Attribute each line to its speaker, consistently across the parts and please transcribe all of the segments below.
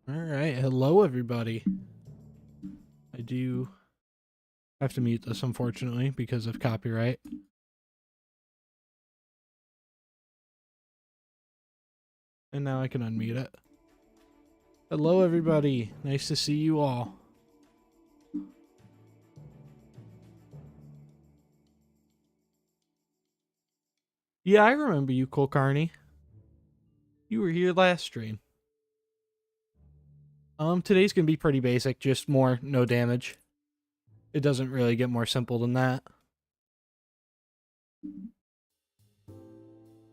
Speaker 1: All right, hello everybody. I do have to mute this, unfortunately, because of copyright. And now I can unmute it. Hello everybody, nice to see you all. Yeah, I remember you, Cole Carney. You were here last stream. Today's gonna be pretty basic, just more no damage. It doesn't really get more simple than that.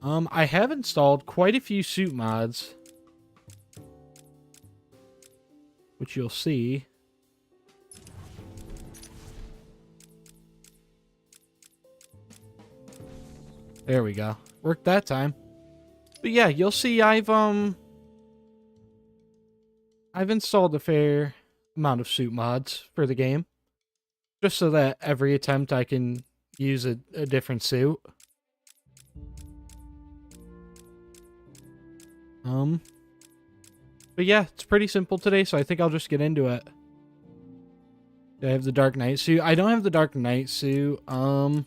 Speaker 1: I have installed quite a few suit mods, which you'll see. There we go. Worked that time. But yeah, you'll see I've installed a fair amount of suit mods for the game, just so that every attempt I can use a different suit. But yeah, it's pretty simple today, so I think I'll just get into it. I have the Dark Knight suit. I don't have the Dark Knight suit. I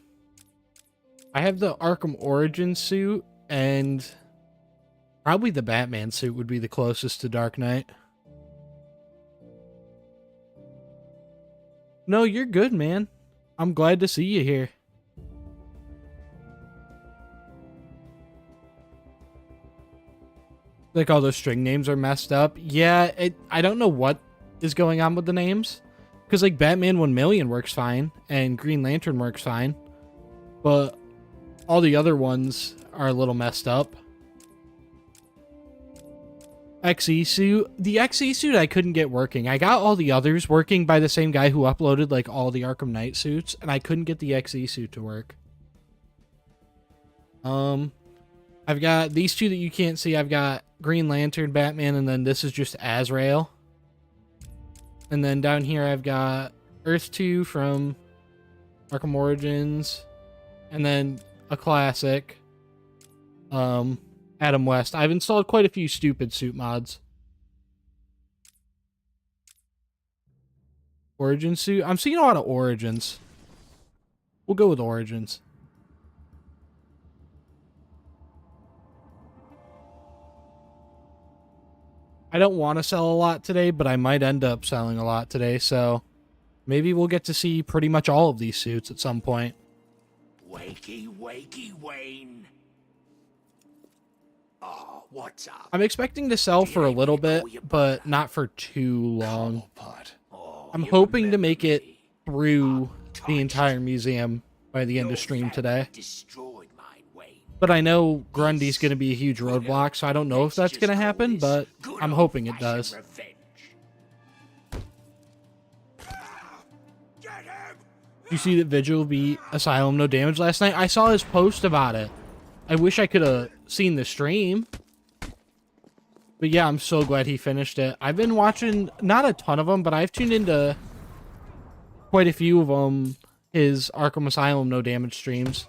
Speaker 1: have the Arkham Origin suit, and probably the Batman suit would be the closest to Dark Knight. No, you're good, man. I'm glad to see you here. Like, all those string names are messed up. Yeah, I don't know what is going on with the names. Because, like, Batman 1,000,000 works fine, and Green Lantern works fine. But all the other ones are a little messed up. XE suit. The XE suit I couldn't get working. I got all the others working by the same guy who uploaded, like, all the Arkham Knight suits, and I couldn't get the XE suit to work. I've got these two that you can't see. I've got Green Lantern, Batman, and then this is just Azrael. And then down here I've got Earth 2 from Arkham Origins, and then a classic, Adam West. I've installed quite a few stupid suit mods. Origin suit? I'm seeing a lot of Origins. We'll go with Origins. I don't want to sell a lot today, but I might end up selling a lot today, so maybe we'll get to see pretty much all of these suits at some point.
Speaker 2: Wakey, wakey, Wayne. Oh, what's up?
Speaker 1: I'm expecting to sell for a little bit, but not for too long. I'm hoping to make it through the entire museum by the end of stream today. But I know Grundy's going to be a huge roadblock, so I don't know if that's going to happen, but I'm hoping it does. You see that Vigil beat Asylum no damage last night? I saw his post about it. I wish I could have seen the stream. But yeah, I'm so glad he finished it. I've been watching, not a ton of them, but I've tuned into quite a few of them, his Arkham Asylum no damage streams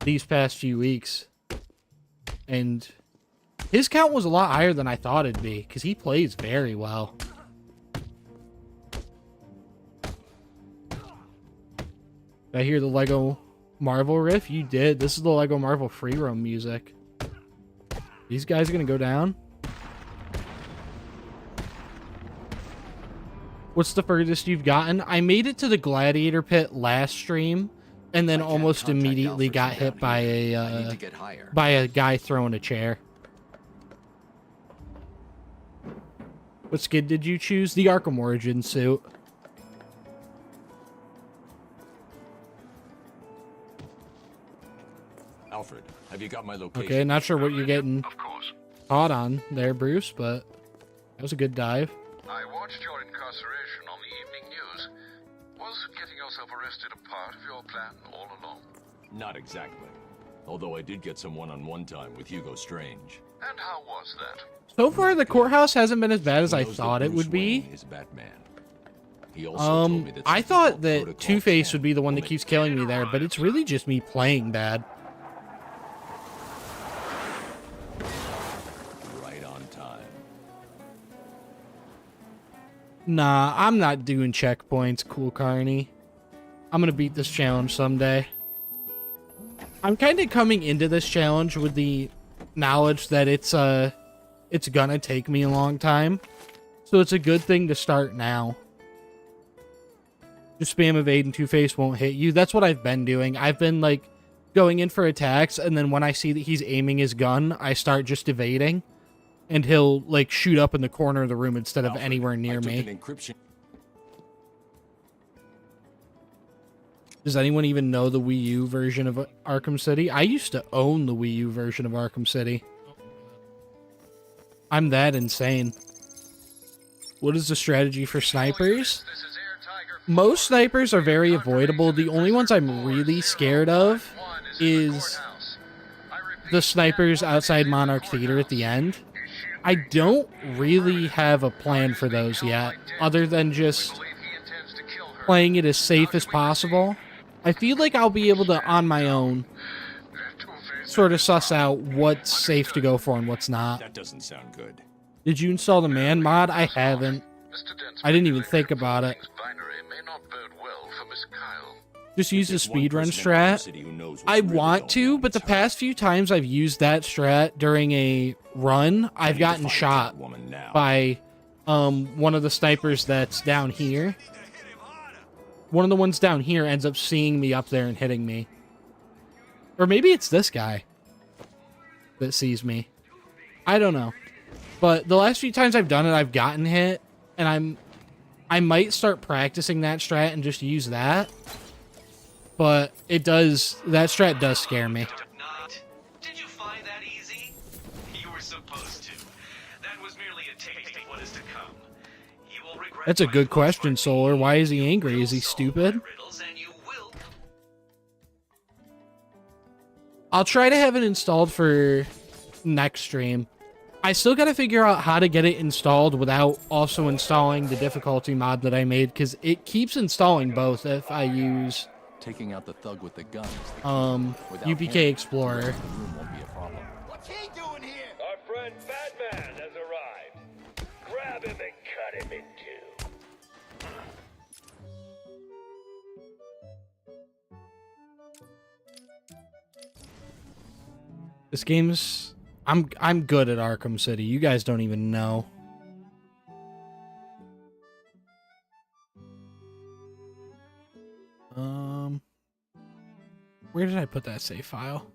Speaker 1: these past few weeks. And his count was a lot higher than I thought it'd be, because he plays very well. Did I hear the Lego Marvel riff? You did. This is the Lego Marvel free roam music. These guys are gonna go down. What's the furthest you've gotten? I made it to the Gladiator pit last stream, and then almost immediately got hit by a guy throwing a chair. What skid did you choose? The Arkham Origin suit.
Speaker 3: Alfred, have you got my location?
Speaker 1: Okay, not sure what you're getting
Speaker 4: Of course.
Speaker 1: caught on there, Bruce, but that was a good dive.
Speaker 4: I watched your incarceration on the evening news. Was getting yourself arrested a part of your plan all along?
Speaker 3: Not exactly. Although I did get some one-on-one time with Hugo Strange.
Speaker 4: And how was that?
Speaker 1: So far, the courthouse hasn't been as bad as
Speaker 3: He
Speaker 1: I
Speaker 3: knows
Speaker 1: thought
Speaker 3: that
Speaker 1: it would
Speaker 3: Bruce Wayne
Speaker 1: be.
Speaker 3: is Batman. He also told me that
Speaker 1: I
Speaker 3: some
Speaker 1: thought
Speaker 3: people
Speaker 1: that
Speaker 3: protocol
Speaker 1: Two-Face
Speaker 3: can
Speaker 1: would be the one that
Speaker 3: limit
Speaker 1: keeps killing me there, but it's really just me playing bad.
Speaker 3: time.
Speaker 1: Nah, I'm not doing checkpoints, Cool Carney. I'm gonna beat this challenge someday. I'm kind of coming into this challenge with the knowledge that it's gonna take me a long time. So it's a good thing to start now. Just spam evade and Two-Face won't hit you. That's what I've been doing. I've been, like, going in for attacks, and then when I see that he's aiming his gun, I start just evading. And he'll, like, shoot up in the corner of the room instead of anywhere near me. Does anyone even know the Wii U version of Arkham City? I used to own the Wii U version of Arkham City. I'm that insane. What is the strategy for snipers? Most snipers are very avoidable. The only ones I'm really scared of is the snipers outside Monarch Theater at the end. I don't really have a plan for those yet, other than just playing it as safe as possible. I feel like I'll be able to, on my own, sort of suss out what's safe to go for and what's not.
Speaker 3: That doesn't sound good.
Speaker 1: Did you install the man mod? I haven't. I didn't even think about it. Just use the speedrun strat. I want to, but the past few times I've used that strat during a run, I've gotten shot by one of the snipers that's down here. One of the ones down here ends up seeing me up there and hitting me. Or maybe it's this guy that sees me. I don't know. But the last few times I've done it, I've gotten hit, and I might start practicing that strat and just use that. But that strat does scare me.
Speaker 5: Did you find that easy? You were supposed to. That was merely a taste of what is to come. You will regret.
Speaker 1: That's a good question, Solar. Why is he angry? Is he stupid? I'll try to have it installed for next stream. I still gotta figure out how to get it installed without also installing the difficulty mod that I made, because it keeps installing both if I use
Speaker 3: Taking out the thug with the gun.
Speaker 1: UPK Explorer.
Speaker 2: What's he doing here?
Speaker 6: Our friend Batman has arrived. Grab him and cut him in two.
Speaker 1: This game's... I'm good at Arkham City. You guys don't even know. Where did I put that save file?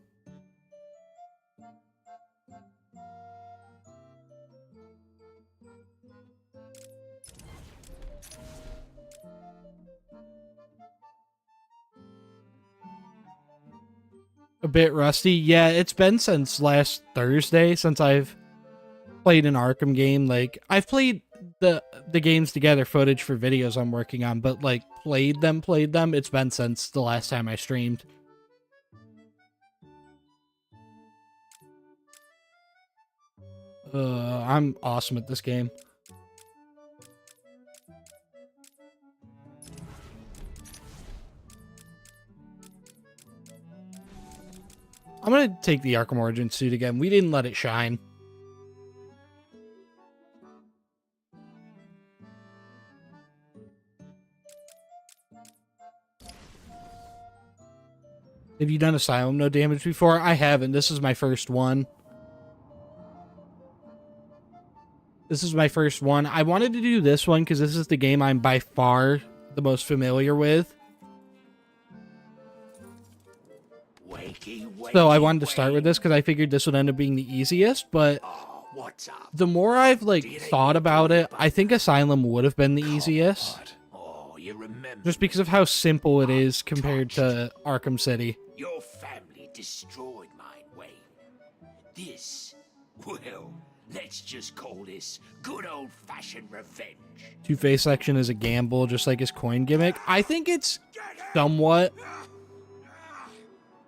Speaker 1: A bit rusty. Yeah, it's been since last Thursday since I've played an Arkham game. Like, I've played the games together footage for videos I'm working on, but like played them, it's been since the last time I streamed. I'm awesome at this game. I'm gonna take the Arkham Origins suit again. We didn't let it shine. Have you done Asylum No Damage before? I haven't. This is my first one. This is my first one. I wanted to do this one because this is the game I'm by far the most familiar with. So I wanted to start with this because I figured this would end up being the easiest, but the more I've like thought about it, I think Asylum would have been the easiest. Just because of how simple it is compared to Arkham City.
Speaker 2: Your family destroyed mine, Wayne. This, well, let's just call this good old-fashioned revenge.
Speaker 1: Two-Face section is a gamble, just like his coin gimmick. I think it's somewhat...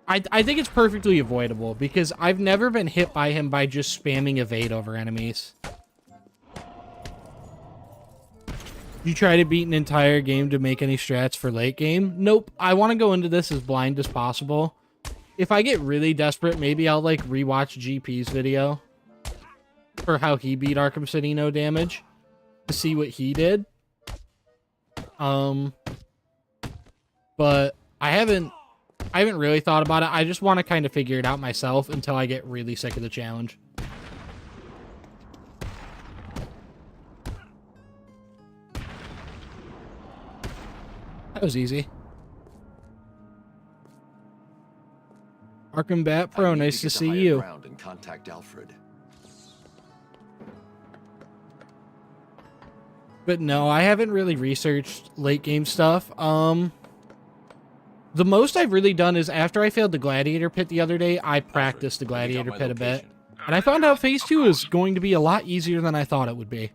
Speaker 1: I think it's perfectly avoidable, because I've never been hit by him by just spamming evade over enemies. You try to beat an entire game to make any strats for late game? Nope. I want to go into this as blind as possible. If I get really desperate, maybe I'll like rewatch GP's video. for how he beat Arkham City no damage to see what he did. But I haven't really thought about it. I just want to kind of figure it out myself until I get really sick of the challenge. That was easy. Arkham Bat Pro, nice to see you.
Speaker 3: And contact Alfred.
Speaker 1: But no, I haven't really researched late game stuff. The most I've really done is after I failed the Gladiator pit the other day, I practiced the Gladiator pit a bit. And I found out phase 2 is going to be a lot easier than I thought it would be.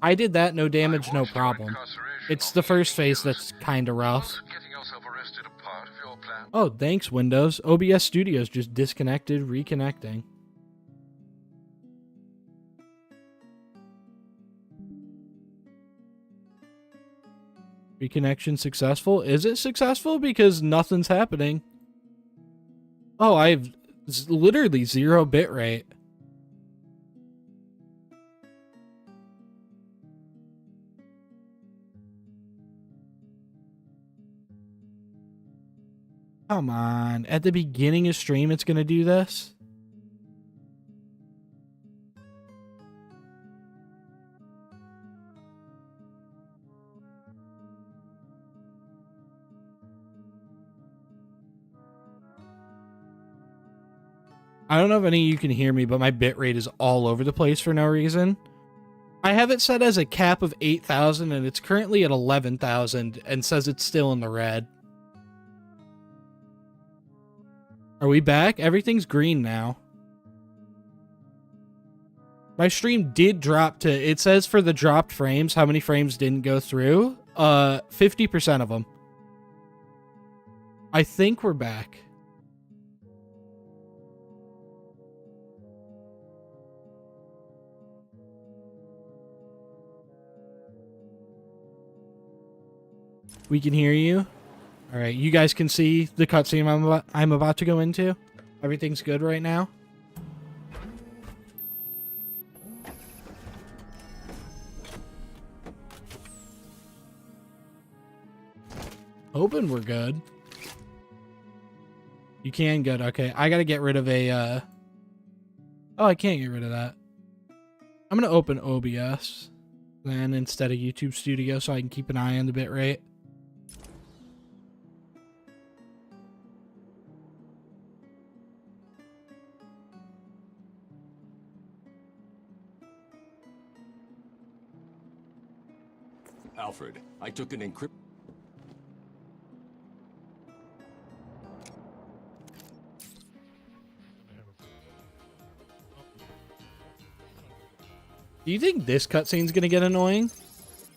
Speaker 1: I did that, no damage, no problem. It's the first phase that's kind of rough.
Speaker 4: Getting yourself arrested a part of your plan?
Speaker 1: Oh, thanks, Windows. OBS Studios just disconnected, reconnecting. Reconnection successful? Is it successful? Because nothing's happening. Oh, I have literally 0 bitrate. Come on. At the beginning of stream, it's going to do this? I don't know if any of you can hear me, but my bitrate is all over the place for no reason. I have it set as a cap of 8,000, and it's currently at 11,000, and says it's still in the red. Are we back? Everything's green now. My stream did drop to... It says for the dropped frames, how many frames didn't go through? 50% of them. I think we're back. We can hear you. All right, you guys can see the cutscene I'm about to go into. Everything's good right now. Hoping we're good. You can good. Okay, I gotta get rid of a... Oh, I can't get rid of that. I'm gonna open OBS then instead of YouTube Studio so I can keep an eye on the bitrate.
Speaker 3: Alfred, I took an encrypt...
Speaker 1: Do you think this cutscene's gonna get annoying?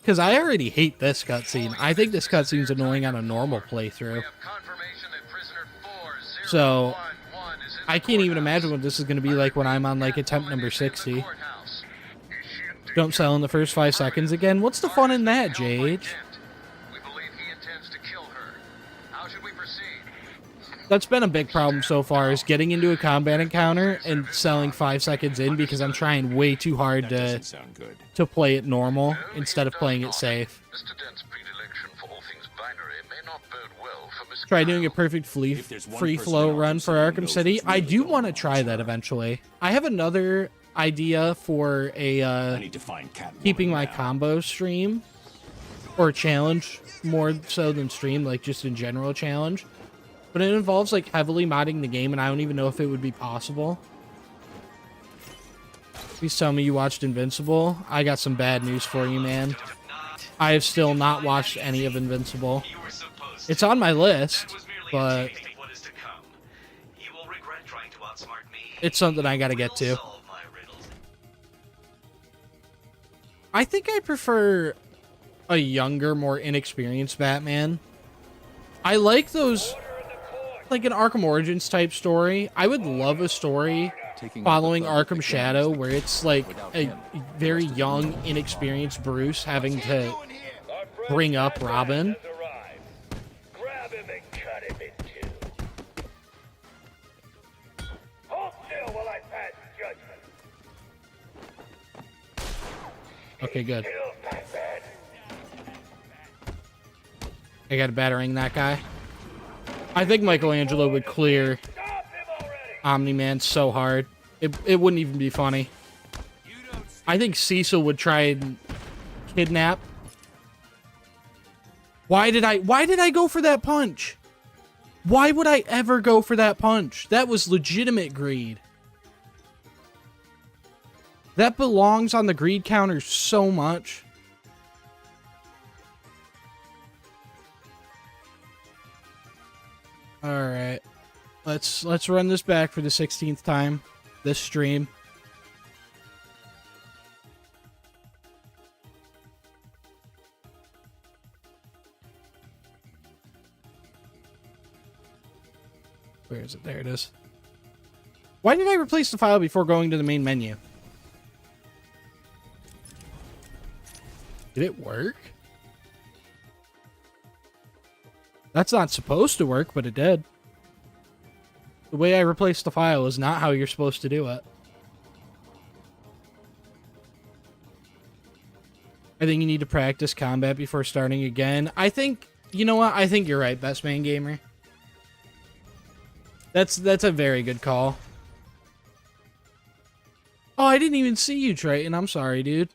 Speaker 1: Because I already hate this cutscene. I think this cutscene's annoying on a normal playthrough. So, I can't even imagine what this is gonna be like when I'm on, like, attempt number 60. Don't sell in the first 5 seconds again? What's the fun in that, JH? That's been a big problem so far, is getting into a combat encounter and selling 5 seconds in because I'm trying way too hard to play it normal instead of playing it safe. Try doing a perfect free flow run for Arkham City. I do want to try that eventually. I have another idea for a keeping my combo stream or challenge, more so than stream, like just in general challenge. But it involves, like, heavily modding the game, and I don't even know if it would be possible. Please tell me you watched Invincible. I got some bad news for you, man. I have still not watched any of Invincible. It's on my list, but it's something I gotta get to. I think I prefer a younger, more inexperienced Batman. I like those... like an Arkham Origins type story. I would love a story following Arkham Shadow where it's like a very young, inexperienced Bruce having to bring up Robin.
Speaker 6: Grab him and cut him in two. Hold still while I pass judgment.
Speaker 1: Okay, good. I got a battering that guy. I think Michelangelo would clear Omni-Man so hard. It wouldn't even be funny. I think Cecil would try and kidnap. Why did I go for that punch? Why would I ever go for that punch? That was legitimate greed. That belongs on the greed counter so much. Alright. Let's run this back for the 16th time. This stream. Where is it? There it is. Why did I replace the file before going to the main menu? Did it work? That's not supposed to work, but it did. The way I replaced the file is not how you're supposed to do it. I think you need to practice combat before starting again. I think, you know what? I think you're right, Best Man Gamer. That's a very good call. Oh, I didn't even see you, Triton. I'm sorry, dude.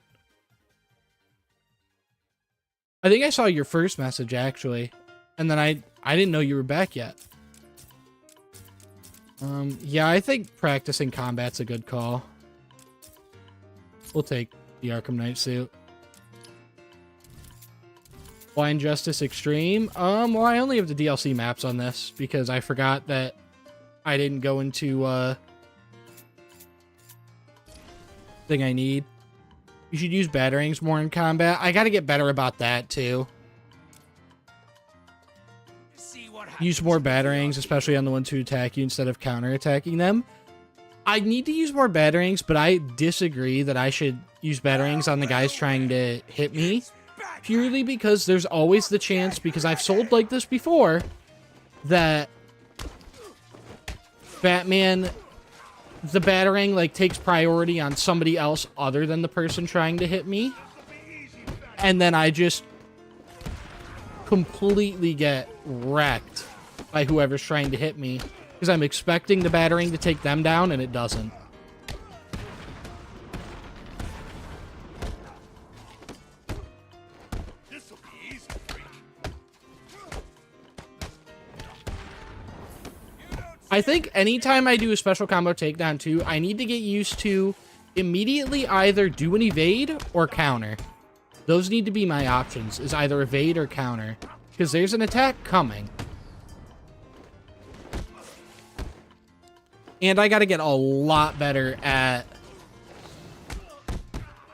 Speaker 1: I think I saw your first message, actually. And then I didn't know you were back yet. Yeah, I think practicing combat's a good call. We'll take the Arkham Knight suit. Blind Justice Extreme? Well, I only have the DLC maps on this because I forgot that I didn't go into, thing I need. You should use batterings more in combat. I gotta get better about that, too. Use more batterings, especially on the ones who attack you instead of counter-attacking them. I need to use more batterings, but I disagree that I should use batterings on the guys trying to hit me. Purely because there's always the chance, because I've sold like this before, that Batman, the battering, like, takes priority on somebody else other than the person trying to hit me. And then I just completely get wrecked by whoever's trying to hit me. Because I'm expecting the battering to take them down, and it doesn't. I think anytime I do a special combo takedown too, I need to get used to immediately either do an evade or counter. Those need to be my options, is either evade or counter. Because there's an attack coming. And I gotta get a lot better at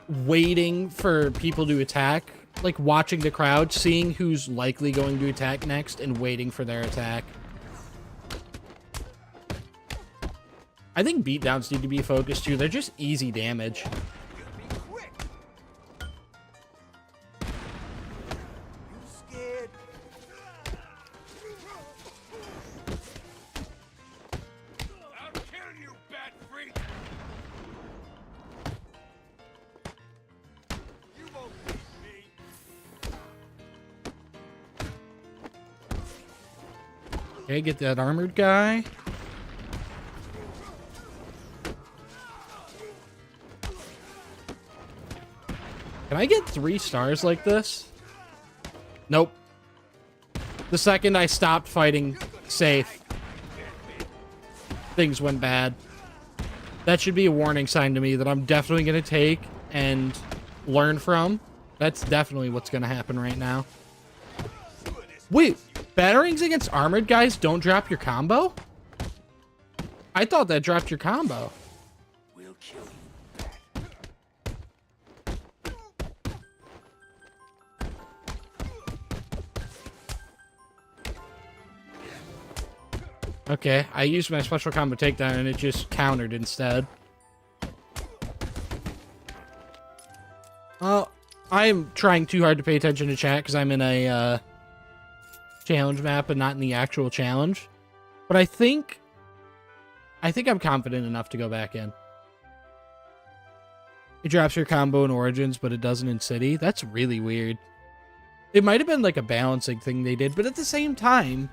Speaker 1: waiting for people to attack. Like watching the crowd, seeing who's likely going to attack next, and waiting for their attack. I think beatdowns need to be focused too. They're just easy damage. Okay, get that armored guy. Can I get 3 stars like this? Nope. The second I stopped fighting safe, things went bad. That should be a warning sign to me that I'm definitely going to take and learn from. That's definitely what's going to happen right now. Wait, batterings against armored guys don't drop your combo? I thought that dropped your combo.
Speaker 2: We'll kill you.
Speaker 1: Okay, I used my special combo takedown and it just countered instead. I'm trying too hard to pay attention to chat because I'm in a challenge map and not in the actual challenge. But I think I'm confident enough to go back in. It drops your combo in Origins, but it doesn't in City. That's really weird. It might have been like a balancing thing they did, but at the same time,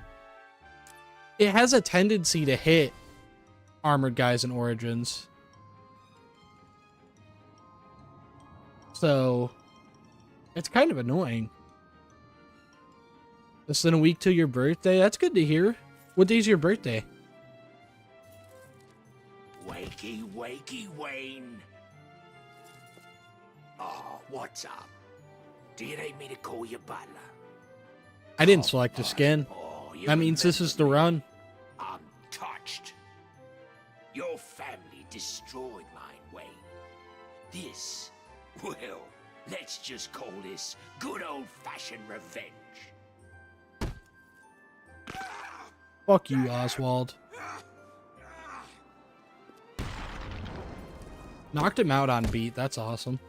Speaker 1: it has a tendency to hit armored guys in Origins. So, it's kind of annoying. Less than a week till your birthday? That's good to hear. What day's your birthday?
Speaker 2: Wakey, wakey, Wayne. Oh, what's up? Do you need me to call you butler?
Speaker 1: I didn't select a skin.
Speaker 2: Oh, you
Speaker 1: That means this is the
Speaker 2: remember me?
Speaker 1: run.
Speaker 2: I'm touched. Your family destroyed mine, Wayne. This, well, let's just call this good old-fashioned revenge.
Speaker 1: Fuck you, Oswald. Knocked him out on beat. That's awesome.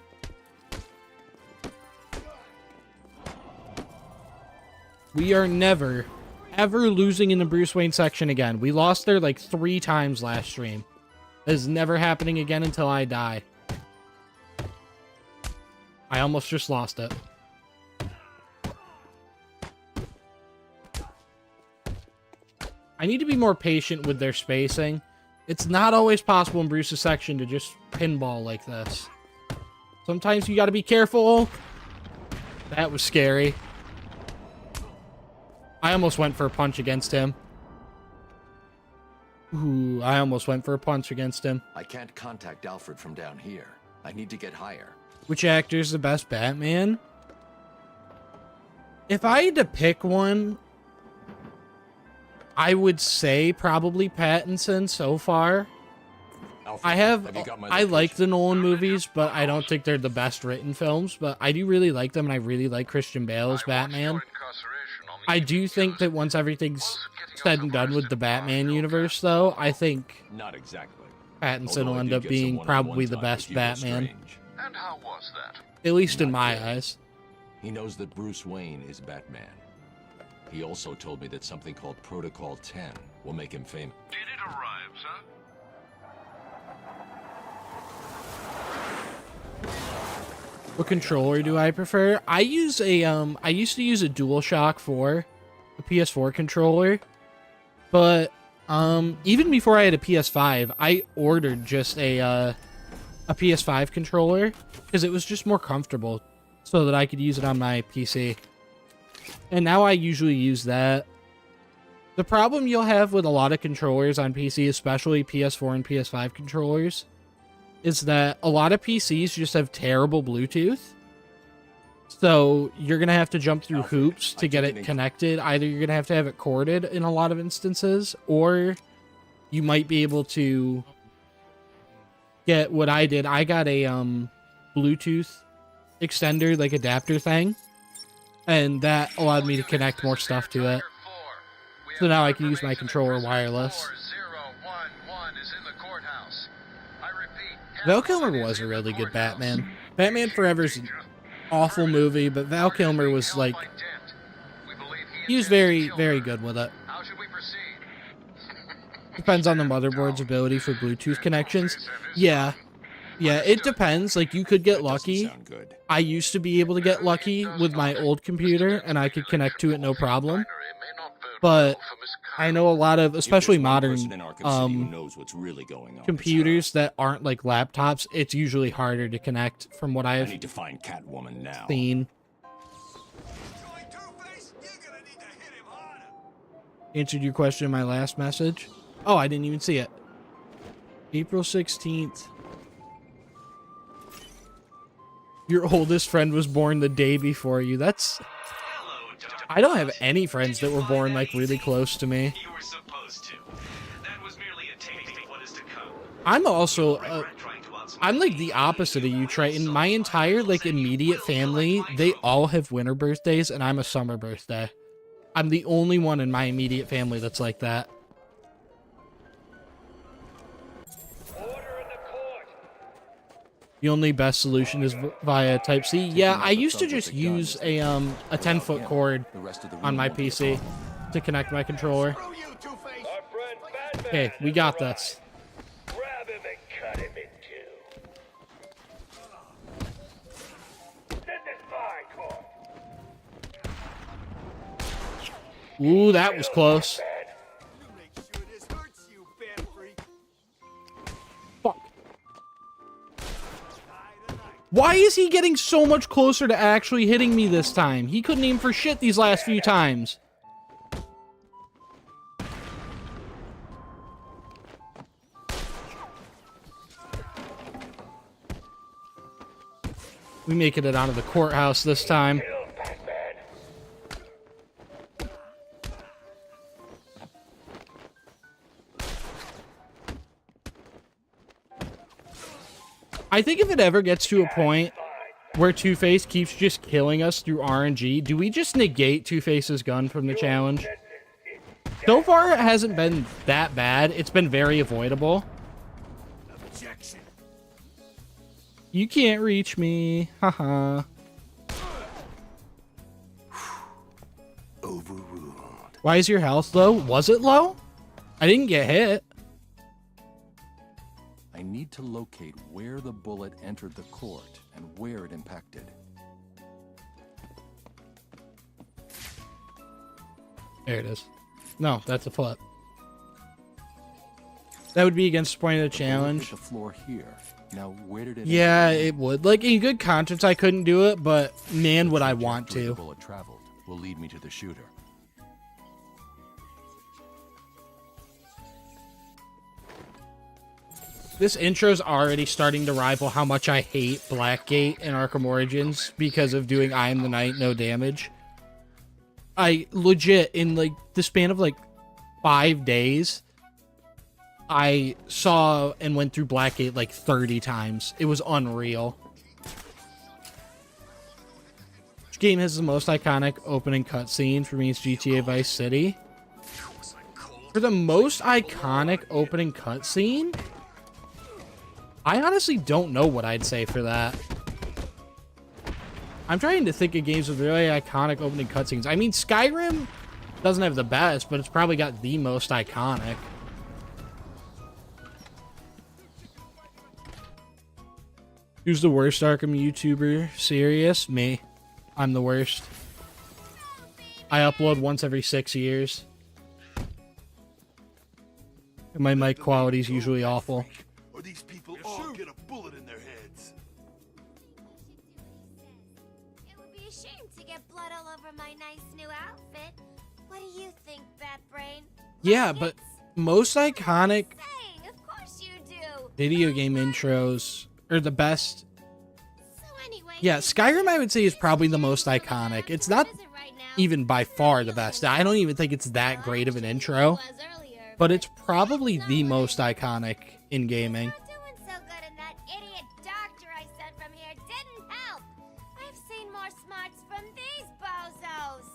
Speaker 1: We are never, ever losing in the Bruce Wayne section again. We lost there like 3 times last stream. That is never happening again until I die. I almost just lost it. I need to be more patient with their spacing. It's not always possible in Bruce's section to just pinball like this. Sometimes you gotta be careful. That was scary. I almost went for a punch against him. Ooh, I almost went for a punch against him.
Speaker 3: I can't contact Alfred from down here. I need to get higher.
Speaker 1: Which actor's the best Batman? If I had to pick one, I would say probably Pattinson so far.
Speaker 3: Alfred, you got my
Speaker 1: I
Speaker 3: location?
Speaker 1: like the Nolan movies, but I don't think they're the best written films, but I do really like them, and I really like Christian Bale as Batman. I do think that once everything's said and done with the Batman universe, though, I think
Speaker 3: Not exactly.
Speaker 1: Pattinson
Speaker 3: Although
Speaker 1: will
Speaker 3: I
Speaker 1: end
Speaker 3: did
Speaker 1: up
Speaker 3: get
Speaker 1: being
Speaker 3: some
Speaker 1: probably
Speaker 3: one-on-one
Speaker 1: the
Speaker 3: time
Speaker 1: best
Speaker 3: with Hugo
Speaker 1: Batman.
Speaker 3: Strange.
Speaker 4: And how was that?
Speaker 1: At least in
Speaker 3: Not
Speaker 1: my
Speaker 3: good.
Speaker 1: eyes.
Speaker 3: He knows that Bruce Wayne is Batman. He also told me that something called Protocol 10 will make him famous.
Speaker 4: Did it arrive, sir?
Speaker 1: What controller do I prefer? I use a I used to use a DualShock 4, a PS4 controller, but even before I had a PS5, I ordered just a PS5 controller because it was just more comfortable, so that I could use it on my PC. And now I usually use that. The problem you'll have with a lot of controllers on PC, especially PS4 and PS5 controllers, is that a lot of PCs just have terrible Bluetooth. So you're going to have to jump through hoops to get it connected. Either you're going to have it corded in a lot of instances, or you might be able to get what I did. I got a Bluetooth extender, like adapter thing, and that allowed me to connect more stuff to it. So now I can use my controller wireless.
Speaker 4: 4011 is in the courthouse. I repeat,
Speaker 1: Val Kilmer was a really good Batman. Batman Forever's an awful movie, but Val Kilmer was like, he was very, very good with it.
Speaker 4: How should we proceed?
Speaker 1: Depends on the motherboard's ability for Bluetooth connections. Yeah, it depends. Like, you could get lucky.
Speaker 3: Sound good.
Speaker 1: I used to be able to get lucky with my old computer, and I could connect to it no problem. But I know a lot of, especially
Speaker 3: If there's one
Speaker 1: modern
Speaker 3: person in Arkham City who knows what's really going on,
Speaker 1: computers that aren't like laptops, it's usually harder to connect from what
Speaker 3: I
Speaker 1: I've
Speaker 3: need to find Catwoman now.
Speaker 1: seen. Answered your question in my last message. Oh, I didn't even see it. April 16th. Your oldest friend was born the day before you. That's...
Speaker 5: Hello, Dr.
Speaker 1: I don't have any friends that were born like really close to me.
Speaker 5: You were supposed to. That was merely a taste of what is to come.
Speaker 1: I'm also...
Speaker 5: Trying to outsmart
Speaker 1: I'm like the opposite of you, Triton. My entire like immediate family, they all have winter birthdays, and I'm a summer birthday. I'm the only one in my immediate family that's like that.
Speaker 6: Order in the court.
Speaker 1: The only best solution is via Type-C. Yeah, I used to just use a 10-foot cord
Speaker 3: The rest of the
Speaker 1: on my
Speaker 3: room won't be
Speaker 1: PC to connect my controller.
Speaker 6: Our friend Batman.
Speaker 1: Okay, we
Speaker 6: has
Speaker 1: got
Speaker 6: arrived.
Speaker 1: this.
Speaker 6: Grab him and cut him in two.
Speaker 1: Ooh, that was close. Fuck. Why is he getting so much closer to actually hitting me this time? He couldn't aim for shit these last few times. We making it out of the courthouse this time. I think if it ever gets to a point where Two-Face keeps just killing us through RNG, do we just negate Two-Face's gun from the challenge? So far, it hasn't been that bad. It's been very avoidable.
Speaker 2: Objection.
Speaker 1: You can't reach me. Haha.
Speaker 2: Overruled.
Speaker 1: Why is your health low? Was it low? I didn't get hit.
Speaker 3: I need to locate where the bullet entered the court and where it impacted.
Speaker 1: There it is. No, that's a flip. That would be against the point of the challenge.
Speaker 3: The floor here. Now, where did it?
Speaker 1: Yeah, it would. Like, in good conscience, I couldn't do it, but man, would I want
Speaker 3: The
Speaker 1: to.
Speaker 3: bullet traveled will lead me to the shooter.
Speaker 1: This intro's already starting to rival how much I hate Blackgate in Arkham Origins because of doing I Am the Night, no damage. I legit, in like the span of like 5 days, I saw and went through Blackgate like 30 times. It was unreal. Which game has the most iconic opening cutscene? For me, it's GTA Vice City. For the most iconic opening cutscene, I honestly don't know what I'd say for that. I'm trying to think of games with really iconic opening cutscenes. I mean, Skyrim doesn't have the best, but it's probably got the most iconic. Who's the worst Arkham YouTuber? Serious? Me. I'm the worst. I upload once every 6 years. And my mic quality is usually awful.
Speaker 2: Or these people all get a bullet in their heads.
Speaker 7: It would be a shame to get blood all over my nice new outfit. What do you think, Batbrain?
Speaker 1: Yeah, but most iconic
Speaker 7: Saying, of course you do.
Speaker 1: video game intros are the best.
Speaker 7: So anyway,
Speaker 1: Yeah, Skyrim I would say is probably the most iconic. It's not even by far the best. I don't even think it's that great of an intro, but it's probably the most iconic in gaming.
Speaker 7: Not doing so good, and that idiot doctor I sent from here didn't help. I've seen more smarts from these bozos.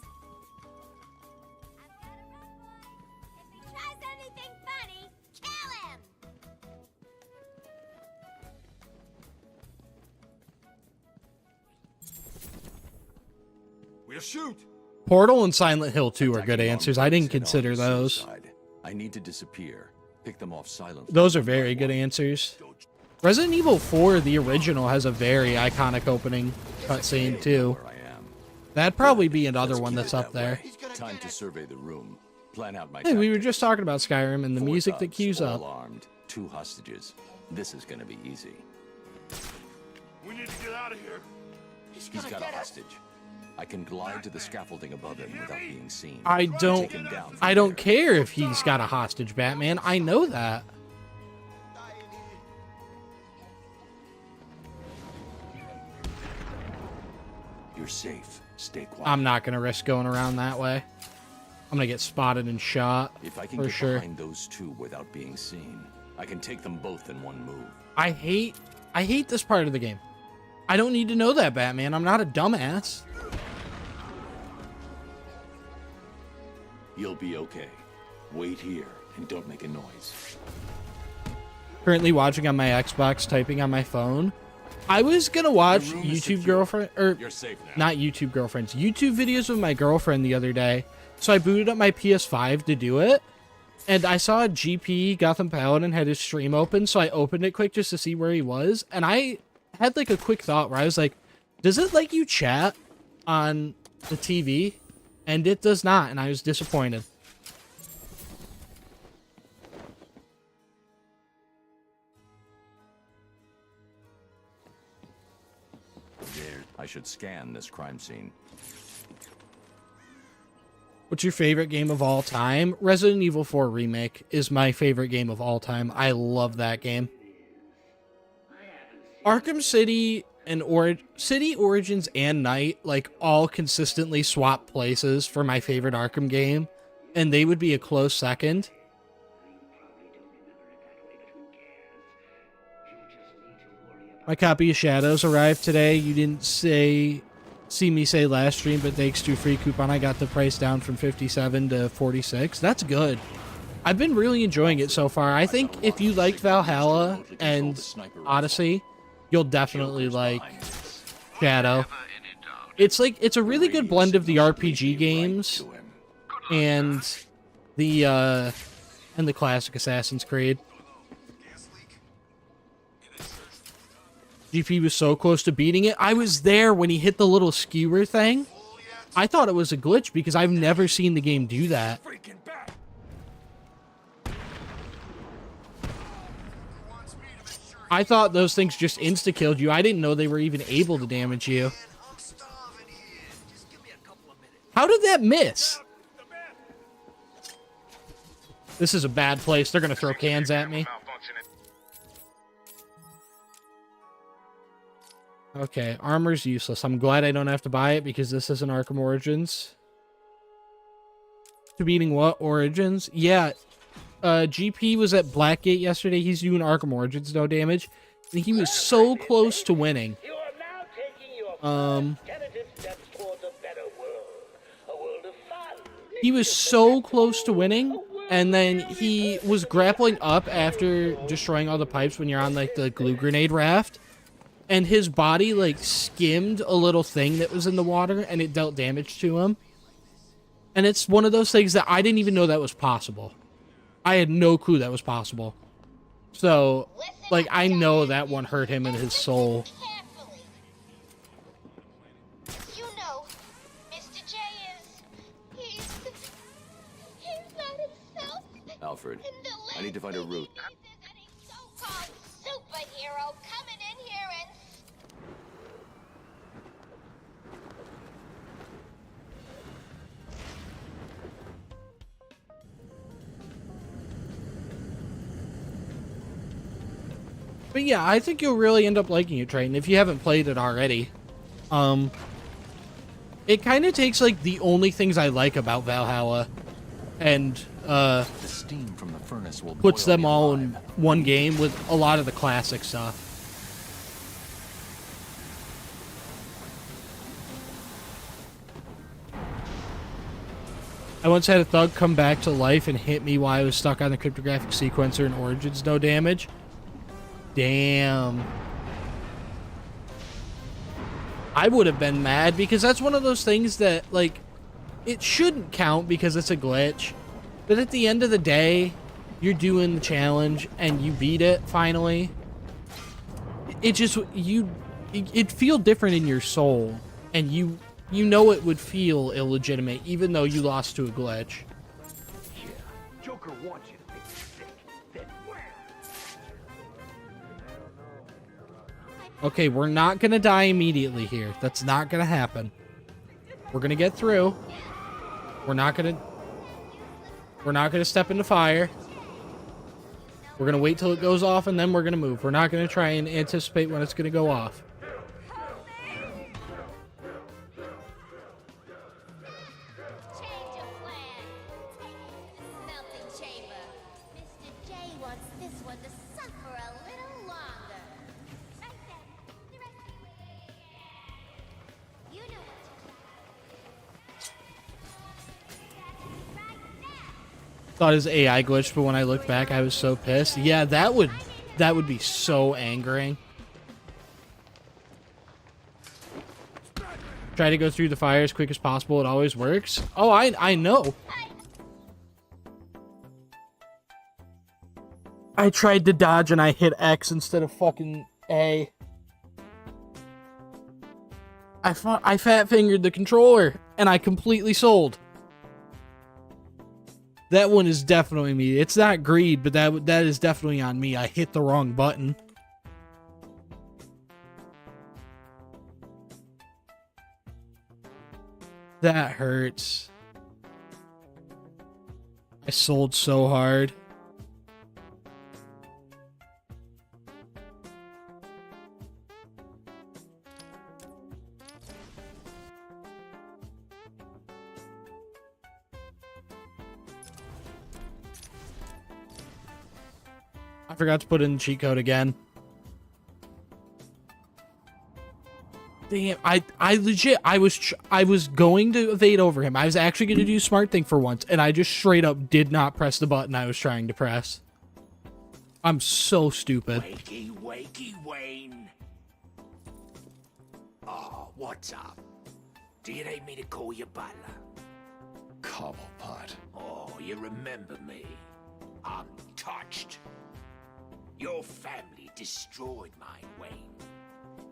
Speaker 7: I've got a run, boy. If he tries anything funny, kill him.
Speaker 2: We'll shoot.
Speaker 1: Portal and Silent Hill 2 are good
Speaker 3: Attacking
Speaker 1: answers.
Speaker 3: on
Speaker 1: I didn't
Speaker 3: foot and
Speaker 1: consider
Speaker 3: on
Speaker 1: those.
Speaker 3: suicide. I need to disappear. Pick them off silently.
Speaker 1: Those are very good answers. Resident Evil 4, the original, has a very iconic opening cutscene too.
Speaker 3: Where I am.
Speaker 1: That'd probably be another one that's up there.
Speaker 3: Time to survey the room. Plan out my
Speaker 1: Hey, we were
Speaker 3: tactics.
Speaker 1: just talking about Skyrim and the
Speaker 3: 4
Speaker 1: music that
Speaker 3: thugs,
Speaker 1: cues
Speaker 3: all
Speaker 1: up.
Speaker 3: armed, 2 hostages. This is gonna be easy.
Speaker 2: We need to get out of here.
Speaker 3: He's got a hostage. I can glide to the scaffolding above him without being seen.
Speaker 1: I don't
Speaker 3: Take him down from
Speaker 1: I don't
Speaker 3: there.
Speaker 1: care if he's got a hostage, Batman. I know that.
Speaker 3: You're safe. Stay quiet.
Speaker 1: I'm not gonna risk going around that way. I'm gonna get spotted and shot
Speaker 3: If I can
Speaker 1: for
Speaker 3: get
Speaker 1: sure.
Speaker 3: behind those 2 without being seen, I can take them both in one move.
Speaker 1: I hate this part of the game. I don't need to know that, Batman. I'm not a dumbass.
Speaker 3: You'll be okay. Wait here and don't make a noise.
Speaker 1: Currently watching on my Xbox, typing on my phone. I was gonna watch
Speaker 3: Your room is
Speaker 1: YouTube
Speaker 3: secure.
Speaker 1: girlfriend, or
Speaker 3: You're safe now.
Speaker 1: not YouTube girlfriends, YouTube videos with my girlfriend the other day. So I booted up my PS5 to do it, and I saw GP Gotham Paladin had his stream open, so I opened it quick just to see where he was, and I had like a quick thought where I was like, does it let you chat on the TV? And it does not, and I was disappointed.
Speaker 3: I should scan this crime scene.
Speaker 1: What's your favorite game of all time? Resident Evil 4 Remake is my favorite game of all time. I love that game. Arkham City and City Origins and Night, like, all consistently swap places for my favorite Arkham game, and they would be a close second. My copy of Shadows arrived today. You didn't see me say last stream, but thanks to a free coupon, I got the price down from 57 to 46. That's good. I've been really enjoying it so far. I think if you liked Valhalla and Odyssey, you'll definitely like Shadow. It's like, it's a really good blend of the RPG games and the classic Assassin's Creed. GP was so close to beating it. I was there when he hit the little skewer thing. I thought it was a glitch because I've never seen the game do that. I thought those things just insta-killed you. I didn't know they were even able to damage you. How did that miss? This is a bad place. They're going to throw cans at me. Okay, armor's useless. I'm glad I don't have to buy it because this isn't Arkham Origins. To beating what? Origins? Yeah. GP was at Blackgate yesterday. He's doing Arkham Origins, no damage. And he was so close to winning.
Speaker 6: You are now taking your tentative steps towards a better world. A world of fun.
Speaker 1: He was so close to winning, and then he was grappling up after destroying all the pipes when you're on, like, the glue grenade raft. And his body, like, skimmed a little thing that was in the water, and it dealt damage to him. And it's one of those things that I didn't even know that was possible. I had no clue that was possible. So, like, I know that one hurt him in his soul.
Speaker 7: You know, Mr. J he's not himself.
Speaker 3: Alfred, I need to find a route.
Speaker 7: Any so-called superhero coming in here and
Speaker 1: But yeah, I think you'll really end up liking it, Triton, if you haven't played it already. It kind of takes, like, the only things I like about Valhalla and,
Speaker 3: The steam from the furnace will
Speaker 1: puts
Speaker 3: boil
Speaker 1: them
Speaker 3: me
Speaker 1: all
Speaker 3: alive.
Speaker 1: in one game with a lot of the classic stuff. I once had a thug come back to life and hit me while I was stuck on the cryptographic sequencer in Origins, no damage. Damn. I would have been mad because that's one of those things that, like, it shouldn't count because it's a glitch. But at the end of the day, you're doing the challenge and you beat it finally. It just, it'd feel different in your soul. And you know it would feel illegitimate even though you lost to a glitch.
Speaker 6: yeah, Joker wants you to make a mistake. Then where?
Speaker 1: Okay, we're not gonna die immediately here. That's not gonna happen. We're gonna get through. We're not gonna step into fire. We're gonna wait till it goes off and then we're gonna move. We're not gonna try and anticipate when it's gonna go off.
Speaker 7: change of plan. Melting chamber. Mr. J wants this one to suffer a little longer. Right then. The rest of you know what to do. Right now.
Speaker 1: Thought his AI glitched, but when I looked back, I was so pissed. Yeah, that would be so angering. Try to go through the fire as quick as possible. It always works. Oh, I know. I tried to dodge and I hit X instead of fucking A. I fat fingered the controller and I completely sold. That one is definitely me. It's not greed, but that is definitely on me. I hit the wrong button. That hurts. I sold so hard. I forgot to put in the cheat code again. Damn, I legit, I was going to evade over him. I was actually going to do smart thing for once, and I just straight up did not press the button I was trying to press. I'm so stupid.
Speaker 2: Wakey, wakey, Wayne. Oh, what's up? Do you need me to call you butler?
Speaker 3: Cobblepot.
Speaker 2: Oh, you remember me. I'm touched. Your family destroyed mine, Wayne.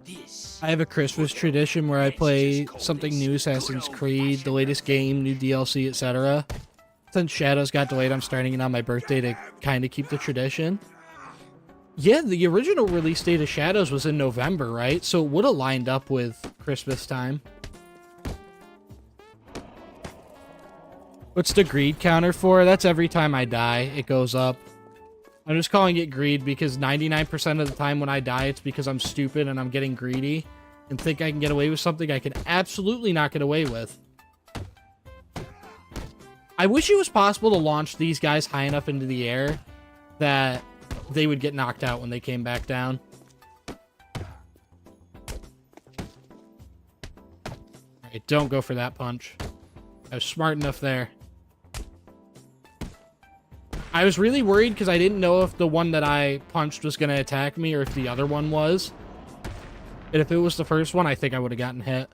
Speaker 2: This...
Speaker 1: I have a Christmas tradition where I play something new, Assassin's Creed, the latest game, new DLC, etc. Since Shadows got delayed, I'm starting it on my birthday to kind of keep the tradition. Yeah, the original release date of Shadows was in November, right? So it would have lined up with Christmas time. What's the greed counter for? That's every time I die, it goes up. I'm just calling it greed because 99% of the time when I die, it's because I'm stupid and I'm getting greedy and think I can get away with something I can absolutely not get away with. I wish it was possible to launch these guys high enough into the air that they would get knocked out when they came back down. Alright, don't go for that punch. I was smart enough there. I was really worried because I didn't know if the one that I punched was going to attack me or if the other one was. And if it was the first one, I think I would have gotten hit.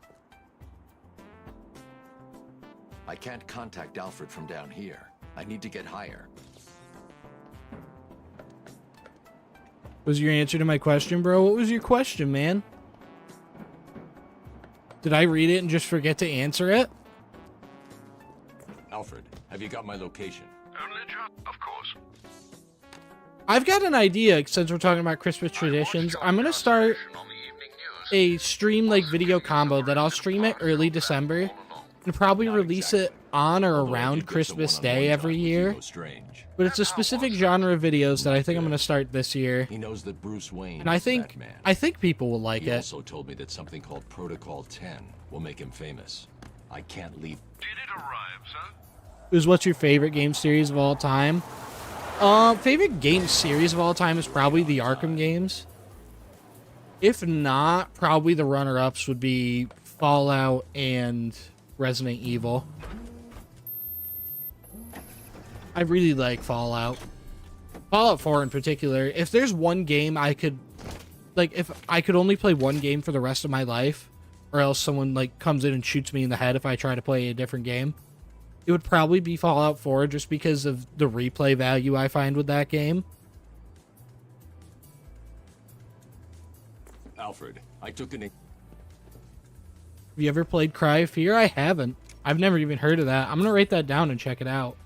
Speaker 3: I can't contact Alfred from down here. I need to get higher.
Speaker 1: Was your answer to my question, bro? What was your question, man? Did I read it and just forget to answer it?
Speaker 3: Alfred, have you got my location?
Speaker 4: Only just, of course.
Speaker 1: I've got an idea, since we're talking about Christmas traditions. I'm going to start
Speaker 4: On the evening news.
Speaker 1: a stream-like video combo that I'll stream it early December and probably release it on or
Speaker 3: Although I
Speaker 1: around
Speaker 3: did get the
Speaker 1: Christmas
Speaker 3: one-on-one
Speaker 1: Day
Speaker 3: time
Speaker 1: every
Speaker 3: with
Speaker 1: year.
Speaker 3: Hugo Strange.
Speaker 1: But it's a specific genre of videos that I think I'm going to start this year.
Speaker 3: He knows that Bruce Wayne
Speaker 1: And I
Speaker 3: is
Speaker 1: think
Speaker 3: Batman.
Speaker 1: people will like
Speaker 3: He
Speaker 1: it.
Speaker 3: also told me that something called Protocol 10 will make him famous. I can't leave.
Speaker 4: Did it arrive, sir?
Speaker 1: Is what's your favorite game series of all time? Favorite game series of all time is probably the Arkham games. If not, probably the runner-ups would be Fallout and Resident Evil. I really like Fallout. Fallout 4 in particular. If there's one game I could... Like, if I could only play one game for the rest of my life, or else someone, like, comes in and shoots me in the head if I try to play a different game, it would probably be Fallout 4 just because of the replay value I find with that game.
Speaker 3: Alfred, I took an...
Speaker 1: Have you ever played Cry of Fear? I haven't. I've never even heard of that. I'm going to write that down and check it out.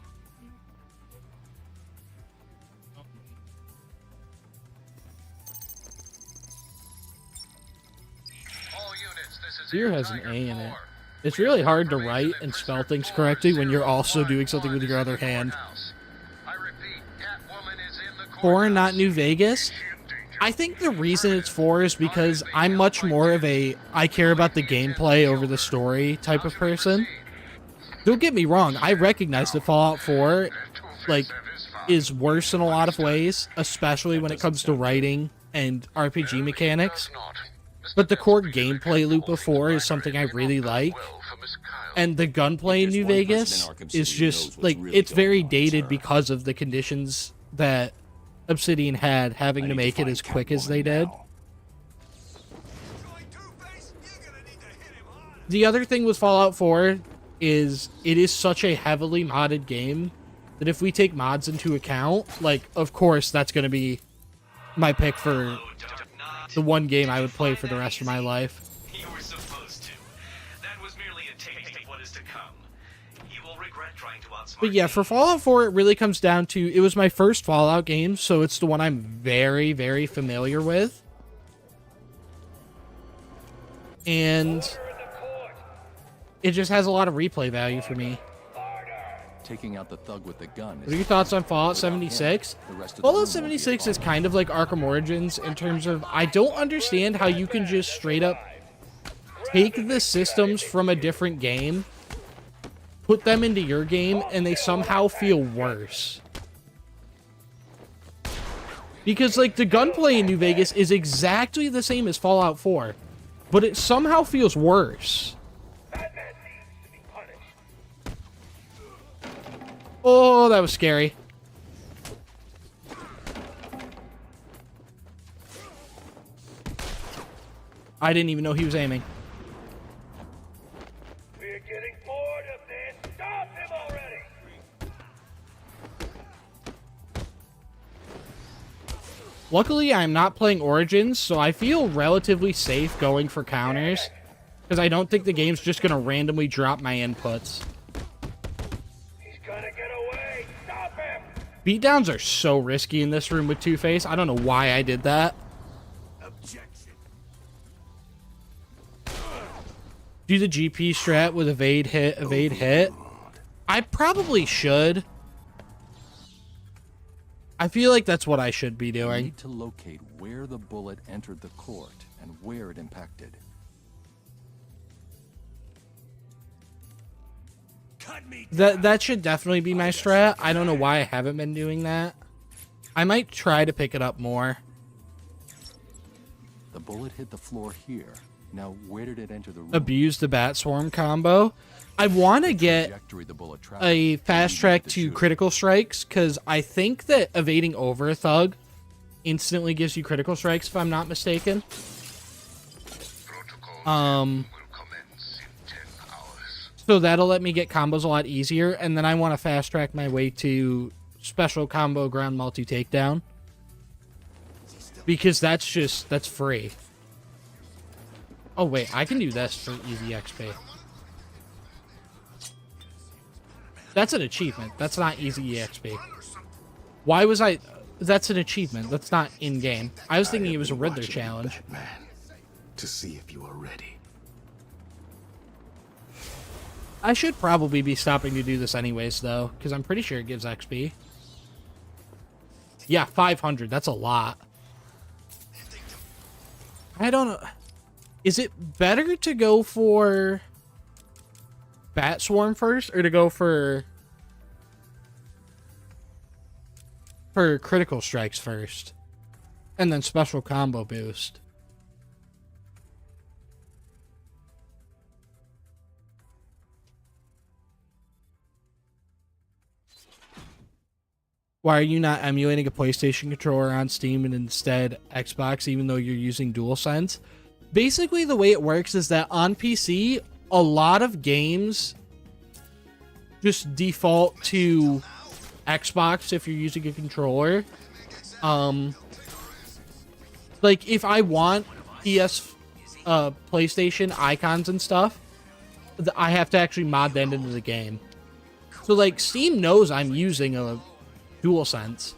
Speaker 4: All units, this is
Speaker 1: Fear
Speaker 4: Air
Speaker 1: has an
Speaker 4: Tiger
Speaker 1: A in it.
Speaker 4: 4.
Speaker 1: It's really hard to write and spell things correctly when you're also doing something with your other hand.
Speaker 4: I repeat, Catwoman is in the
Speaker 1: 4 and not
Speaker 4: courthouse.
Speaker 1: New Vegas? I think the reason it's 4 is because I'm much more of a I care about the gameplay over the story type of person. Don't get me wrong, I recognize that Fallout 4 like is worse in a lot of ways, especially when it comes to writing and RPG mechanics. But the core gameplay loop of 4 is something I really like. And the gunplay in New Vegas is just, like, it's very dated because of the conditions that Obsidian had, having to make it as quick as they did. The other thing with Fallout 4 is it is such a heavily modded game that if we take mods into account, like, of course, that's going to be my pick for the one game I would play for the rest of my life.
Speaker 5: You were supposed to. outsmart
Speaker 1: But yeah,
Speaker 5: me.
Speaker 1: for Fallout 4, it really comes down to, it was my first Fallout game, so it's the one I'm very, very familiar with. And it just has a lot of replay value for me.
Speaker 3: Taking out the thug with the gun
Speaker 1: What are your thoughts on Fallout 76?
Speaker 3: The rest of the room
Speaker 1: Fallout
Speaker 3: won't be
Speaker 1: 76 is
Speaker 3: involved.
Speaker 1: kind of like Arkham Origins in terms of, I don't understand how you can just straight up take the systems from a different game, put them into your game, and they somehow feel worse. Because, like, the gunplay in New Vegas is exactly the same as Fallout 4, but it somehow feels worse. Oh, that was scary. I didn't even know he was aiming.
Speaker 6: We're getting bored of this. Stop him already.
Speaker 1: Luckily, I'm not playing Origins, so I feel relatively safe going for counters, because I don't think the game's just going to randomly drop my inputs.
Speaker 6: He's gonna get away. Stop him.
Speaker 1: Beatdowns are so risky in this room with Two-Face. I don't know why I did that.
Speaker 2: Objection.
Speaker 1: Do the GP strat with evade hit, evade hit. I probably should. I feel like that's what I should be
Speaker 3: You
Speaker 1: doing.
Speaker 3: need to locate where the bullet entered the court and where it impacted.
Speaker 2: Cut me.
Speaker 1: That should definitely be my strat. I don't know why I haven't been doing that. I might try to pick it up more.
Speaker 3: The bullet hit the floor here. Now, where did it enter the room?
Speaker 1: Abuse the Bat Swarm combo. I want to get
Speaker 3: Trajectory the bullet traveled.
Speaker 1: a fast track
Speaker 3: The
Speaker 1: to
Speaker 3: shooter.
Speaker 1: critical strikes, because I think that evading over a thug instantly gives you critical strikes, if I'm not mistaken.
Speaker 4: Protocol
Speaker 1: Um,
Speaker 4: will commence in 10 hours.
Speaker 1: So that'll let me get combos a lot easier, and then I want to fast track my way to special combo ground multi takedown, because that's free. Oh wait, I can do this for easy XP. That's an achievement. That's not easy EXP. Why was I... That's an achievement. That's not in-game. I was thinking it was a Riddler challenge.
Speaker 8: Batman, to see if you are ready.
Speaker 1: I should probably be stopping to do this anyways, though, because I'm pretty sure it gives XP. Yeah, 500. That's a lot. I don't know. Is it better to go for Bat Swarm first, or to go for critical strikes first, and then special combo boost? Why are you not emulating a PlayStation controller on Steam and instead Xbox, even though you're using DualSense? Basically, the way it works is that on PC, a lot of games just default to Xbox if you're using a controller. Like, if I want PlayStation icons and stuff, I have to actually mod that into the game. So, like, Steam knows I'm using a DualSense.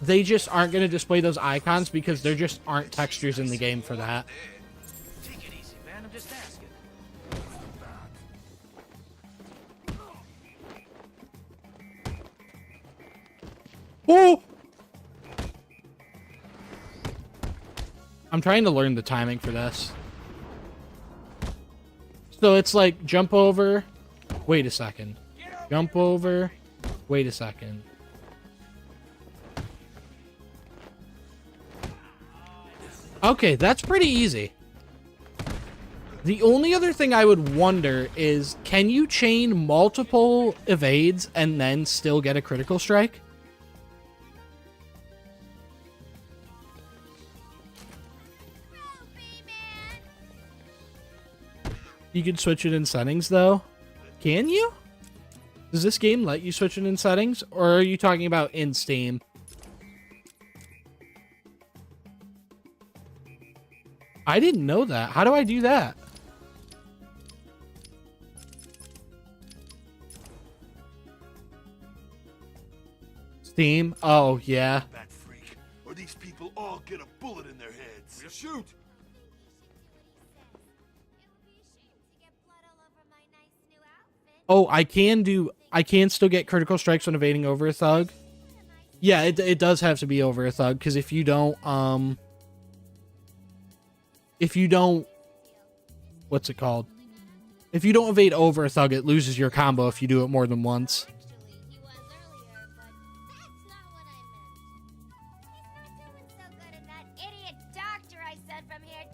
Speaker 1: They just aren't going to display those icons because there just aren't textures in the game for that.
Speaker 5: Take it easy, man. I'm just asking.
Speaker 1: Oh! I'm trying to learn the timing for this. So it's like jump over, wait a second. Jump over, wait a second. Okay, that's pretty easy. The only other thing I would wonder is, can you chain multiple evades and then still get a critical strike? You can switch it in settings, though. Can you? Does this game let you switch it in settings? Or are you talking about in Steam? I didn't know that. How do I do that? Steam? Oh, yeah.
Speaker 9: Bat freak, or these people all get a bullet in their heads. We'll shoot.
Speaker 1: Oh, I can still get critical strikes when evading over a thug. Yeah, it does have to be over a thug, because if you don't, what's it called? If you don't evade over a thug, it loses your combo if you do it more than once.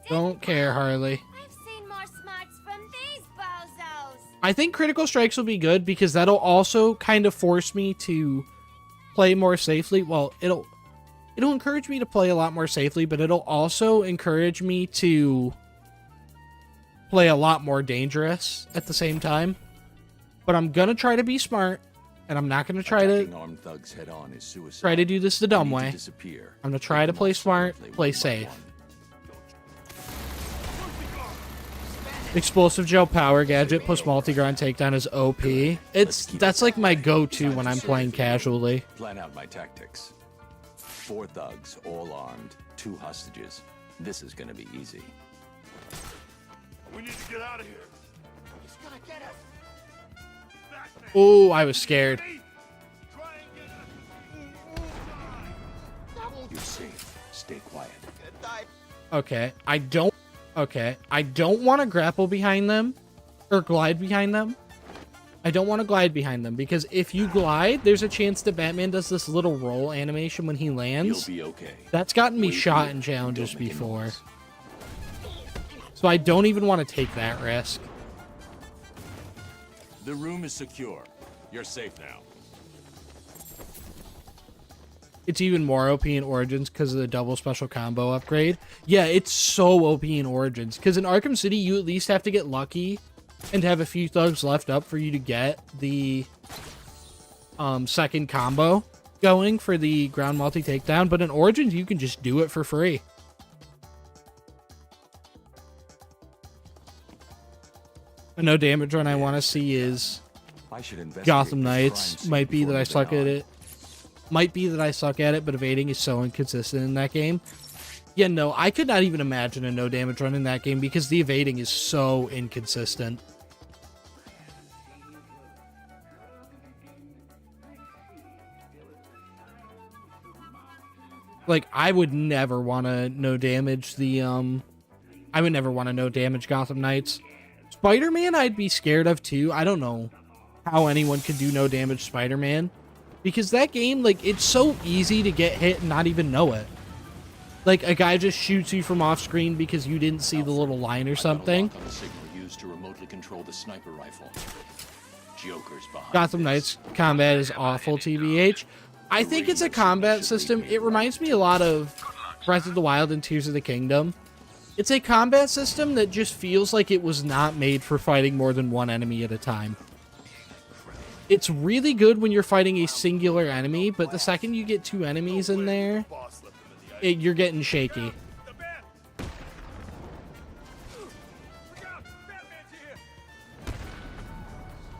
Speaker 1: Don't care, Harley.
Speaker 7: I've seen more smarts from these bozos.
Speaker 1: I think critical strikes will be good because that'll also kind of force me to play more safely. Well, it'll encourage me to play a lot more safely, but it'll also encourage me to play a lot more dangerous at the same time. But I'm gonna try to be smart, and I'm not gonna try to
Speaker 3: armed thugs head on is suicide.
Speaker 1: try to do this the dumb way.
Speaker 3: Disappear.
Speaker 1: I'm gonna try to play smart, play safe. Explosive gel power gadget plus multi-grind takedown is OP. That's like my go-to when I'm playing casually.
Speaker 3: Plan out my tactics. 4 thugs, all armed, 2 hostages. This is gonna be easy.
Speaker 9: We need to get out of here.
Speaker 7: He's gonna get us.
Speaker 9: Batman,
Speaker 1: Oh, I was scared.
Speaker 9: try and get us.
Speaker 3: You're safe. Stay quiet.
Speaker 1: Okay, I don't want to grapple behind them or glide behind them. I don't want to glide behind them because if you glide, there's a chance that Batman does this little roll animation when he lands.
Speaker 3: You'll be okay.
Speaker 1: That's gotten me shot in challenges before. So I don't even want to take that risk.
Speaker 3: The room is secure. You're safe now.
Speaker 1: It's even more OP in Origins because of the double special combo upgrade. Yeah, it's so OP in Origins. Because in Arkham City, you at least have to get lucky and have a few thugs left up for you to get the second combo going for the ground multi takedown. But in Origins, you can just do it for free. A no damage run I want to see is Gotham Knights. Might be that I suck at it. Might be that I suck at it, but evading is so inconsistent in that game. Yeah, no, I could not even imagine a no damage run in that game because the evading is so inconsistent. Like, I would never want to no damage the, I would never want to no damage Gotham Knights. Spider-Man I'd be scared of too. I don't know how anyone could do no damage Spider-Man. Because that game, like, it's so easy to get hit and not even know it. Like, a guy just shoots you from off screen because you didn't see the little line or something.
Speaker 3: On the signal used to remotely control the sniper rifle. Joker's behind
Speaker 1: Gotham Knights combat is awful, TBH. I think it's a combat system. It reminds me a lot of Breath of the Wild and Tears of the Kingdom. It's a combat system that just feels like it was not made for fighting more than one enemy at a time. It's really good when you're fighting a singular enemy, but the second you get 2 enemies in there, you're getting shaky.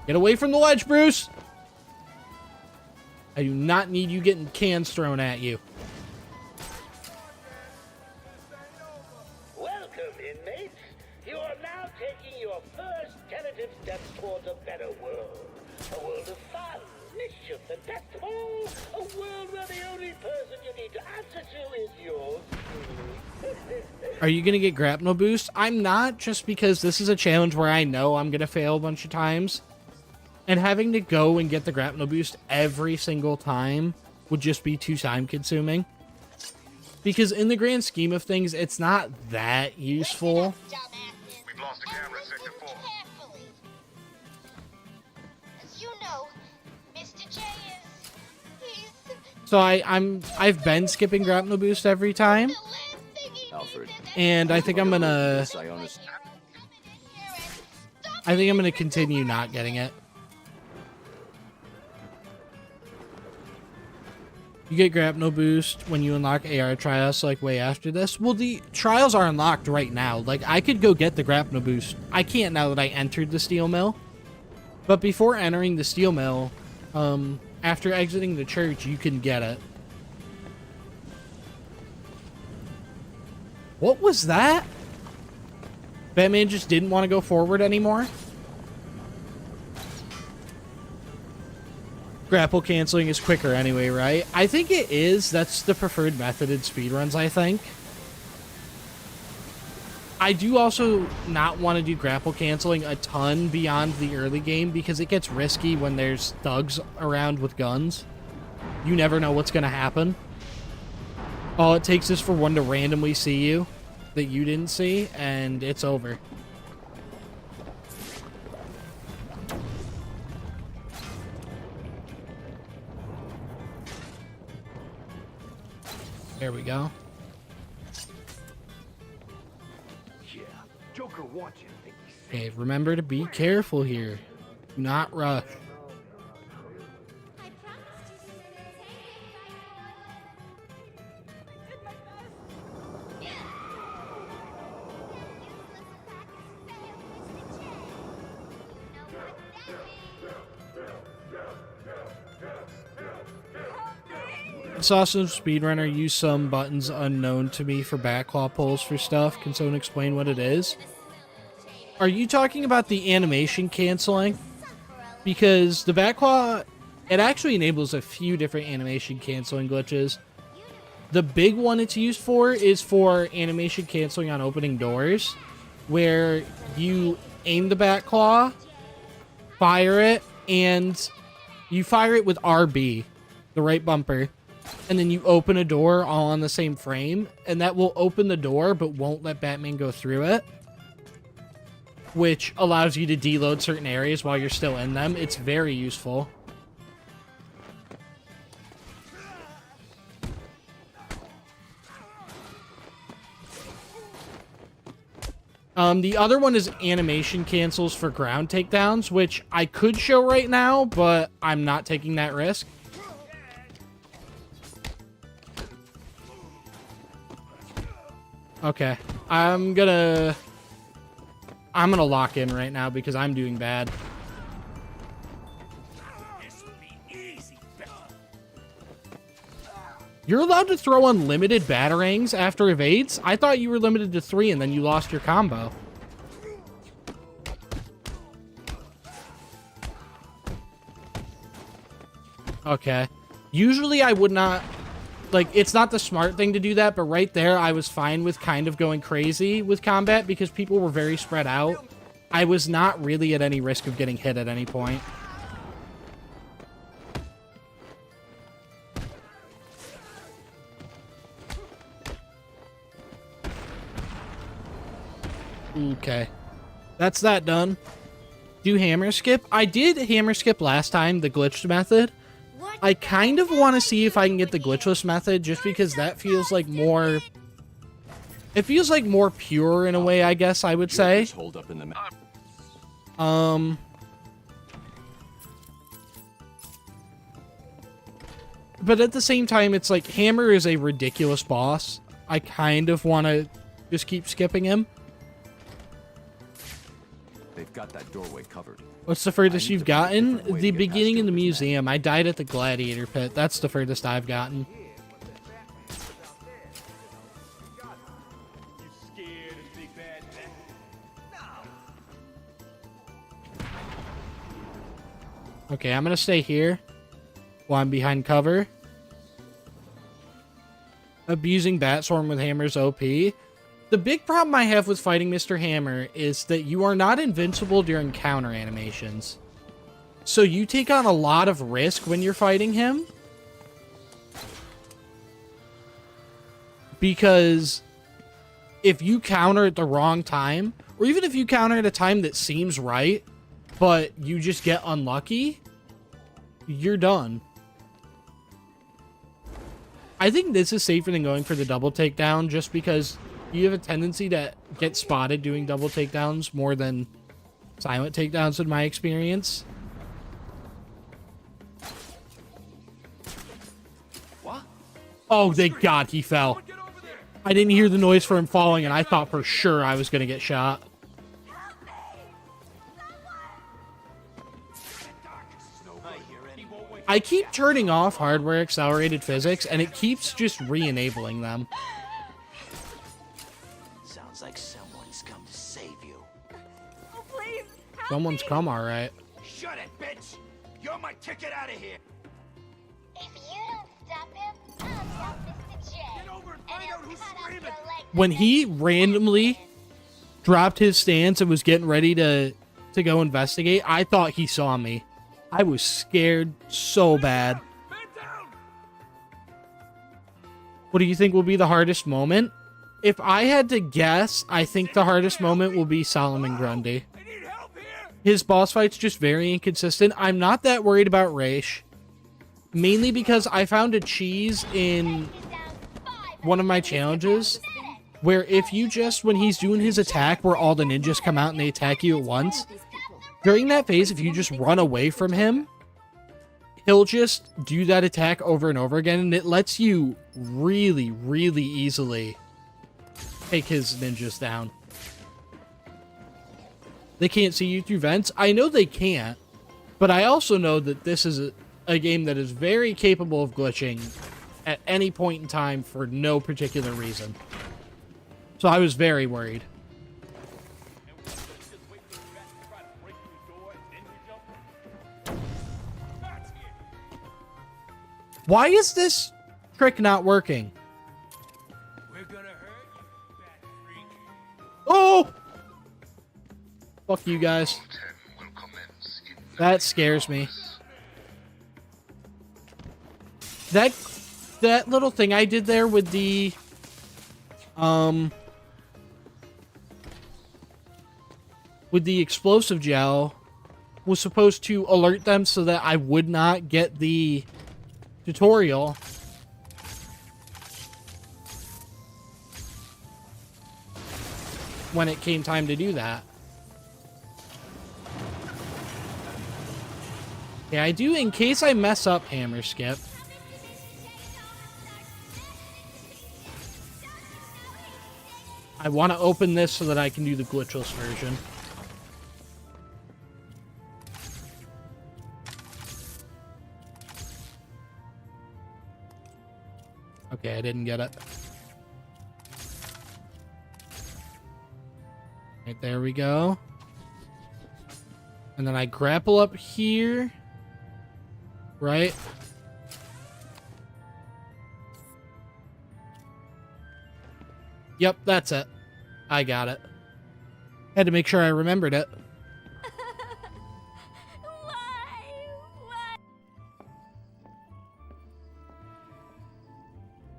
Speaker 1: Get away from the ledge, Bruce! I do not need you getting cans thrown at you.
Speaker 6: Welcome, inmates. You are now taking your first tentative steps towards a better world. A world of fun, mischief, and best of all, a world where the only person you need to answer to is yours truly.
Speaker 1: Are you going to get grapnel boost? I'm not, just because this is a challenge where I know I'm going to fail a bunch of times. And having to go and get the grapnel boost every single time would just be too time consuming. Because in the grand scheme of things, it's not that useful.
Speaker 4: We've lost a camera in Sector 4.
Speaker 7: As you know, Mr. J he's
Speaker 1: So I've been skipping grapnel boost every time.
Speaker 3: Alfred.
Speaker 1: And I think I'm gonna continue not getting it. You get grapnel boost when you unlock AR trials, like way after this. Well, the trials are unlocked right now. Like, I could go get the grapnel boost. I can't now that I entered the steel mill. But before entering the steel mill, after exiting the church, you can get it. What was that? Batman just didn't want to go forward anymore? Grapple canceling is quicker anyway, right? I think it is. That's the preferred method in speedruns, I think. I do also not want to do grapple canceling a ton beyond the early game because it gets risky when there's thugs around with guns. You never know what's going to happen. All it takes is for one to randomly see you that you didn't see, and it's over. There we go. Okay, remember to be careful here. Do not rush. I saw some speedrunner use some buttons unknown to me for backclaw pulls for stuff. Can someone explain what it is? Are you talking about the animation canceling? Because the backclaw, it actually enables a few different animation canceling glitches. The big one it's used for is for animation canceling on opening doors, where you aim the backclaw, fire it, and you fire it with RB, the right bumper, and then you open a door all on the same frame, and that will open the door but won't let Batman go through it, which allows you to deload certain areas while you're still in them. It's very useful. The other one is animation cancels for ground takedowns, which I could show right now, but I'm not taking that risk. Okay, I'm gonna lock in right now because I'm doing bad. You're allowed to throw unlimited batarangs after evades? I thought you were limited to 3 and then you lost your combo. Okay. Usually I would not... Like, it's not the smart thing to do that, but right there I was fine with kind of going crazy with combat because people were very spread out. I was not really at any risk of getting hit at any point. Okay. That's that done. Do hammer skip? I did hammer skip last time, the glitched method. I kind of want to see if I can get the glitchless method just because that feels like more... It feels like more pure in a way, I guess I would say. But at the same time, it's like Hammer is a ridiculous boss. I kind of want to just keep skipping him.
Speaker 3: They've got that doorway covered.
Speaker 1: What's the furthest you've gotten? The beginning in the museum. I died at the Gladiator pit. That's the furthest I've gotten. Okay, I'm gonna stay here while I'm behind cover. Abusing Batstorm with Hammer's OP. The big problem I have with fighting Mr. Hammer is that you are not invincible during counter animations. So you take on a lot of risk when you're fighting him. Because if you counter at the wrong time, or even if you counter at a time that seems right, but you just get unlucky, you're done. I think this is safer than going for the double takedown just because you have a tendency to get spotted doing double takedowns more than silent takedowns in my experience.
Speaker 2: What?
Speaker 1: Oh, thank God he fell. I didn't hear the noise for him falling and I thought for sure I was going to get shot. I keep turning off hardware accelerated physics, and it keeps just re-enabling them.
Speaker 2: Sounds like someone's come to save you.
Speaker 7: Oh, please, help
Speaker 1: Someone's
Speaker 7: me.
Speaker 1: come, all right.
Speaker 2: Shut it, bitch! You're my ticket out of here!
Speaker 7: If you don't stop him, I'll tell Mr. J.
Speaker 2: Get over and
Speaker 7: And
Speaker 2: find
Speaker 7: he'll
Speaker 2: out who's
Speaker 7: cut off
Speaker 2: screaming.
Speaker 7: your leg
Speaker 1: When
Speaker 7: the
Speaker 1: he
Speaker 7: next
Speaker 1: randomly dropped his stance and was getting ready to go investigate, I thought he saw me. I was scared so bad.
Speaker 2: Man down!
Speaker 1: What do you think will be the hardest moment? If I had to guess, I think the hardest moment will be Solomon Grundy.
Speaker 2: I need help here!
Speaker 1: His boss fight's just very inconsistent. I'm not that worried about Raish. Mainly because I found a cheese in one of my challenges where if you just, when he's doing his attack where all the ninjas come out and they attack you at once, during that phase, if you just run away from him, he'll just do that attack over and over again, and it lets you really, really easily take his ninjas down. They can't see you through vents. I know they can't, but I also know that this is a game that is very capable of glitching at any point in time for no particular reason. So I was very worried. Why is this trick not working?
Speaker 2: We're gonna hurt you, fat freak.
Speaker 1: Oh! Fuck you guys.
Speaker 4: 10 will commence in
Speaker 1: That scares me. That little thing I did there with the explosive gel was supposed to alert them so that I would not get the tutorial. When it came time to do that. Yeah, I do, in case I mess up, hammer skip. I want to open this so that I can do the glitchless version. Okay, I didn't get it. Right, there we go. And then I grapple up here. Right? Yep, that's it. I got it. Had to make sure I remembered it.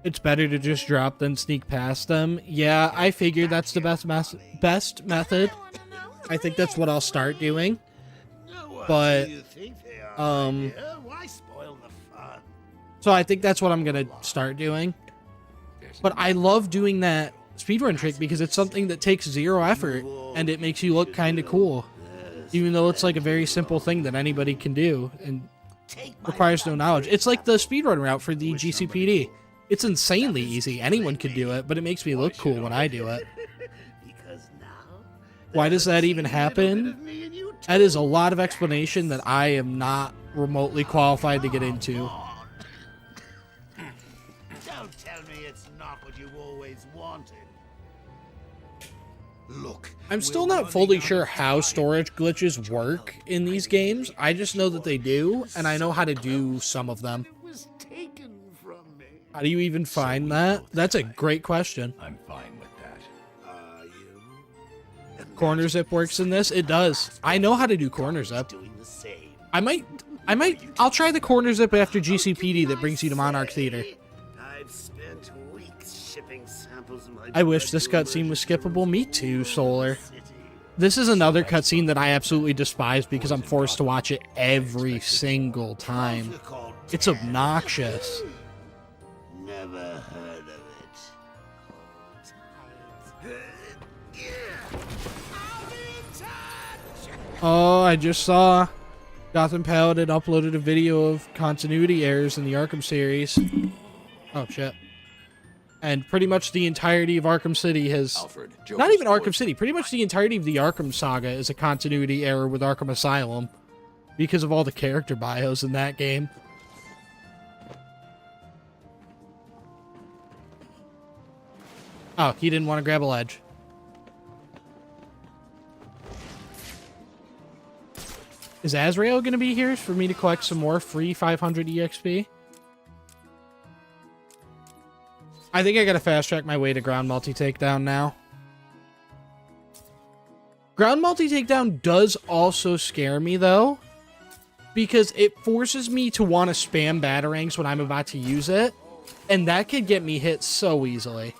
Speaker 1: It's better to just drop than sneak past them. Yeah, I figured that's the best method. I think that's what I'll start doing. But,
Speaker 6: Why spoil the fun?
Speaker 1: so I think that's what I'm gonna start doing. But I love doing that speedrun trick because it's something that takes zero effort and it makes you look kind of cool. Even though it's like a very simple thing that anybody can do and requires no knowledge. It's like the speedrun route for the GCPD. It's insanely easy. Anyone could do it, but it makes me look cool when I do it. Why does that even happen? That is a lot of explanation that I am not remotely qualified to get into.
Speaker 6: Don't tell me it's not what you always wanted.
Speaker 9: Look,
Speaker 1: I'm still not fully sure how storage glitches work in these games. I just know that they do, and I know how to do some of them.
Speaker 6: It was taken from me.
Speaker 1: How do you even find that? That's a great question.
Speaker 3: I'm fine with that.
Speaker 6: Are you?
Speaker 1: Corner zip works in this? It does. I know how to do corner zip.
Speaker 6: Doing the same.
Speaker 1: I'll try the corner zip after GCPD that brings you to Monarch Theater.
Speaker 6: I've spent weeks shipping samples of my
Speaker 1: I wish this cutscene was skippable. Me too, Solar.
Speaker 6: city.
Speaker 1: This is another cutscene that I absolutely despise because I'm forced to watch it every single time. It's obnoxious.
Speaker 6: Never heard of it.
Speaker 1: Oh, I just saw Gotham Paladin uploaded a video of continuity errors in the Arkham series. Oh, shit. And pretty much the entirety of Arkham City has...
Speaker 3: Alfred,
Speaker 1: Not even Arkham City. Pretty much the entirety of the Arkham saga is a continuity error with Arkham Asylum. Because of all the character bios in that game. Oh, he didn't want to grab a ledge. Is Azrael going to be here for me to collect some more free 500 EXP? I think I got to fast track my way to ground multi-takedown now. Ground multi-takedown does also scare me, though, because it forces me to want to spam batarangs when I'm about to use it, and that could get me hit so easily.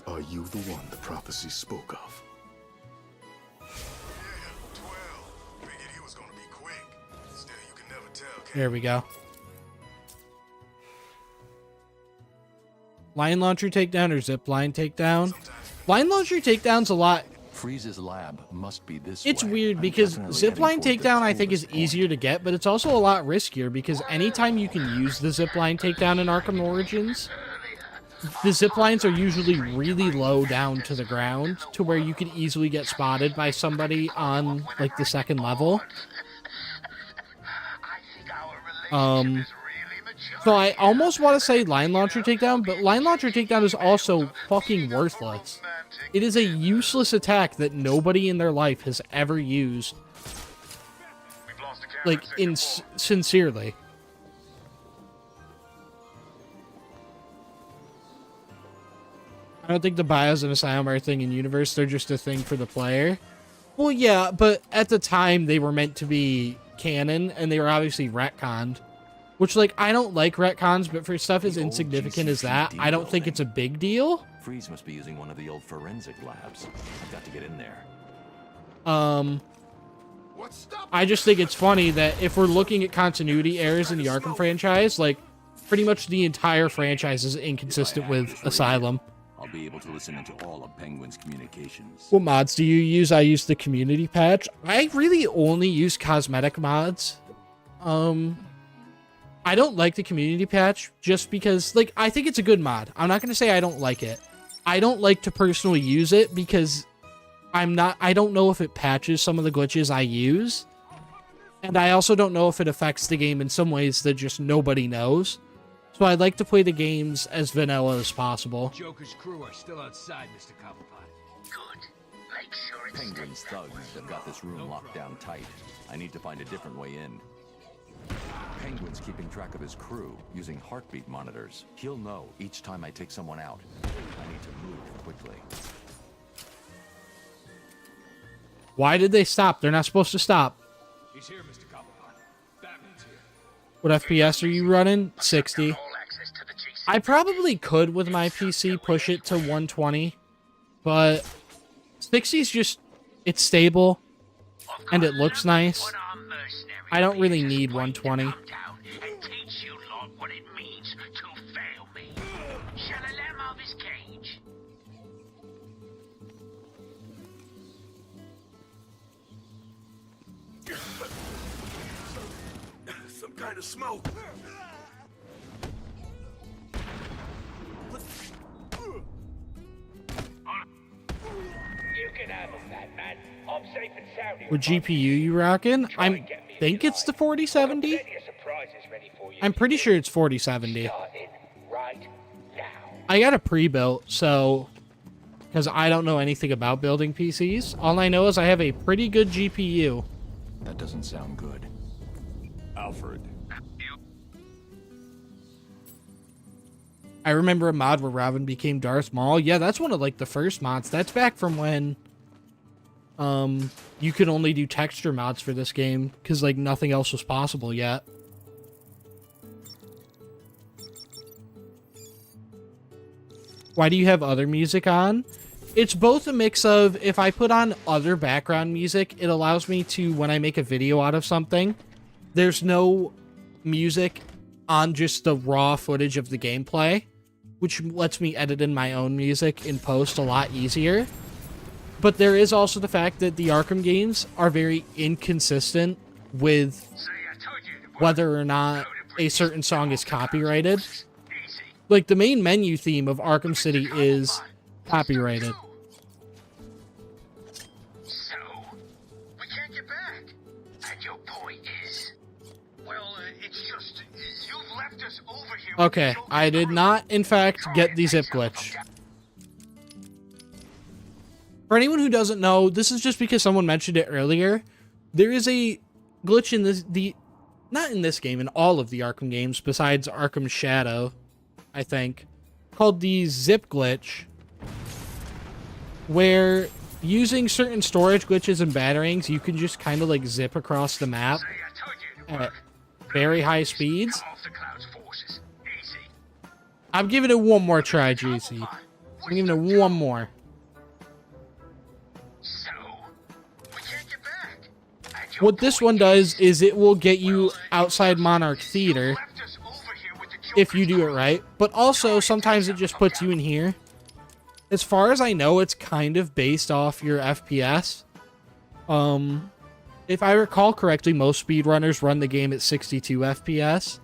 Speaker 8: Are you the one the prophecy spoke of?
Speaker 1: There we go. Line launcher takedown or zip line takedown? Line launcher takedown's a lot.
Speaker 3: Freeze's lab must be this
Speaker 1: It's
Speaker 3: way.
Speaker 1: weird
Speaker 3: I'm
Speaker 1: because
Speaker 3: definitely
Speaker 1: zip
Speaker 3: heading
Speaker 1: line
Speaker 3: toward the
Speaker 1: takedown I think is
Speaker 3: coolest point.
Speaker 1: easier to get, but it's also a lot riskier because anytime you can use the zip line takedown in Arkham Origins, the zip lines are usually really low down to the ground to where you could easily get spotted by somebody on like the second level. So I almost want to say line launcher takedown, but line launcher takedown is also fucking worthless. It is a useless attack that nobody in their life has ever used. Like, sincerely. I don't think the bios and asylum are a thing in universe, they're just a thing for the player. Well, yeah, but at the time they were meant to be canon, and they were obviously retconned. Which, like, I don't like retcons, but for stuff as insignificant as that, I don't think it's a big deal.
Speaker 3: Freeze must be using one of the old forensic labs. I've got to get in there.
Speaker 1: I just think it's funny that if we're looking at continuity errors in the Arkham franchise, like, pretty much the entire franchise is inconsistent with Asylum.
Speaker 3: I'll be able to listen into all of Penguin's communications.
Speaker 1: What mods do you use? I use the community patch. I really only use cosmetic mods. I don't like the community patch just because, like, I think it's a good mod. I'm not going to say I don't like it. I don't like to personally use it because I don't know if it patches some of the glitches I use. And I also don't know if it affects the game in some ways that just nobody knows. So I like to play the games as vanilla as possible.
Speaker 2: Joker's crew are still outside, Mr. Cobblepot. Good. Make sure it's
Speaker 3: Penguin's thugs have got this room locked down tight. I need to find a different way in. Penguin's keeping track of his crew using heartbeat monitors. He'll know each time I take someone out. I need to move quickly.
Speaker 1: Why did they stop? They're not supposed to stop.
Speaker 2: He's here, Mr. Cobblepot. Batman's here.
Speaker 1: What FPS are you running? 60. I probably could with my PC push it to 120, but 60's just, it's stable and it looks nice. I don't really need 120.
Speaker 9: Some kind of smoke.
Speaker 6: You can handle that, man. I'm safe and sound here.
Speaker 1: What GPU you rocking? I think it's the 4070.
Speaker 6: Plenty of surprises ready for you.
Speaker 1: I'm pretty sure it's 4070.
Speaker 6: Starting right now.
Speaker 1: I got a pre-built, so because I don't know anything about building PCs. All I know is I have a pretty good GPU.
Speaker 3: That doesn't sound good. Alfred.
Speaker 1: I remember a mod where Robin became Darth Maul. Yeah, that's one of like the first mods. That's back from when you could only do texture mods for this game because like nothing else was possible yet. Why do you have other music on? It's both a mix of, if I put on other background music, it allows me to, when I make a video out of something, there's no music on just the raw footage of the gameplay, which lets me edit in my own music in post a lot easier. But there is also the fact that the Arkham games are very inconsistent with whether or not a certain song is copyrighted. Like, the main menu theme of Arkham City is copyrighted.
Speaker 2: So, we can't get back. And your point is? Well, it's just, you've left us over here
Speaker 1: Okay, I did not, in fact, get the zip glitch. For anyone who doesn't know, this is just because someone mentioned it earlier. There is a glitch in this, not in this game, in all of the Arkham games, besides Arkham Shadow, I think, called the zip glitch, where using certain storage glitches and batterings, you can just kind of like zip across the map at very high speeds. I'm giving it one more try, JC. I'm giving it one more. What this one does is it will get you outside Monarch Theater if you do it right, but also sometimes it just puts you in here. As far as I know, it's kind of based off your FPS. If I recall correctly, most speedrunners run the game at 62 FPS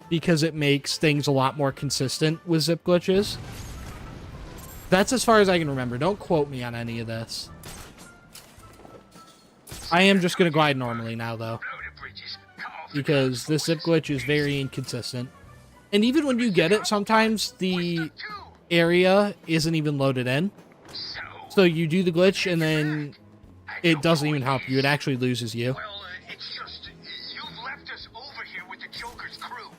Speaker 1: because it makes things a lot more consistent with zip glitches. That's as far as I can remember. Don't quote me on any of this. I am just going to glide normally now, though, because this zip glitch is very inconsistent. And even when you get it, sometimes the area isn't even loaded in. So you do the glitch, and then it doesn't even help you. It actually loses you.
Speaker 2: It's just, you've left us over here with the Joker's crew.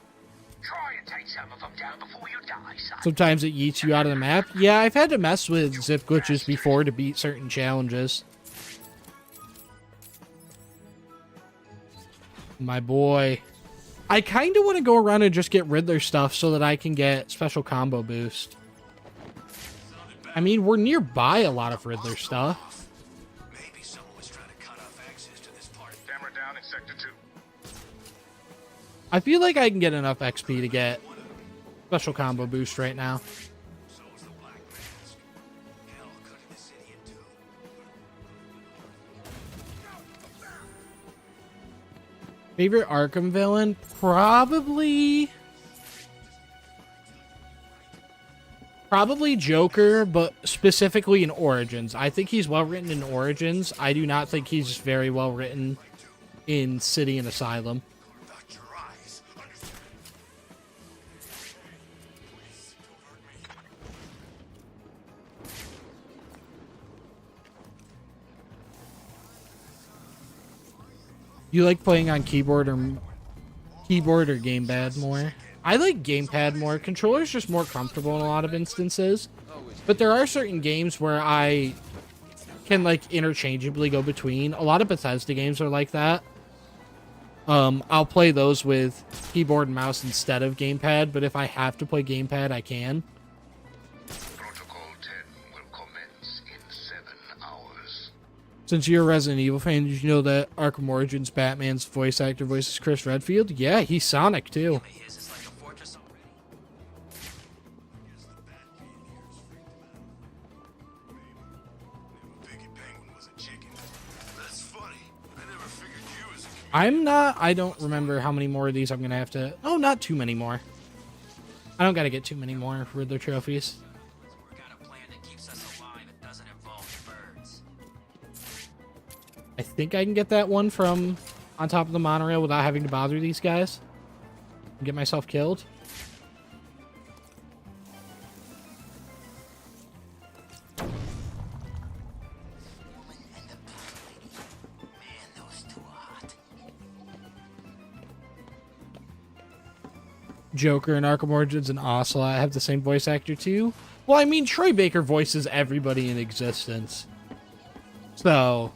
Speaker 2: Try and take some of them down before you die, son.
Speaker 1: Sometimes it yeets you out of the map. Yeah, I've had to mess with zip glitches before to beat certain challenges. My boy. I kind of want to go around and just get Riddler stuff so that I can get special combo boost. I mean, we're nearby a lot of Riddler stuff.
Speaker 2: Maybe someone was trying to cut off access to this part. Camera down in sector 2.
Speaker 1: I feel like I can get enough XP to get special combo boost right now. Favorite Arkham villain? Probably Joker, but specifically in Origins. I think he's well written in Origins. I do not think he's very well written in City and Asylum. You like playing on keyboard or gamepad more? I like gamepad more. Controller's just more comfortable in a lot of instances. But there are certain games where I can like interchangeably go between. A lot of Bethesda games are like that. I'll play those with keyboard and mouse instead of gamepad, but if I have to play gamepad, I can.
Speaker 2: Protocol 10 will commence in 7 hours.
Speaker 1: Since you're a Resident Evil fan, did you know that Arkham Origins Batman's voice actor voices Chris Redfield? Yeah, he's Sonic too. I don't remember how many more of these I'm going to have to... Oh, not too many more. I don't got to get too many more Riddler trophies. I think I can get that one from on top of the monorail without having to bother these guys. And get myself killed. Joker and Arkham Origins and Ocelot have the same voice actor too. Well, I mean, Troy Baker voices everybody in existence. So,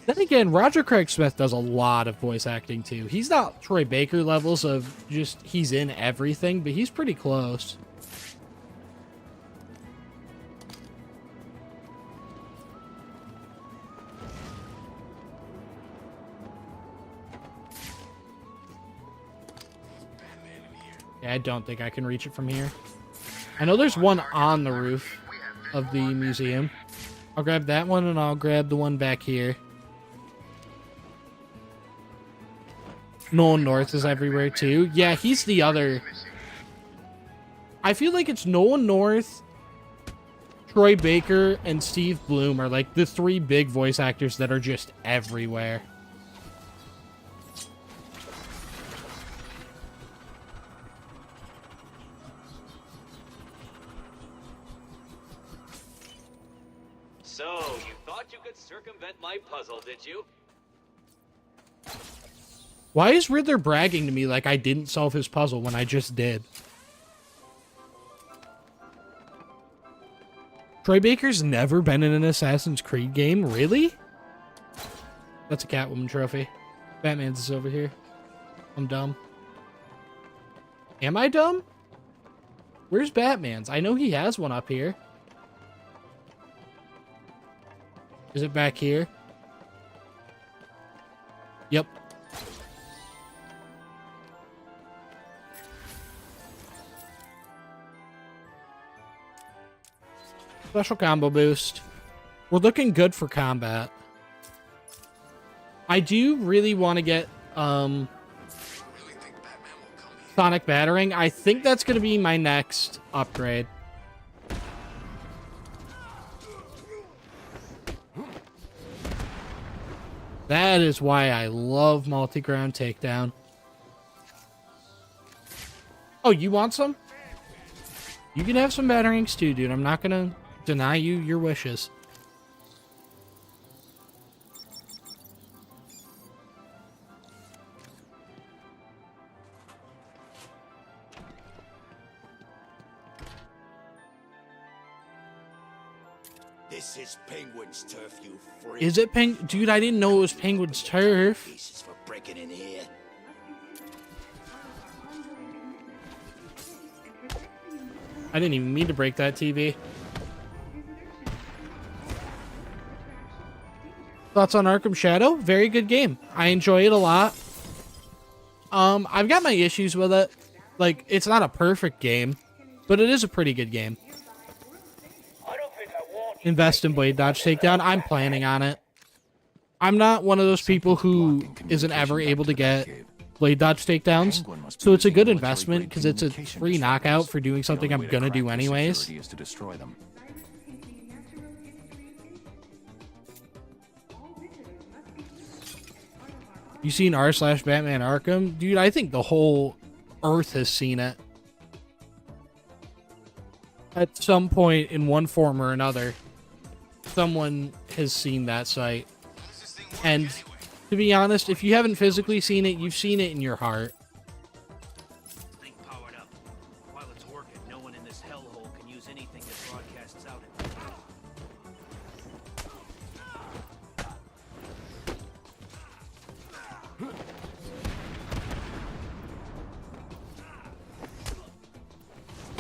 Speaker 1: then again, Roger Craig Smith does a lot of voice acting too. He's not Troy Baker levels of just, he's in everything, but he's pretty close. Yeah, I don't think I can reach it from here. I know there's one on the roof of the museum. I'll grab that one, and I'll grab the one back here. Nolan North is everywhere, too. Yeah, he's the other... I feel like it's Nolan North, Troy Baker, and Steve Bloom are like the three big voice actors that are just everywhere.
Speaker 5: So, you thought you could circumvent my puzzle, did you?
Speaker 1: Why is Riddler bragging to me like I didn't solve his puzzle when I just did? Troy Baker's never been in an Assassin's Creed game? Really? That's a Catwoman trophy. Batman's is over here. I'm dumb. Am I dumb? Where's Batman's? I know he has one up here. Is it back here? Yep. Special combo boost. We're looking good for combat. I do really want to get Sonic Battering. I think that's going to be my next upgrade. That is why I love multi-ground takedown. Oh, you want some? You can have some batterings too, dude. I'm not going to deny you your wishes.
Speaker 2: This is Penguin's turf, you freak.
Speaker 1: Is it Dude, I didn't know it was Penguin's turf.
Speaker 2: Pieces for breaking in here.
Speaker 1: I didn't even mean to break that TV. Thoughts on Arkham Shadow? Very good game. I enjoy it a lot. I've got my issues with it. Like, it's not a perfect game, but it is a pretty good game. Invest in Blade Dodge Takedown. I'm planning on it. I'm not one of those people who isn't ever able to get Blade Dodge Takedowns, so it's a good investment because it's a free knockout for doing something I'm gonna do anyways. You seen r/Batman Arkham? Dude, I think the whole Earth has seen it. At some point in one form or another, someone has seen that site. And to be honest, if you haven't physically seen it, you've seen it in your heart.
Speaker 5: Think powered up. While it's working, no one in this hellhole can use anything that broadcasts out.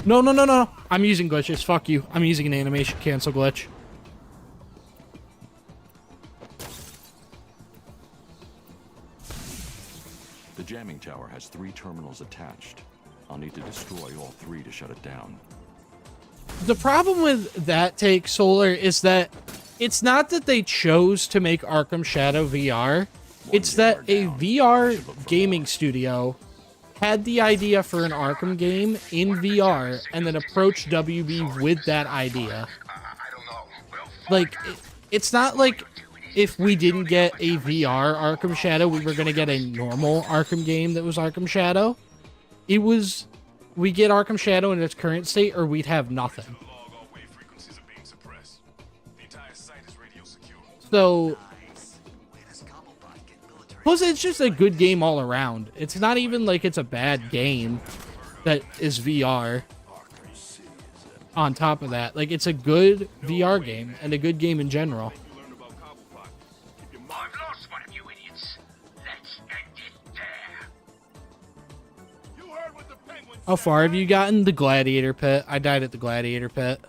Speaker 1: No, no, no, no. I'm using glitches. Fuck you. I'm using an animation cancel glitch.
Speaker 3: The jamming tower has 3 terminals attached. I'll need to destroy all 3 to shut it down.
Speaker 1: The problem with that take, Solar, is that it's not that they chose to make Arkham Shadow VR. It's that a VR gaming studio had the idea for an Arkham game in VR and then approached WB with that idea. Like, it's not like if we didn't get a VR Arkham Shadow, we were going to get a normal Arkham game that was Arkham Shadow. It was, we get Arkham Shadow in its current state or we'd have nothing. So, plus it's just a good game all around. It's not even like it's a bad game that is VR. On top of that, like, it's a good VR game and a good game in general.
Speaker 2: I've lost one of you idiots. Let's end it there. You heard what the Penguin
Speaker 1: How far have you gotten? The Gladiator Pit. I died at the Gladiator Pit.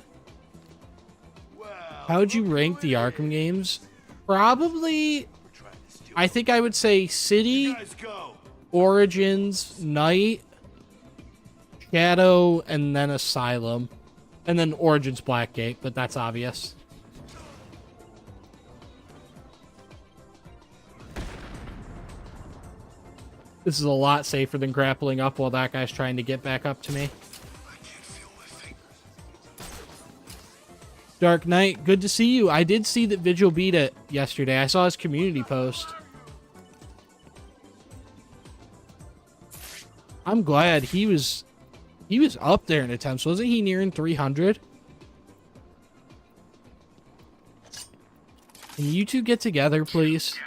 Speaker 1: How would you rank the Arkham games? Probably, I think I would say City, Origins, Night, Shadow, and then Asylum. And then Origins Blackgate, but that's obvious. This is a lot safer than grappling up while that guy's trying to get back up to me. Dark Knight, good to see you. I did see that Vigil beat it yesterday. I saw his community post. I'm glad he was up there in attempts. Wasn't he nearing 300? Can you two get together, please?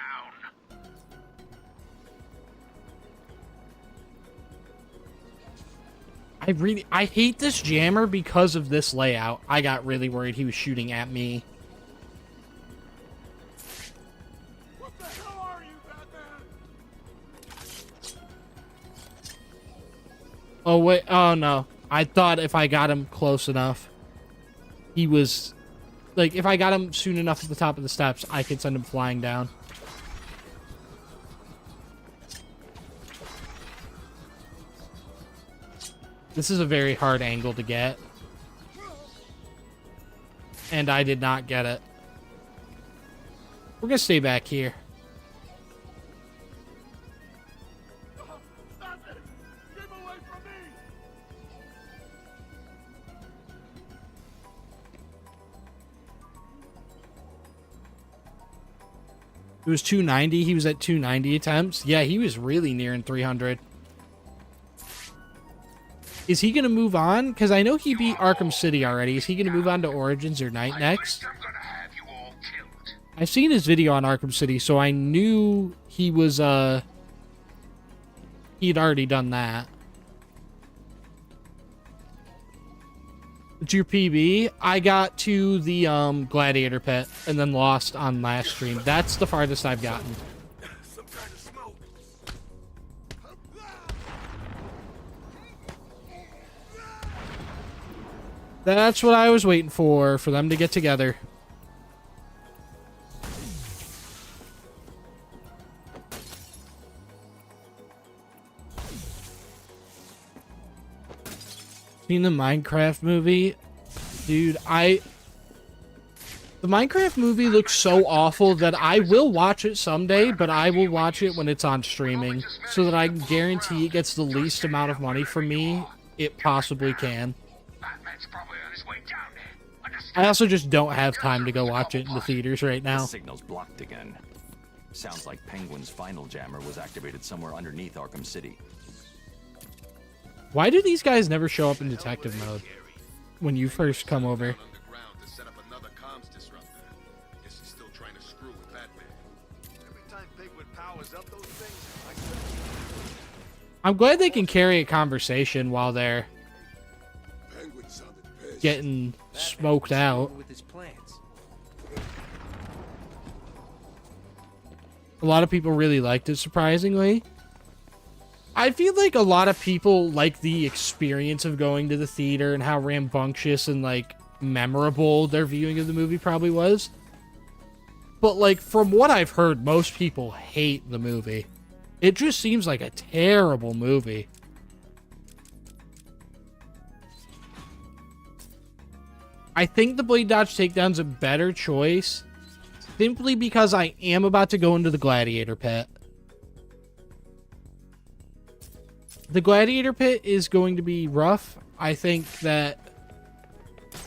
Speaker 1: I hate this jammer because of this layout. I got really worried he was shooting at me.
Speaker 9: What the hell are you, Batman?
Speaker 1: Oh, wait. Oh, no. I thought if I got him close enough, he was... Like, if I got him soon enough at the top of the steps, I could send him flying down. This is a very hard angle to get. And I did not get it. We're gonna stay back here.
Speaker 9: Stop it! Keep away from me!
Speaker 1: It was 290. He was at 290 attempts. Yeah, he was really nearing 300. Is he going to move on? Because I know he beat Arkham City already. Is he going to move on to Origins or Night next? I've seen his video on Arkham City, so I knew he was, he'd already done that. What's your PB? I got to the, Gladiator pit and then lost on last stream. That's the farthest I've gotten.
Speaker 9: Some kind of smoke.
Speaker 1: That's what I was waiting for them to get together. Seen the Minecraft movie? Dude, the Minecraft movie looks so awful that I will watch it someday, but I will watch it when it's on streaming so that I can guarantee it gets the least amount of money from me it possibly can. I also just don't have time to go watch it in the theaters right
Speaker 3: The
Speaker 1: now.
Speaker 3: signal's blocked again. Sounds like Penguin's final jammer was activated somewhere underneath Arkham City.
Speaker 1: Why do these guys never show up in detective mode when you first come over?
Speaker 9: Underground to set up another comms disruptor. Guess he's still trying to screw with Batman. Every time Penguin powers up those things, I said,
Speaker 1: I'm glad they can carry a conversation while they're
Speaker 9: Penguin sounded pissed.
Speaker 1: getting smoked out.
Speaker 2: With his plans.
Speaker 1: A lot of people really liked it, surprisingly. I feel like a lot of people like the experience of going to the theater and how rambunctious and, like, memorable their viewing of the movie probably was. But, like, from what I've heard, most people hate the movie. It just seems like a terrible movie. I think the Blade Dodge Takedown's a better choice simply because I am about to go into the Gladiator pit. The Gladiator pit is going to be rough. I think that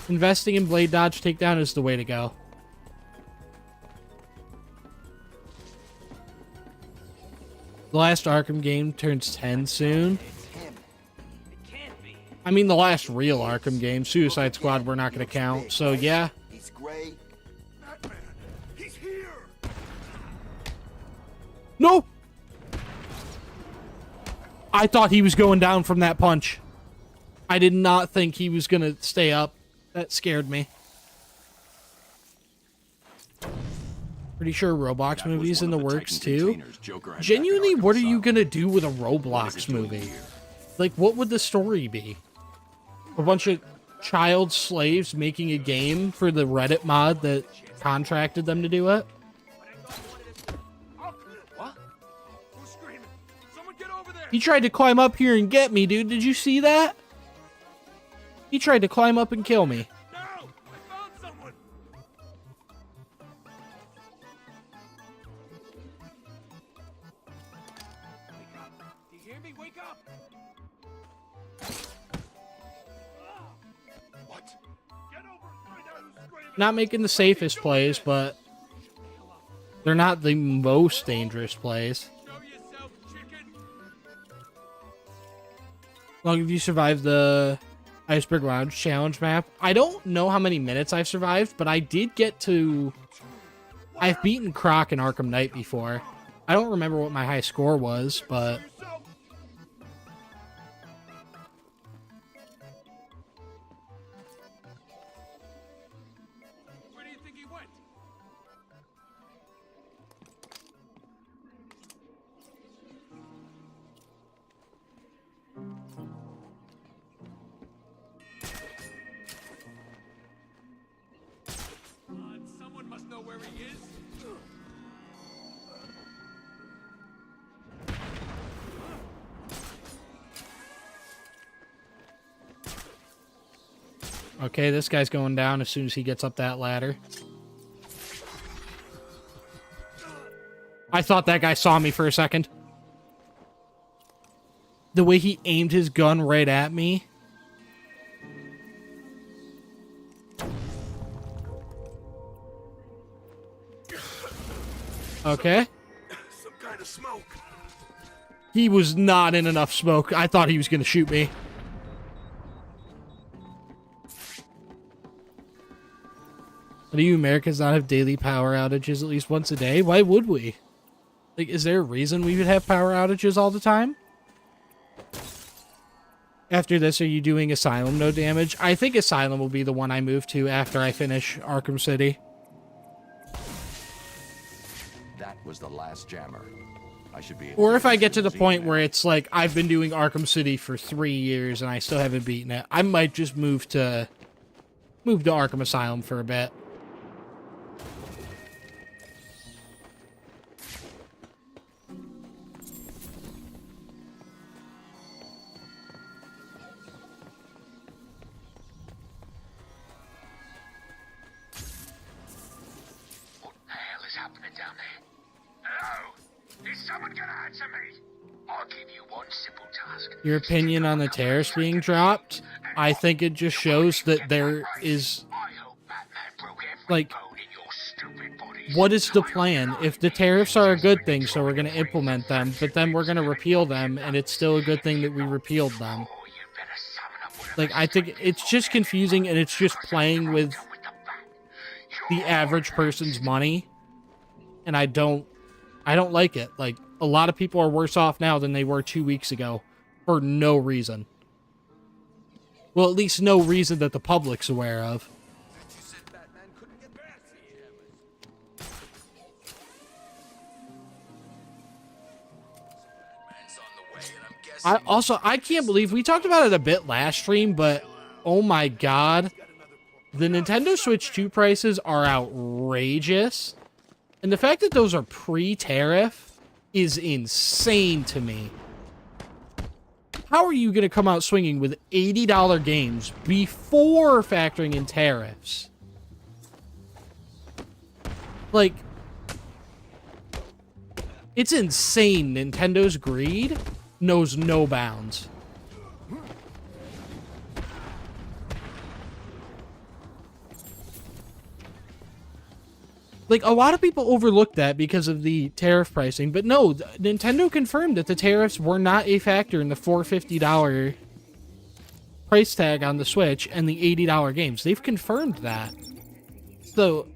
Speaker 1: investing in Blade Dodge Takedown is the way to go. The last Arkham game turns 10 soon. I mean, the last real Arkham game, Suicide Squad, we're not going to count. So, yeah.
Speaker 2: He's gray.
Speaker 9: Batman, he's here.
Speaker 1: No! I thought he was going down from that punch. I did not think he was going to stay up. That scared me. Pretty sure Roblox
Speaker 3: That was
Speaker 1: movies
Speaker 3: one
Speaker 1: in
Speaker 3: of
Speaker 1: the works
Speaker 3: Titan
Speaker 1: too.
Speaker 3: containers Joker had back
Speaker 1: Genuinely,
Speaker 3: in
Speaker 1: what are
Speaker 3: Arkham
Speaker 1: you
Speaker 3: Asylum.
Speaker 1: going to do with a
Speaker 3: What is
Speaker 1: Roblox
Speaker 3: it doing
Speaker 1: movie?
Speaker 3: here?
Speaker 1: Like, what would the story be? A bunch of child slaves making a game for the Reddit mod that contracted them to do it?
Speaker 9: What? Who's screaming? Someone get over there!
Speaker 1: He tried to climb up here and get me, dude. Did you see that? He tried to climb up and kill me.
Speaker 9: No! I found someone! Do you hear me? Wake up! What? Get over and find out who's screaming!
Speaker 1: Not making the safest plays, but they're not the most dangerous plays.
Speaker 9: Show yourself, chicken!
Speaker 1: Long have you survived the Iceberg Lounge challenge map? I don't know how many minutes I've survived, but I did get to I've beaten Croc in Arkham Knight before. I don't remember what my high score was, but...
Speaker 9: Where do you think he went? Someone must know where he is.
Speaker 1: Okay, this guy's going down as soon as he gets up that ladder. I thought that guy saw me for a second. The way he aimed his gun right at me. Okay.
Speaker 9: Some kind of smoke.
Speaker 1: He was not in enough smoke. I thought he was going to shoot me. Do you Americans not have daily power outages at least once a day? Why would we? Like, is there a reason we would have power outages all the time? After this, are you doing Asylum No Damage? I think Asylum will be the one I move to after I finish Arkham City.
Speaker 3: That was the last jammer. I should be.
Speaker 1: Or if I get to the point where it's like, I've been doing Arkham City for 3 years and I still haven't beaten it, I might just move to Arkham Asylum for a bit.
Speaker 2: Down there. Hello? Is someone gonna answer me? I'll give you one simple task.
Speaker 1: Your opinion on the tariffs being dropped? I think it just shows that there is, like, what is the plan? If the tariffs are a good thing, so we're going to implement them, but then we're going to repeal them, and it's still a good thing that we repealed them. Like, I think it's just confusing, and it's just playing with the average person's money. And I don't like it. Like, a lot of people are worse off now than they were 2 weeks ago for no reason. Well, at least no reason that the public's aware of. I can't believe we talked about it a bit last stream, but oh my god, the Nintendo Switch 2 prices are outrageous. And the fact that those are pre-tariff is insane to me. How are you going to come out swinging with $80 games before factoring in tariffs? Like, it's insane. Nintendo's greed knows no bounds. Like, a lot of people overlook that because of the tariff pricing, but no, Nintendo confirmed that the tariffs were not a factor in the $450 price tag on the Switch and the $80 games. They've confirmed that. So,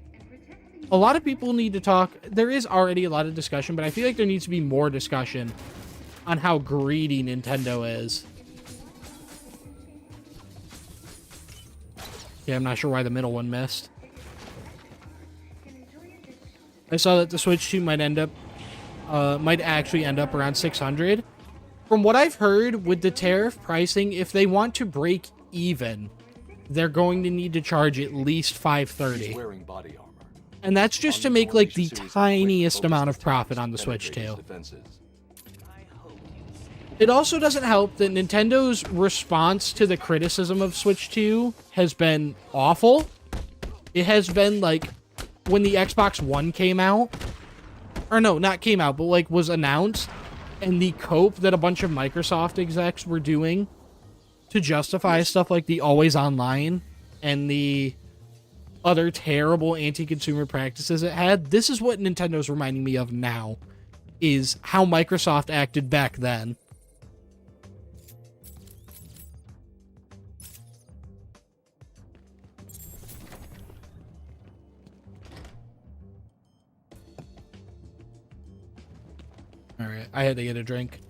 Speaker 1: a lot of people need to talk. There is already a lot of discussion, but I feel like there needs to be more discussion on how greedy Nintendo is. Yeah, I'm not sure why the middle one missed. I saw that the Switch 2 might actually end up around 600. From what I've heard, with the tariff pricing, if they want to break even, they're going to need to charge at least $530.
Speaker 3: Wearing body armor.
Speaker 1: And that's just to make like the tiniest amount of profit on the Switch 2. It also doesn't help that Nintendo's response to the criticism of Switch 2 has been awful. It has been like, when the Xbox One came out, or no, not came out, but like was announced, and the cope that a bunch of Microsoft execs were doing to justify stuff like the always online and the other terrible anti-consumer practices it had, this is what Nintendo's reminding me of now, is how Microsoft acted back then. Alright, I had to get a drink.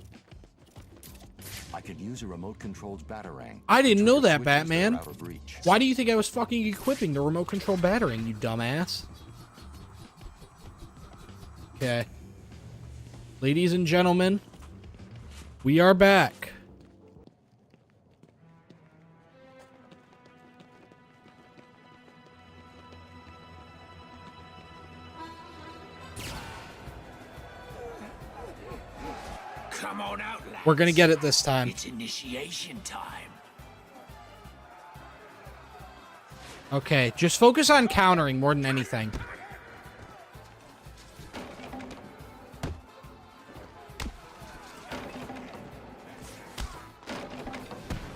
Speaker 3: I could use a remote-controlled batarang.
Speaker 1: I didn't know that,
Speaker 3: Switches
Speaker 1: Batman.
Speaker 3: that are out of reach.
Speaker 1: Why do you think I was fucking equipping the remote control battering, you dumbass? Okay. Ladies and gentlemen, we are back.
Speaker 2: Come on out, lads.
Speaker 1: We're gonna get it this time.
Speaker 2: It's initiation time.
Speaker 1: Okay, just focus on countering more than anything.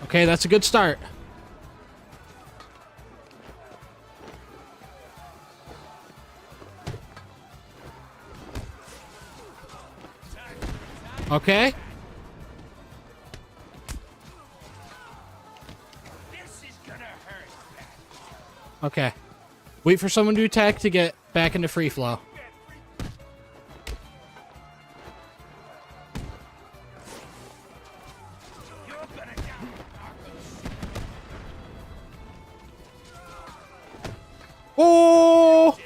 Speaker 1: Okay, that's a good start. Okay. Okay. Wait for someone to attack to get back into free flow. Oh!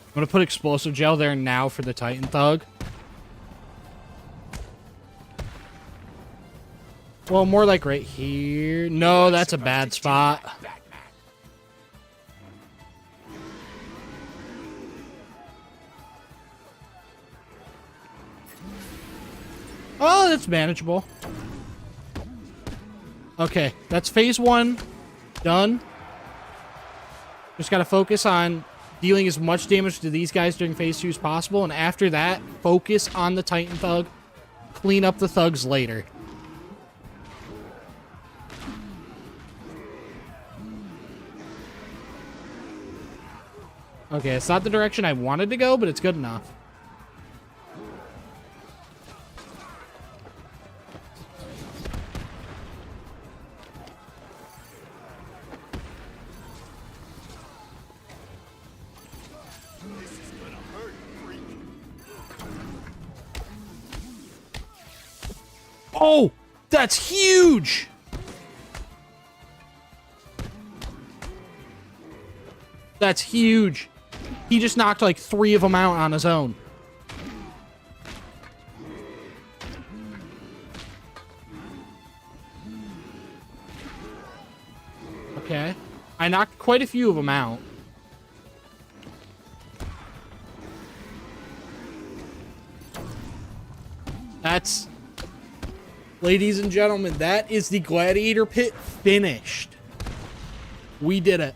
Speaker 1: I'm gonna put explosive gel there now for the Titan Thug. Well, more like right here. No, that's a bad spot. Oh, that's manageable. Okay, that's phase 1 done. Just gotta focus on dealing as much damage to these guys during phase 2 as possible, and after that, focus on the Titan Thug. Clean up the thugs later. Okay, it's not the direction I wanted to go, but it's good enough. Oh, that's huge! That's huge. He just knocked like 3 of them out on his own. Okay. I knocked quite a few of them out. That's... Ladies and gentlemen, that is the Gladiator pit finished. We did it.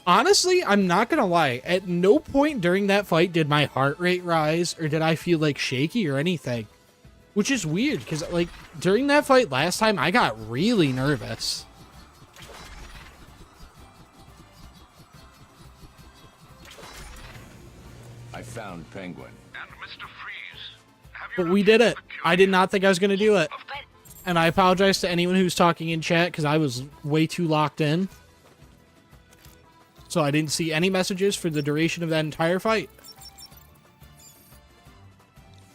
Speaker 1: Honestly, I'm not gonna lie. At no point during that fight did my heart rate rise or did I feel like shaky or anything. Which is weird because like during that fight last time, I got really nervous.
Speaker 10: I found Penguin.
Speaker 4: And Mr. Freeze, have you
Speaker 1: But we did it.
Speaker 4: located
Speaker 1: I did not think I was gonna do it. And I apologize to anyone who's talking in chat because I was way too locked in. So I didn't see any messages for the duration of that entire fight.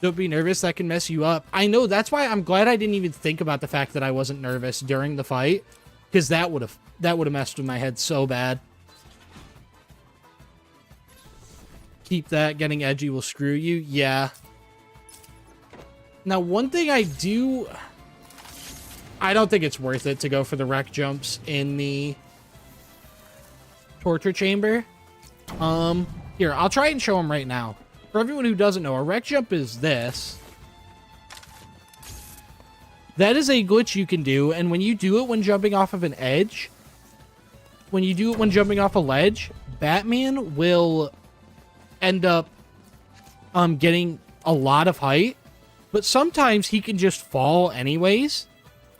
Speaker 1: Don't be nervous, that can mess you up. I know, that's why I'm glad I didn't even think about the fact that I wasn't nervous during the fight. Because that would have messed with my head so bad. Keep that, getting edgy will screw you. Yeah. Now, one thing I don't think it's worth it to go for the wreck jumps in the torture chamber. Here, I'll try and show them right now. For everyone who doesn't know, a wreck jump is this. That is a glitch you can do, and when you do it when jumping off of an edge, when you do it when jumping off a ledge, Batman will end up getting a lot of height, but sometimes he can just fall anyways,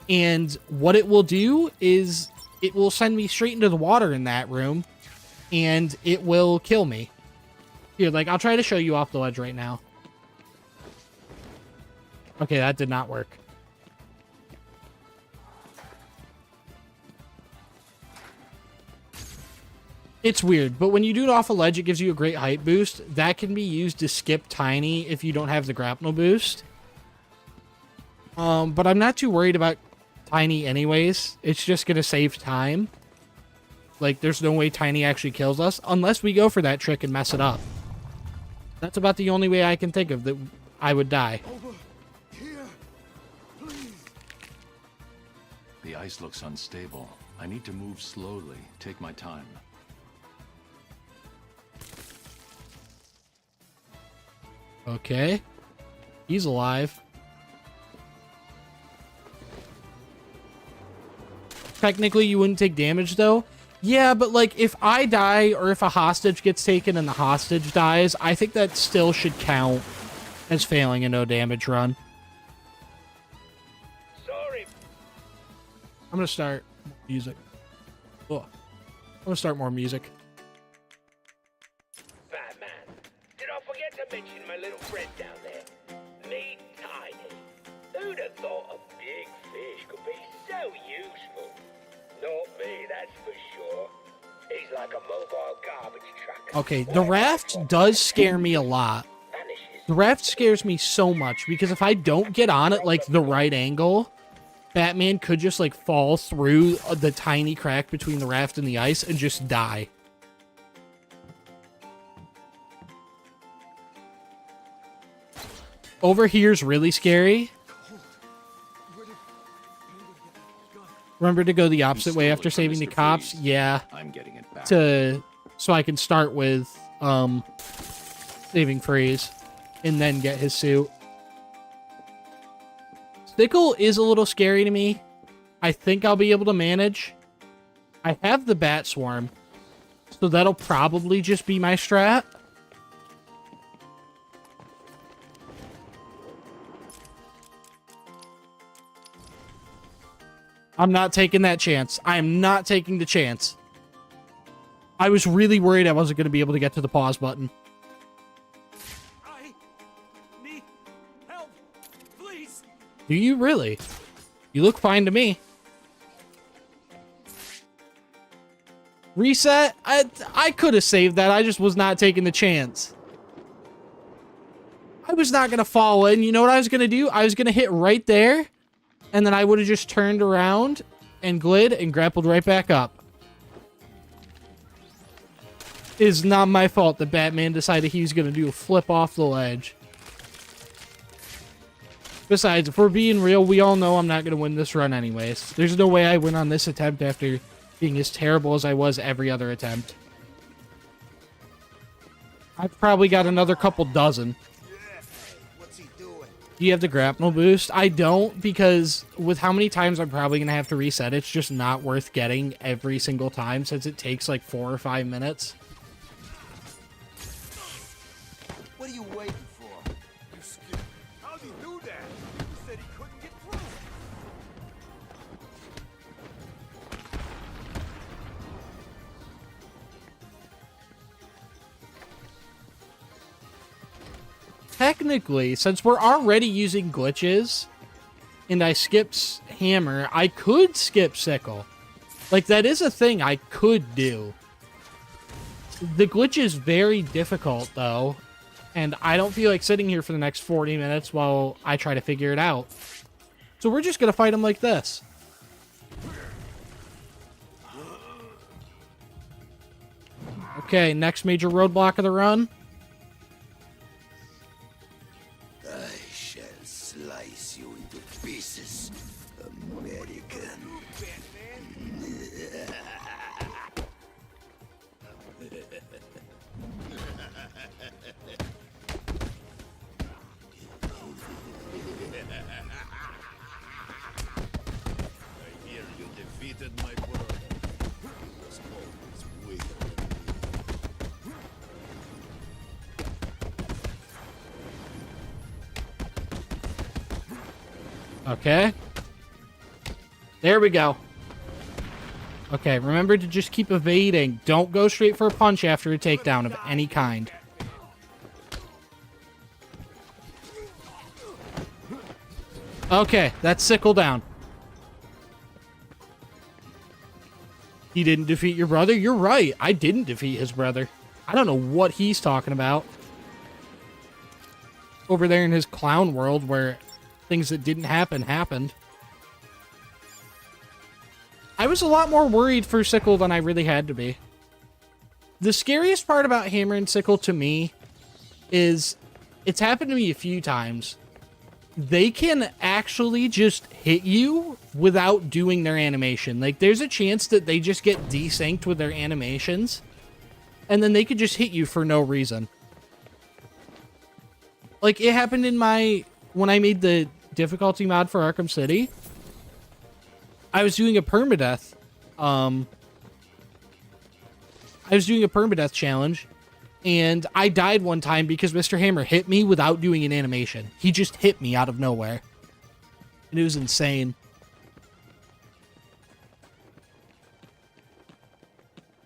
Speaker 1: and what it will do is it will send me straight into the water in that room, and it will kill me. Here, like, I'll try to show you off the ledge right now. Okay, that did not work. It's weird, but when you do it off a ledge, it gives you a great height boost. That can be used to skip Tiny if you don't have the grapnel boost. But I'm not too worried about Tiny anyways. It's just going to save time. Like, there's no way Tiny actually kills us unless we go for that trick and mess it up. That's about the only way I can think of that I would die.
Speaker 8: Over here, please.
Speaker 3: The ice looks unstable. I need to move slowly, take my time.
Speaker 1: Okay. He's alive. Technically, you wouldn't take damage, though. Yeah, but, like, if I die or if a hostage gets taken and the hostage dies, I think that still should count as failing a no-damage run.
Speaker 6: Sorry.
Speaker 1: I'm going to start music. Oh. I'm going to start more music.
Speaker 6: Batman, did I forget to mention my little friend down there? Meet Tiny. Who'd have thought a big fish could be so useful? Not me, that's for sure. He's like a mobile garbage truck.
Speaker 1: Okay, the raft does scare me a lot. The raft scares me so much because if I don't get on it, like, the right angle, Batman could just, like, fall through the tiny crack between the raft and the ice and just die. Over here's really scary. Remember to go the opposite way after saving the cops? Yeah.
Speaker 3: I'm getting it back.
Speaker 1: So I can start with saving Freeze and then get his suit. Sickle is a little scary to me. I think I'll be able to manage. I have the Bat Swarm, so that'll probably just be my strat. I'm not taking that chance. I am not taking the chance. I was really worried I wasn't going to be able to get to the pause button.
Speaker 2: I need help, please.
Speaker 1: Do you really? You look fine to me. Reset? I could have saved that. I just was not taking the chance. I was not going to fall in. You know what I was going to do? I was going to hit right there. And then I would have just turned around and glid and grappled right back up. It is not my fault that Batman decided he was going to do a flip off the ledge. Besides, if we're being real, we all know I'm not going to win this run anyways. There's no way I win on this attempt after being as terrible as I was every other attempt. I've probably got another couple dozen. Do you have the grapnel boost? I don't, because with how many times I'm probably going to have to reset, it's just not worth getting every single time since it takes like 4 or 5 minutes.
Speaker 9: What are you waiting for? You're scared. How'd he do that? He said he couldn't get through.
Speaker 1: Technically, since we're already using glitches, and I skipped Hammer, I could skip Sickle. Like, that is a thing I could do. The glitch is very difficult, though, and I don't feel like sitting here for the next 40 minutes while I try to figure it out. So we're just going to fight him like this. Okay, next major roadblock of the run.
Speaker 2: Slice you into pieces, American.
Speaker 9: I hear you defeated my brother. He was always weak.
Speaker 1: Okay. There we go. Okay, remember to just keep evading. Don't go straight for a punch after a takedown of any kind. Okay, that's Sickle down. He didn't defeat your brother? You're right. I didn't defeat his brother. I don't know what he's talking about. Over there in his clown world where things that didn't happen happened. I was a lot more worried for Sickle than I really had to be. The scariest part about Hammer and Sickle to me is, it's happened to me a few times. They can actually just hit you without doing their animation. Like, there's a chance that they just get desynced with their animations, and then they could just hit you for no reason. Like, it happened in when I made the difficulty mod for Arkham City. I was doing a permadeath. I was doing a permadeath challenge, and I died one time because Mr. Hammer hit me without doing an animation. He just hit me out of nowhere. And it was insane.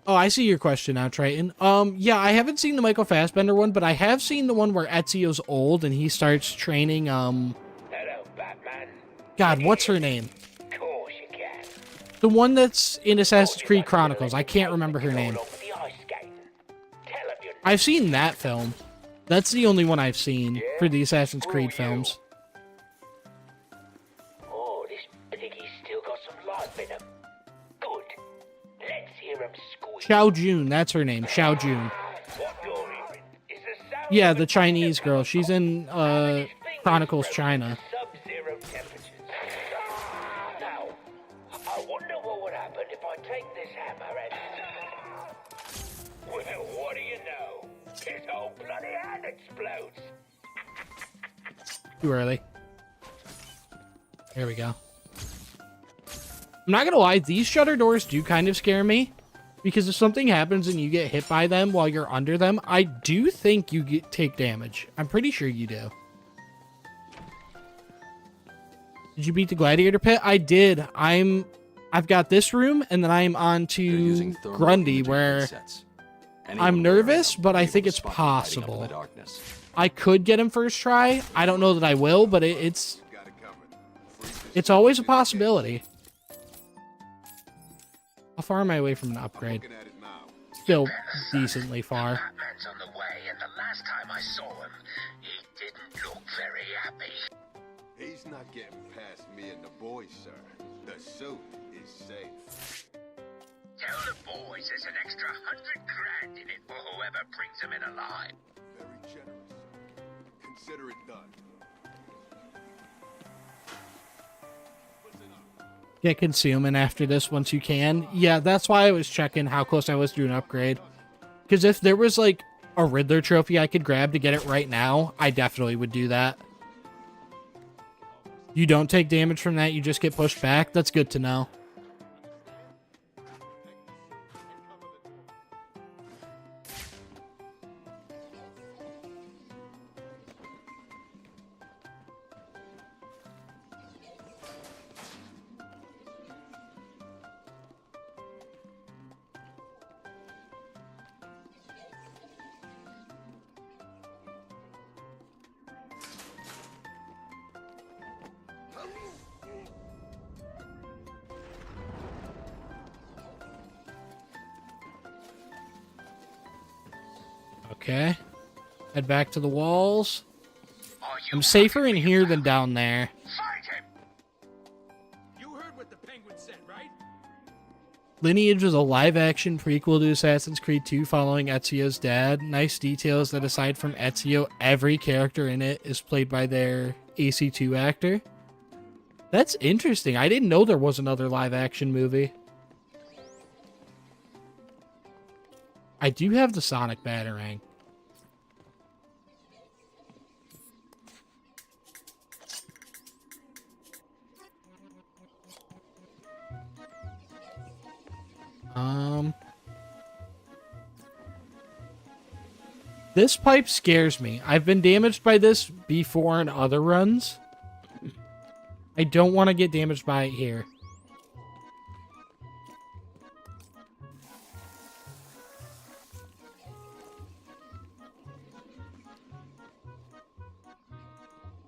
Speaker 1: Oh, I see your question now, Triton. Yeah, I haven't seen the Michael Fassbender one, but I have seen the one where Ezio's old and he starts training,
Speaker 6: Hello, Batman.
Speaker 1: God, what's her name?
Speaker 6: Of course you can.
Speaker 1: The one that's in Assassin's Creed Chronicles. I can't remember her name. I've seen that film. That's the only one I've seen for the Assassin's Creed films.
Speaker 6: Oh, this piggy's still got some life in him. Good. Let's hear him squeak.
Speaker 1: Xiao Jun, that's her name. Xiao Jun.
Speaker 6: What you're hearing is the sound
Speaker 1: Yeah, the Chinese girl. She's in Chronicles China.
Speaker 6: sub-zero temperatures. Now, I wonder what would happen if I take this hammer and... Well, what do you know? His whole bloody hand explodes.
Speaker 1: Too early. There we go. I'm not gonna lie, these shutter doors do kind of scare me. Because if something happens and you get hit by them while you're under them, I do think you take damage. I'm pretty sure you do. Did you beat the Gladiator pit? I did. I've got this room, and then I'm on to Grundy, where I'm nervous, but I think it's possible. I could get him first try. I don't know that I will, but it's always a possibility. How far am I away from an upgrade? Still decently far.
Speaker 6: Batman's on the way, and the last time I saw him, he didn't look very happy.
Speaker 9: He's not getting past me and the boys, sir. The suit is safe.
Speaker 6: Tell the boys there's an extra 100 grand in it for whoever brings him in alive.
Speaker 9: Very generous, sir. Consider it done.
Speaker 1: Get concealment after this once you can. Yeah, that's why I was checking how close I was to an upgrade. Because if there was like a Riddler trophy I could grab to get it right now, I definitely would do that. You don't take damage from that, you just get pushed back? That's good to know. Okay. Head back to the walls. I'm safer in here than down there.
Speaker 6: Fight him!
Speaker 2: You heard what the Penguin said, right?
Speaker 1: Lineage was a live-action prequel to Assassin's Creed 2 following Ezio's dad. Nice details that aside from Ezio, every character in it is played by their AC2 actor. That's interesting. I didn't know there was another live-action movie. I do have the Sonic Batarang. This pipe scares me. I've been damaged by this before in other runs. I don't want to get damaged by it here.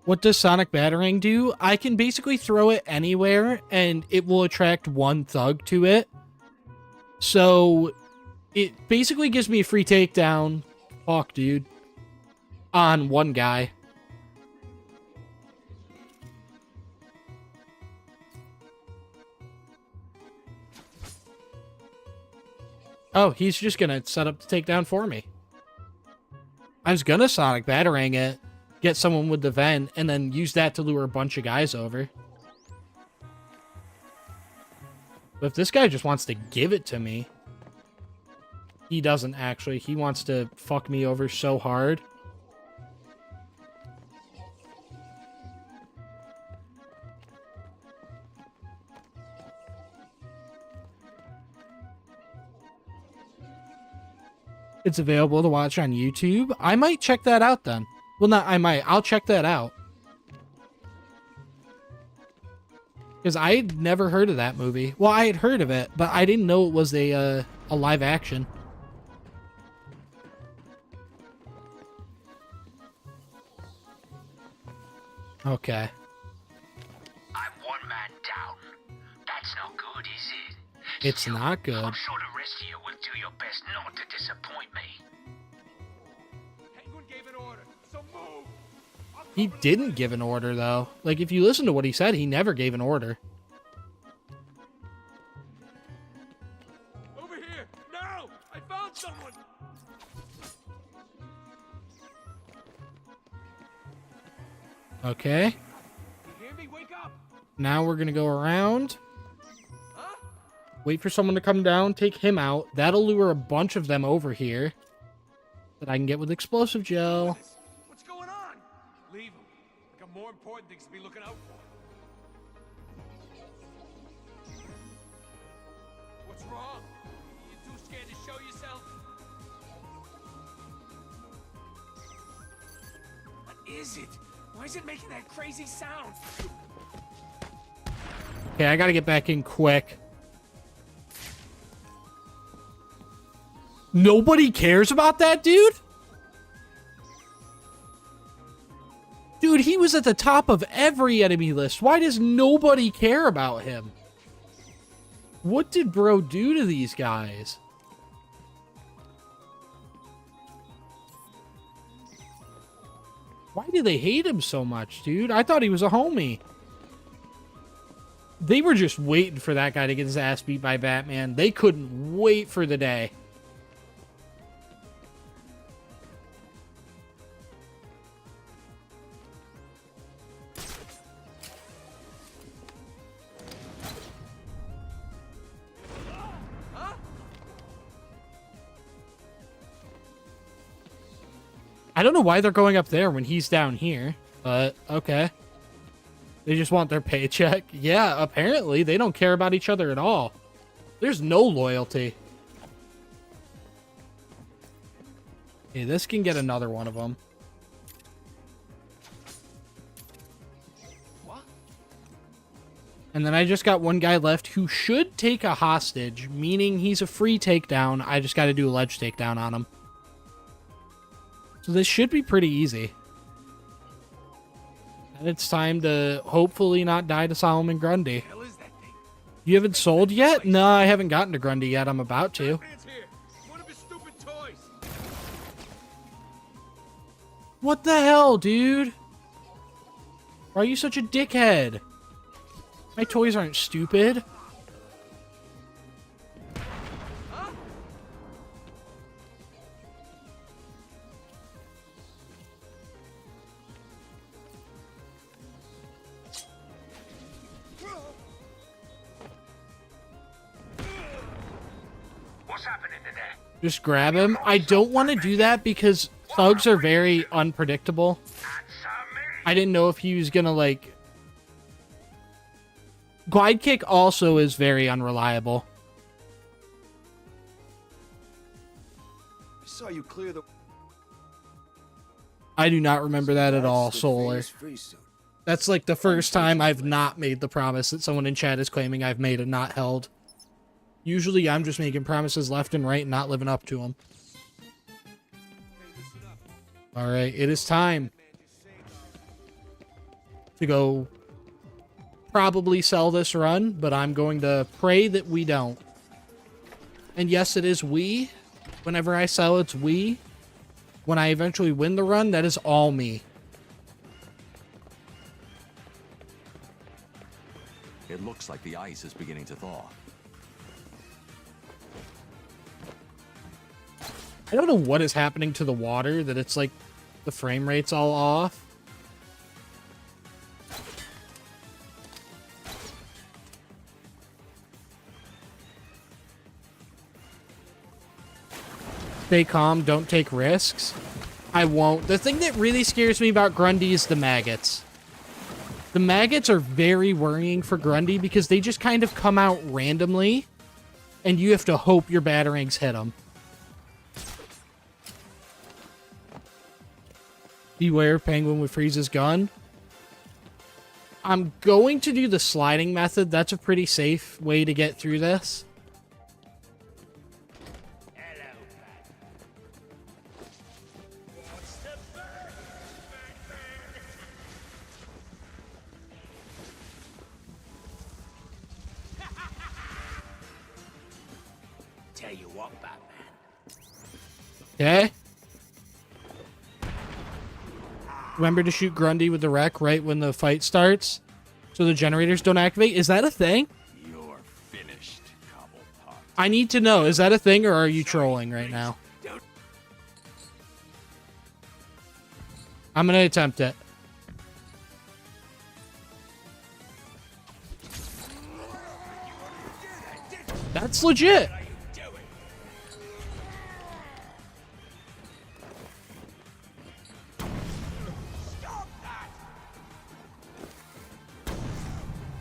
Speaker 1: What does Sonic Batarang do? I can basically throw it anywhere, and it will attract one thug to it. So it basically gives me a free takedown. Fuck, dude. On one guy. Oh, he's just gonna set up the takedown for me. I was gonna Sonic Batarang it, get someone with the vent, and then use that to lure a bunch of guys over. But if this guy just wants to give it to me... He doesn't, actually. He wants to fuck me over so hard. It's available to watch on YouTube. I might check that out then. Well, not I might. I'll check that out. Because I had never heard of that movie. Well, I had heard of it, but I didn't know it was a live action. Okay.
Speaker 2: I'm one man down. That's not good, is it?
Speaker 1: It's not good.
Speaker 2: I'm sure the rest of you will do your best not to disappoint me.
Speaker 9: Penguin gave an order, so move!
Speaker 1: He didn't give an order, though. Like, if you listen to what he said, he never gave an order.
Speaker 9: Over here! Now! I found someone!
Speaker 1: Okay.
Speaker 9: You hear me? Wake up!
Speaker 1: Now we're gonna go around.
Speaker 9: Huh?
Speaker 1: Wait for someone to come down, take him out. That'll lure a bunch of them over here. That I can get with explosive gel.
Speaker 9: What's going on? Leave him. I got more important things to be looking out for. What's wrong? You too scared to show yourself? What is it? Why is it making that crazy sound?
Speaker 1: Okay, I gotta get back in quick. Nobody cares about that dude? Dude, he was at the top of every enemy list. Why does nobody care about him? What did bro do to these guys? Why do they hate him so much, dude? I thought he was a homie. They were just waiting for that guy to get his ass beat by Batman. They couldn't wait for the day. I don't know why they're going up there when he's down here, but okay. They just want their paycheck. Yeah, apparently they don't care about each other at all. There's no loyalty. Okay, this can get another one of them.
Speaker 9: What?
Speaker 1: And then I just got one guy left who should take a hostage, meaning he's a free takedown. I just got to do a ledge takedown on him. So this should be pretty easy. And it's time to hopefully not die to Solomon Grundy.
Speaker 9: Hell is that thing?
Speaker 1: You haven't sold yet? No, I haven't gotten to Grundy yet. I'm about to.
Speaker 9: Batman's here. One of his stupid toys.
Speaker 1: What the hell, dude? Why are you such a dickhead? My toys aren't stupid. Just grab him. I don't want to do that because thugs are very unpredictable. I didn't know if he was gonna, like... Glide kick also is very unreliable.
Speaker 8: I saw you clear the...
Speaker 1: I do not remember that at all, Solar. That's like the first time I've not made the promise that someone in chat is claiming I've made and not held. Usually I'm just making promises left and right and not living up to them. Alright, it is time to go probably sell this run, but I'm going to pray that we don't. And yes, it is we. Whenever I sell, it's we. When I eventually win the run, that is all me.
Speaker 3: It looks like the ice is beginning to thaw.
Speaker 1: I don't know what is happening to the water, that it's like the frame rate's all off. Stay calm, don't take risks. I won't. The thing that really scares me about Grundy is the maggots. The maggots are very worrying for Grundy because they just kind of come out randomly, and you have to hope your batarangs hit them. Beware Penguin would freeze his gun. I'm going to do the sliding method. That's a pretty safe way to get through this.
Speaker 2: Tell you what, Batman.
Speaker 1: Okay. Remember to shoot Grundy with the wreck right when the fight starts, so the generators don't activate. Is that a thing?
Speaker 10: You're finished, Cobblepot.
Speaker 1: I need to know. Is that a thing, or are you trolling right now? I'm gonna attempt it. That's legit.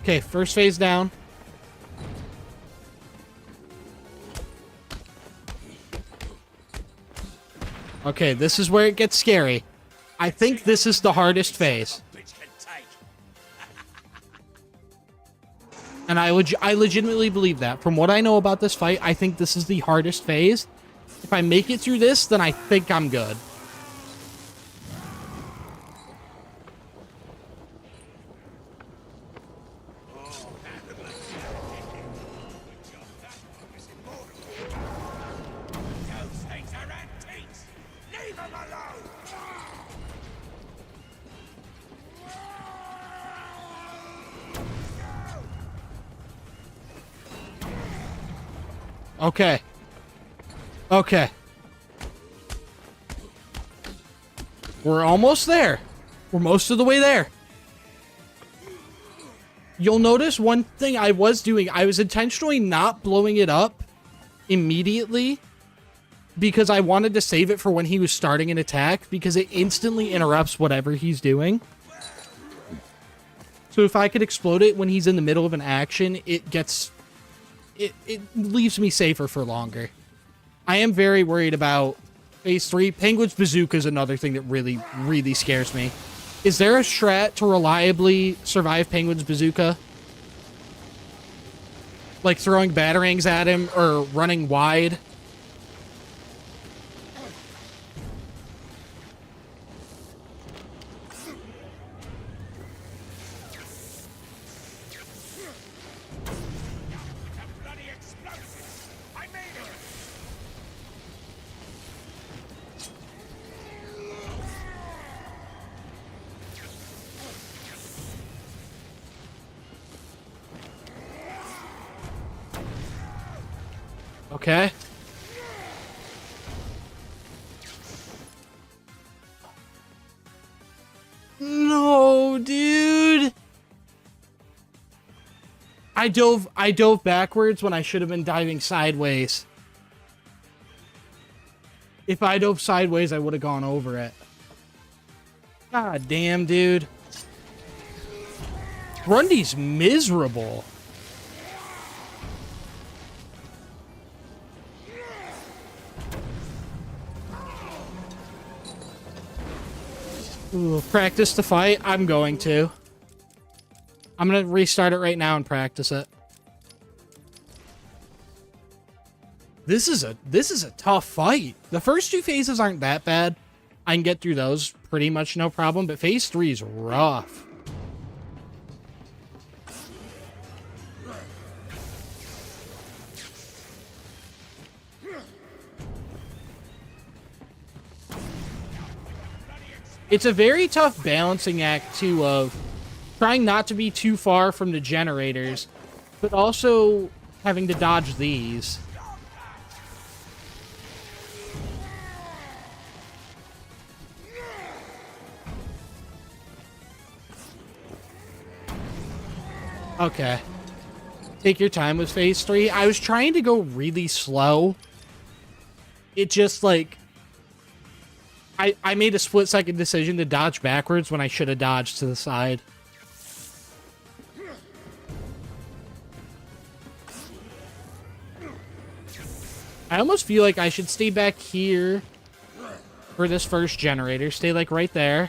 Speaker 1: Okay, first phase down. Okay, this is where it gets scary. I think this is the hardest phase. And I legitimately believe that. From what I know about this fight, I think this is the hardest phase. If I make it through this, then I think I'm good. Okay. Okay. We're almost there. We're most of the way there. You'll notice one thing I was doing. I was intentionally not blowing it up immediately because I wanted to save it for when he was starting an attack, because it instantly interrupts whatever he's doing. So if I could explode it when he's in the middle of an action, it gets... It leaves me safer for longer. I am very worried about phase 3. Penguin's Bazooka is another thing that really, really scares me. Is there a strat to reliably survive Penguin's Bazooka? Like throwing batarangs at him or running wide? Okay. No, dude. I dove backwards when I should have been diving sideways. If I dove sideways, I would have gone over it. God damn, dude. Grundy's miserable. Ooh, practice the fight. I'm going to. I'm gonna restart it right now and practice it. This is a tough fight. The first 2 phases aren't that bad. I can get through those pretty much no problem, but phase 3 is rough. It's a very tough balancing act, too, of trying not to be too far from the generators, but also having to dodge these. Okay. Take your time with phase 3. I was trying to go really slow. It just, like... I made a split-second decision to dodge backwards when I should have dodged to the side. I almost feel like I should stay back here for this first generator. Stay, like, right there.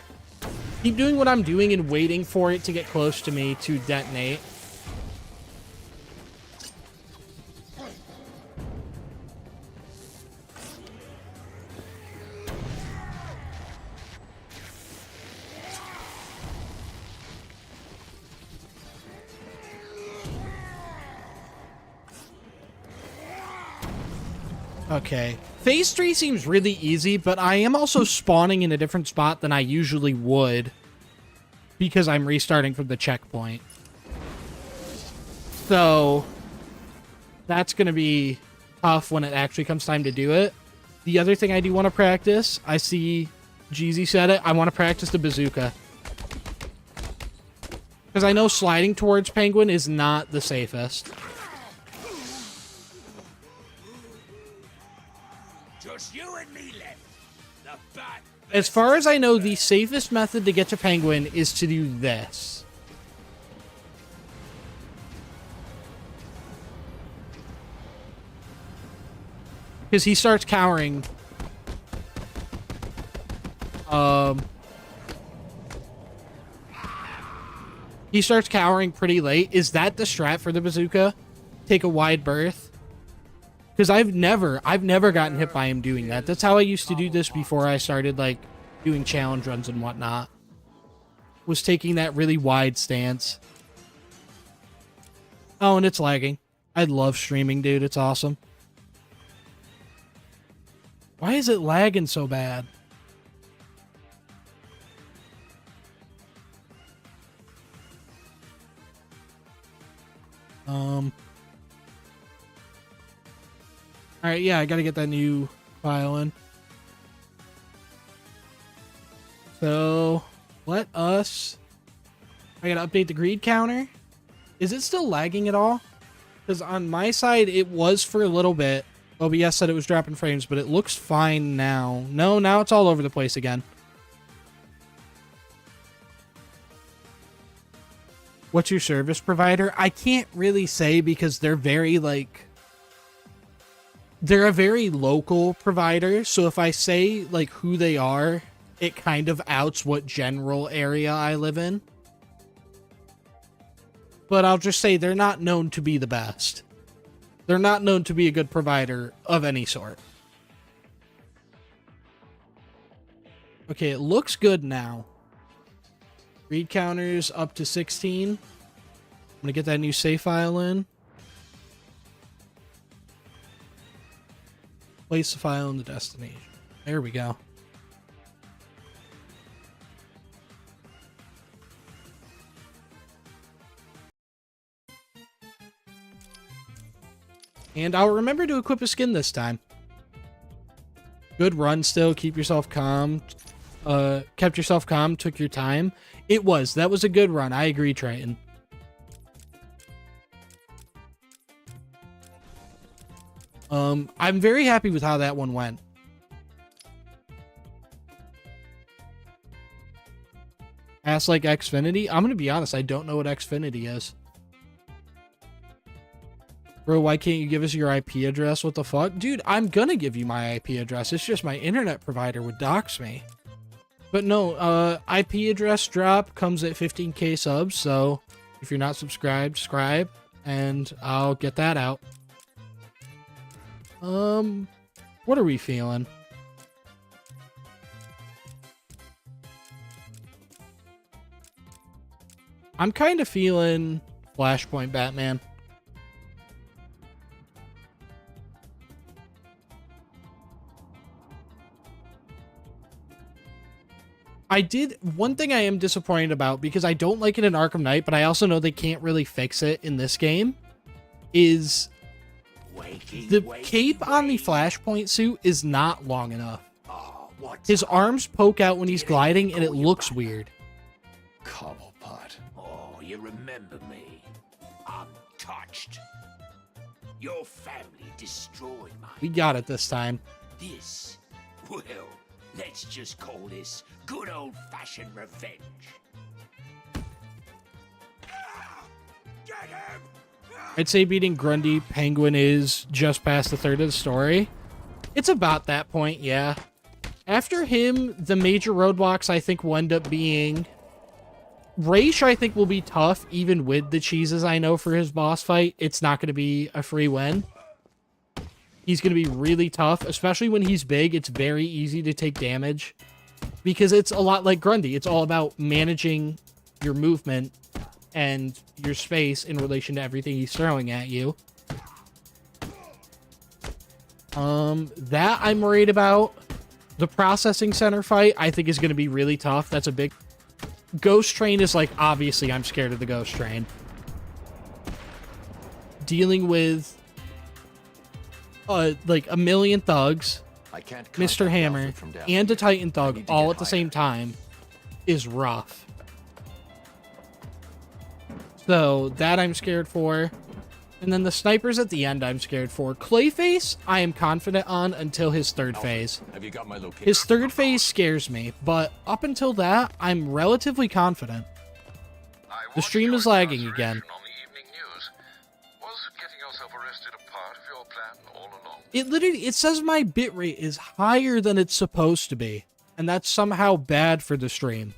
Speaker 1: Keep doing what I'm doing and waiting for it to get close to me to detonate. Okay. Phase 3 seems really easy, but I am also spawning in a different spot than I usually would because I'm restarting from the checkpoint. So that's going to be tough when it actually comes time to do it. The other thing I do want to practice, I see Jeezy said it, I want to practice the bazooka. Because I know sliding towards Penguin is not the safest.
Speaker 2: Just you and me left. The bat.
Speaker 1: As far as I know, the safest method to get to Penguin is to do this. Because he starts cowering. He starts cowering pretty late. Is that the strat for the bazooka? Take a wide berth? Because I've never gotten hit by him doing that. That's how I used to do this before I started, like, doing challenge runs and whatnot. Was taking that really wide stance. Oh, and it's lagging. I love streaming, dude. It's awesome. Why is it lagging so bad? Alright, yeah, I gotta get that new file in. So, let us... I gotta update the greed counter. Is it still lagging at all? Because on my side, it was for a little bit. OBS said it was dropping frames, but it looks fine now. No, now it's all over the place again. What's your service provider? I can't really say because they're very, like... They're a very local provider, so if I say, like, who they are, it kind of outs what general area I live in. But I'll just say they're not known to be the best. They're not known to be a good provider of any sort. Okay, it looks good now. Read counters up to 16. I'm gonna get that new save file in. Place the file in the destination. There we go. And I'll remember to equip a skin this time. Good run still. Keep yourself calm. Kept yourself calm. Took your time. It was. That was a good run. I agree, Triton. I'm very happy with how that one went. Ask like Xfinity? I'm gonna be honest, I don't know what Xfinity is. Bro, why can't you give us your IP address? What the fuck? Dude, I'm gonna give you my IP address. It's just my internet provider would dox me. But no, IP address drop comes at 15k subs, so if you're not subscribed, subscribe, and I'll get that out. What are we feeling? I'm kind of feeling Flashpoint Batman. One thing I am disappointed about, because I don't like it in Arkham Knight, but I also know they can't really fix it in this game, is the cape on the Flashpoint suit is not long enough. His arms poke out when he's gliding, and it looks weird.
Speaker 8: Cobblepot.
Speaker 2: Oh, you remember me. I'm touched. Your family destroyed my...
Speaker 1: We got it this time.
Speaker 2: This, well, let's just call this good old-fashioned revenge. Get him!
Speaker 1: I'd say beating Grundy Penguin is just past the third of the story. It's about that point, yeah. After him, the major roadblocks I think will end up being... Raish, I think, will be tough, even with the cheeses I know for his boss fight. It's not going to be a free win. He's going to be really tough, especially when he's big. It's very easy to take damage because it's a lot like Grundy. It's all about managing your movement and your space in relation to everything he's throwing at you. That I'm worried about. The processing center fight, I think, is going to be really tough. That's a big... Ghost Train is like, obviously, I'm scared of the Ghost Train. Dealing with, like, a million thugs, Mr. Hammer, and a Titan Thug all at the same time is rough. So, that I'm scared for. And then the snipers at the end I'm scared for. Clayface, I am confident on until his third phase.
Speaker 3: Have you got my location?
Speaker 1: His third phase scares me, but up until that, I'm relatively confident. The stream is lagging again.
Speaker 4: On the evening news. Was getting yourself arrested a part of your plan all along?
Speaker 1: It says my bitrate is higher than it's supposed to be, and that's somehow bad for the stream.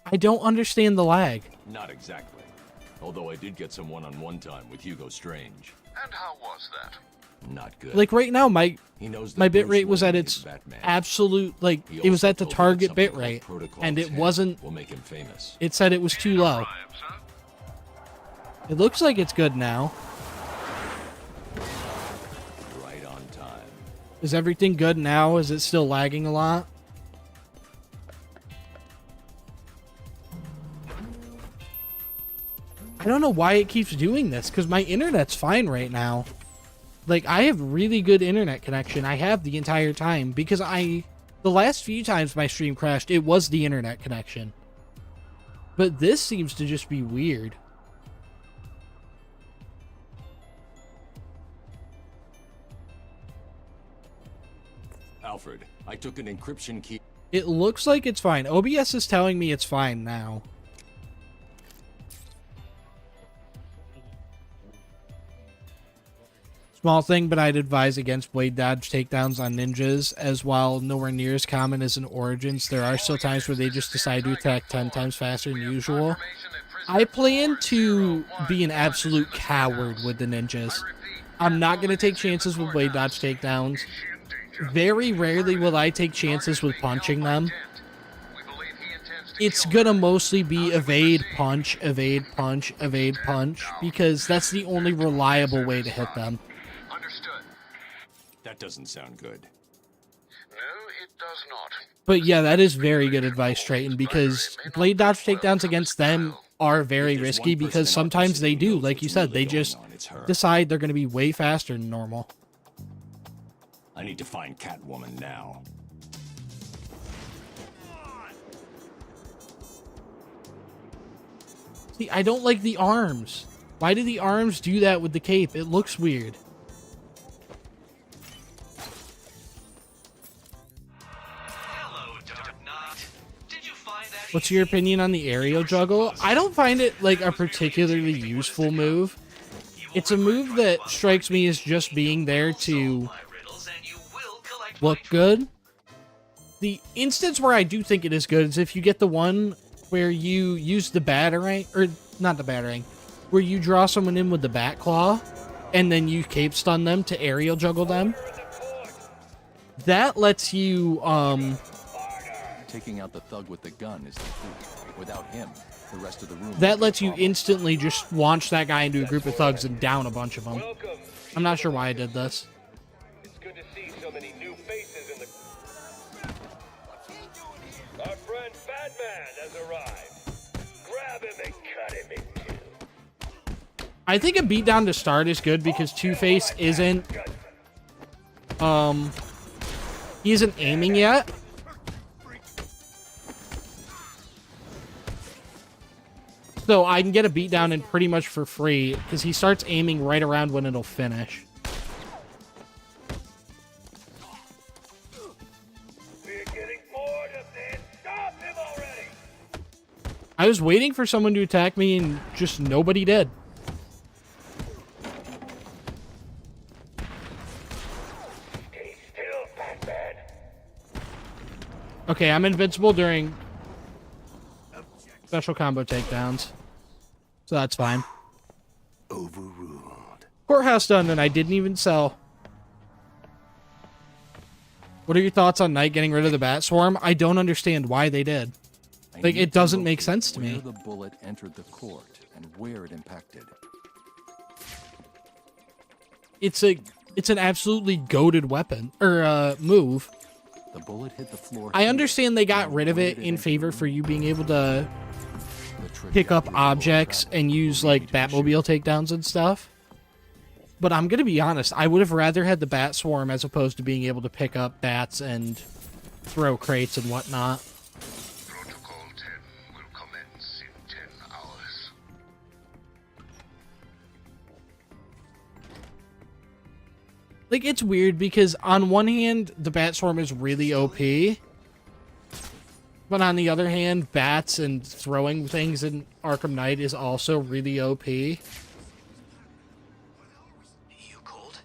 Speaker 1: I don't understand the lag.
Speaker 10: Not exactly. Although I did get some one-on-one time with Hugo Strange.
Speaker 4: And how was that?
Speaker 10: Not good.
Speaker 1: Like right now, my
Speaker 10: Bruce
Speaker 1: bitrate was
Speaker 10: Wayne
Speaker 1: at
Speaker 10: is
Speaker 1: its
Speaker 10: Batman.
Speaker 1: absolute, like,
Speaker 10: He
Speaker 1: it was
Speaker 10: also
Speaker 1: at the
Speaker 10: told me that
Speaker 1: target
Speaker 10: something called
Speaker 1: bitrate,
Speaker 10: Protocol
Speaker 1: and it
Speaker 10: 10
Speaker 1: wasn't,
Speaker 10: will make him famous.
Speaker 1: it said it was too low. It looks like it's good now.
Speaker 10: Right on time.
Speaker 1: Is everything good now? Is it still lagging a lot? I don't know why it keeps doing this, because my internet's fine right now. Like, I have really good internet connection. I have the entire time, because the last few times my stream crashed, it was the internet connection. But this seems to just be weird.
Speaker 10: Alfred, I took an encryption key.
Speaker 1: It looks like it's fine. OBS is telling me it's fine now. Small thing, but I'd advise against blade dodge takedowns on ninjas, as while nowhere near as common as in Origins, there are still times where they just decide to attack 10 times faster than usual. I plan to be an absolute coward with the ninjas. I'm not going to take chances with blade dodge takedowns. Very rarely will I take chances with punching them. It's going to mostly be evade, punch, evade, punch, evade, punch, because that's the only reliable way to hit them.
Speaker 10: That doesn't sound good.
Speaker 4: No, it does not.
Speaker 1: But yeah, that is very good advice, Triton, because blade dodge takedowns against them are very risky, because sometimes they do, like you said, they just decide they're going to be way faster than normal.
Speaker 10: I need to find Catwoman now.
Speaker 1: See, I don't like the arms. Why do the arms do that with the cape? It looks weird. What's your opinion on the aerial juggle? I don't find it like a particularly useful move. It's a move that strikes me as just being there to look good. The instance where I do think it is good is if you get the one where you use the batarang, or not the batarang, where you draw someone in with the bat claw and then you cape stun them to aerial juggle them. That lets you,
Speaker 3: Taking out the thug with the gun is the key. Without him, the rest of the room...
Speaker 1: That lets you instantly just launch that guy into a group of thugs and down a bunch of them. I'm not sure why I did this.
Speaker 6: It's good to see so many new faces in the... Batman has arrived. Grab him and cut him in two.
Speaker 1: I think a beatdown to start is good because Two-Face isn't he isn't aiming yet. So I can get a beatdown in pretty much for free because he starts aiming right around when it'll finish.
Speaker 6: We're getting bored of this. Stop him already.
Speaker 1: I was waiting for someone to attack me and just nobody did.
Speaker 6: Stay still, Batman.
Speaker 1: Okay, I'm invincible during special combo takedowns. So that's fine.
Speaker 2: Overruled.
Speaker 1: Courthouse done, and I didn't even sell. What are your thoughts on Knight getting rid of the Bat Swarm? I don't understand why they did. Like, it doesn't make sense to me.
Speaker 3: Where the bullet entered the court and where it impacted.
Speaker 1: It's an absolutely goated weapon or move.
Speaker 3: The bullet hit the floor.
Speaker 1: I understand they got rid of it in favor for you being able to pick up objects and use like Batmobile takedowns and stuff. But I'm gonna be honest, I would have rather had the Bat Swarm as opposed to being able to pick up bats and throw crates and whatnot.
Speaker 4: Protocol 10 will commence in 10 hours.
Speaker 1: Like, it's weird because on one hand, the Bat Swarm is really OP. But on the other hand, bats and throwing things in Arkham Knight is also really OP.
Speaker 5: You cold?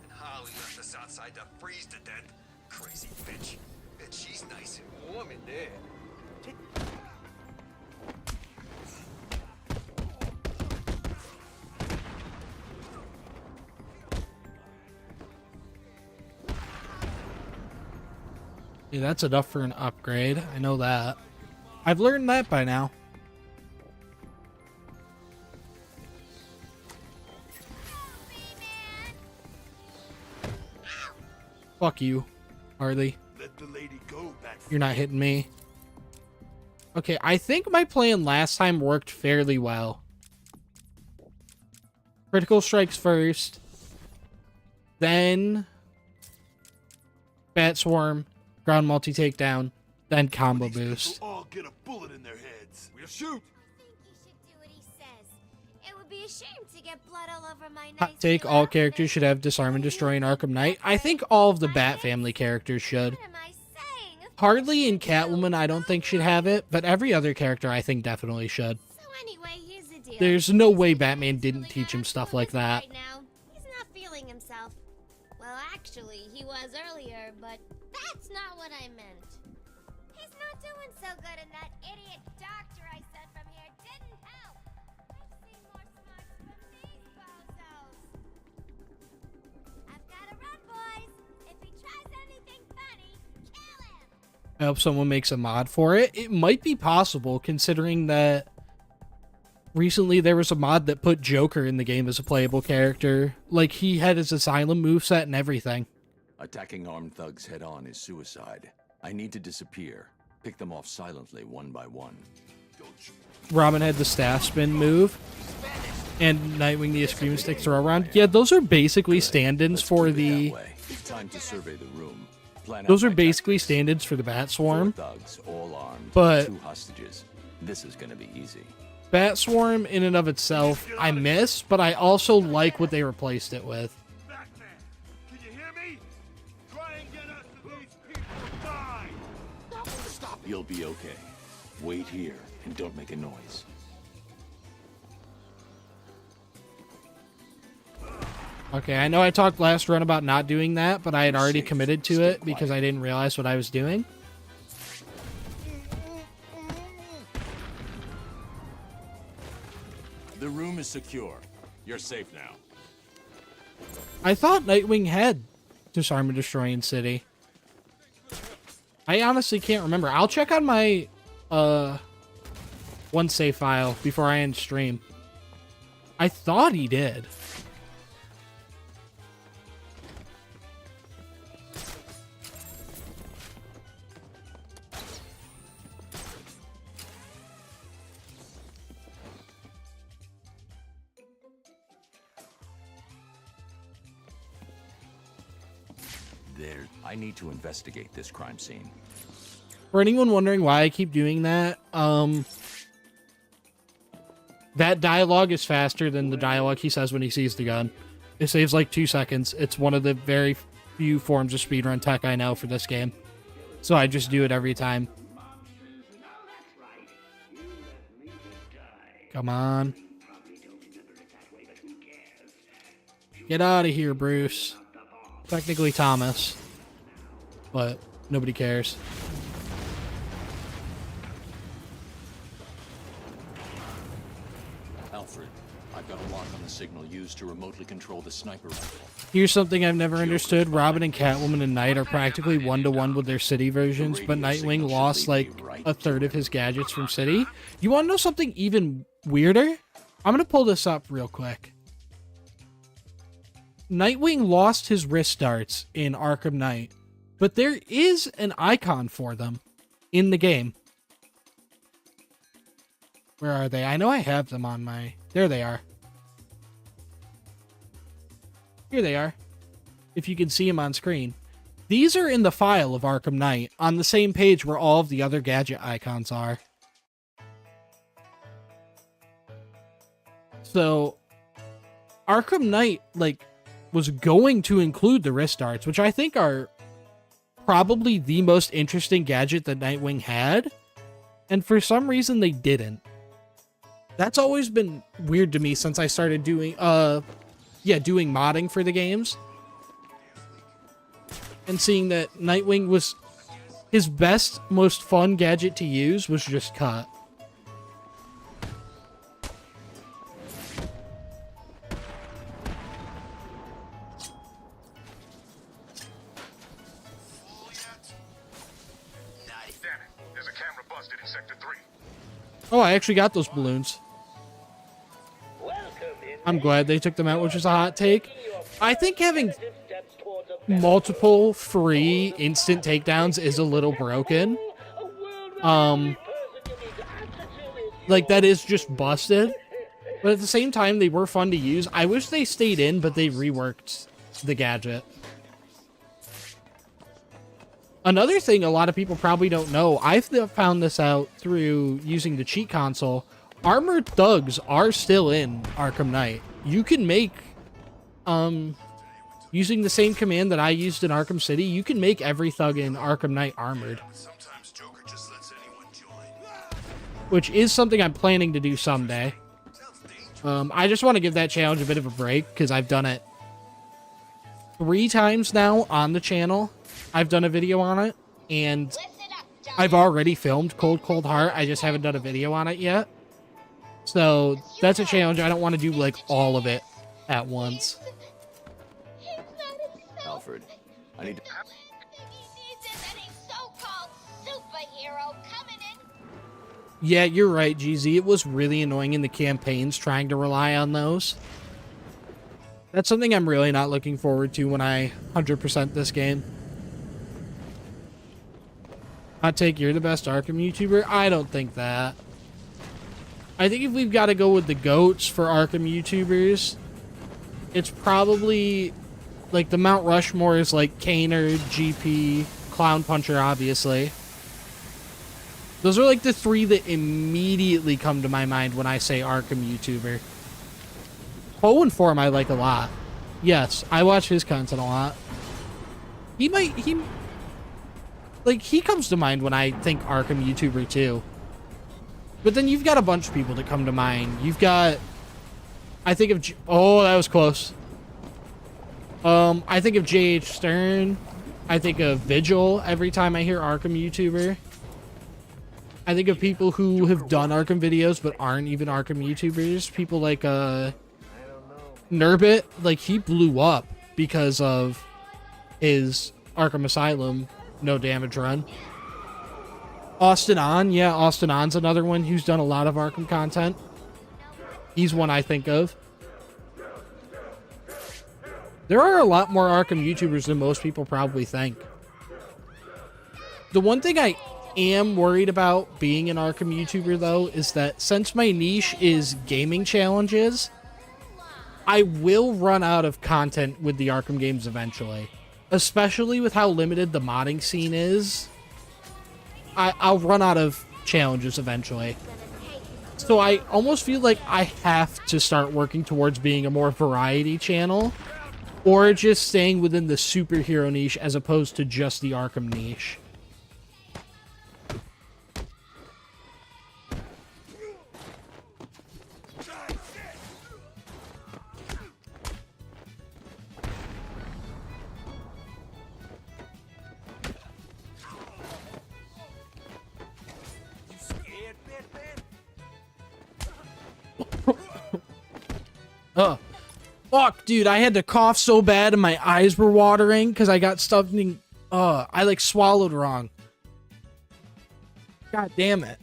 Speaker 5: And Holly left us outside to freeze to death. Crazy bitch. Bet she's nice and warm in there.
Speaker 1: Yeah, that's enough for an upgrade. I know that. I've learned that by now. Fuck you, Harley.
Speaker 9: Let the lady go, Bat.
Speaker 1: You're not hitting me. Okay, I think my plan last time worked fairly well. Critical strikes first. Then Bat Swarm. Ground multi-takedown, then combo boost.
Speaker 9: All get a bullet in their heads. We'll shoot.
Speaker 7: I think you should do what he says. It would be a shame to get blood all over my
Speaker 1: Hot
Speaker 7: nice
Speaker 1: take,
Speaker 7: new
Speaker 1: all
Speaker 7: outfit.
Speaker 1: characters should have disarm and destroy in Arkham Knight. I think all of the Bat family characters should.
Speaker 7: What am I saying? Of
Speaker 1: Harley and
Speaker 7: course you do.
Speaker 1: Catwoman I don't think should have it, but every other character I think definitely should.
Speaker 7: So anyway, here's the deal.
Speaker 1: There's no way Batman didn't teach him stuff like that.
Speaker 7: Right now, he's not feeling himself. Well, actually, he was earlier, but that's not what I meant. He's not doing so good, and that idiot doctor I sent from here didn't help. I've seen more smarts from these bozos. I've got to run, boys. If he tries anything funny, kill him.
Speaker 1: I hope someone makes a mod for it. It might be possible, considering that recently there was a mod that put Joker in the game as a playable character. Like, he had his Asylum moveset and everything.
Speaker 3: Attacking armed thugs head-on is suicide. I need to disappear. Pick them off silently, one by one.
Speaker 1: Robin had the staff spin move, and Nightwing the Screaming Stick throw around. Yeah, those are basically stand-ins for the...
Speaker 3: Time to survey the room. Plan out
Speaker 1: Those are
Speaker 3: my
Speaker 1: basically
Speaker 3: tactics.
Speaker 1: stand-ins for the Bat
Speaker 3: 4
Speaker 1: Swarm.
Speaker 3: thugs, all armed.
Speaker 1: But-
Speaker 3: 2 hostages. This is gonna be easy.
Speaker 1: Bat Swarm in and of itself, I miss, but I also like what they replaced it with.
Speaker 9: Batman, can you hear me? Try and get us to these people. Die.
Speaker 3: Stop. You'll be okay. Wait here and don't make a noise.
Speaker 1: Okay, I know I talked last run about not doing that, but I had already committed to it because I didn't realize what I was doing.
Speaker 10: The room is secure. You're safe now.
Speaker 1: I thought Nightwing had Disarm and Destroy in City. I honestly can't remember. I'll check on my one save file before I end stream. I thought he did.
Speaker 3: there. I need to investigate this crime scene.
Speaker 1: For anyone wondering why I keep doing that, that dialogue is faster than the dialogue he says when he sees the gun. It saves like 2 seconds. It's one of the very few forms of speedrun tech I know for this game. So I just do it every time. Come on. Get out of here, Bruce. Technically Thomas. But nobody cares.
Speaker 3: Alfred, I've got a lock on the signal used to remotely control the sniper rifle.
Speaker 1: Here's something I've never understood. Robin and Catwoman and Knight are practically one-to-one with their City versions, but Nightwing lost like a third of his gadgets from City. You want to know something even weirder? I'm going to pull this up real quick. Nightwing lost his wrist darts in Arkham Knight, but there is an icon for them in the game. Where are they? I know I have them on my... There they are. Here they are. If you can see them on screen. These are in the file of Arkham Knight on the same page where all of the other gadget icons are. So, Arkham Knight, like, was going to include the wrist darts, which I think are probably the most interesting gadget that Nightwing had. And for some reason, they didn't. That's always been weird to me since I started doing, doing modding for the games. And seeing that Nightwing was... his best, most fun gadget to use was just cut.
Speaker 9: There's a camera busted in Sector 3.
Speaker 1: Oh, I actually got those balloons. I'm glad they took them out, which is a hot take. I think having multiple free instant takedowns is a little broken. Like, that is just busted. But at the same time, they were fun to use. I wish they stayed in, but they reworked the gadget. Another thing a lot of people probably don't know, I've found this out through using the cheat console. Armored thugs are still in Arkham Knight. You can make, using the same command that I used in Arkham City, you can make every thug in Arkham Knight armored. Which is something I'm planning to do someday. I just want to give that challenge a bit of a break, because I've done it 3 times now on the channel. I've done a video on it, and I've already filmed Cold Heart. I just haven't done a video on it yet. So that's a challenge. I don't want to do like all of it at once.
Speaker 3: Alfred, I need to...
Speaker 1: Yeah, you're right, GZ. It was really annoying in the campaigns trying to rely on those. That's something I'm really not looking forward to when I 100% this game. Hot take, you're the best Arkham YouTuber? I don't think that. I think if we've got to go with the GOATs for Arkham YouTubers, it's probably, like, the Mount Rushmore is, like, Kaner, GP, Clown Puncher, obviously. Those are, like, the 3 that immediately come to my mind when I say Arkham YouTuber. Poe and Form I like a lot. Yes, I watch his content a lot. He comes to mind when I think Arkham YouTuber, too. But then you've got a bunch of people that come to mind. You've got... I think of... Oh, that was close. I think of J.H. Stern. I think of Vigil every time I hear Arkham YouTuber. I think of people who have done Arkham videos but aren't even Arkham YouTubers. People like, Nurbit. Like, he blew up because of his Arkham Asylum no damage run. Austin On, yeah, Austin On's another one who's done a lot of Arkham content. He's one I think of. There are a lot more Arkham YouTubers than most people probably think. The one thing I am worried about being an Arkham YouTuber, though, is that since my niche is gaming challenges, I will run out of content with the Arkham games eventually. especially with how limited the modding scene is, I'll run out of challenges eventually. So I almost feel like I have to start working towards being a more variety channel, or just staying within the superhero niche as opposed to just the Arkham niche. Oh, fuck, dude, I had to cough so bad and my eyes were watering because I got something, I like swallowed wrong. God damn it.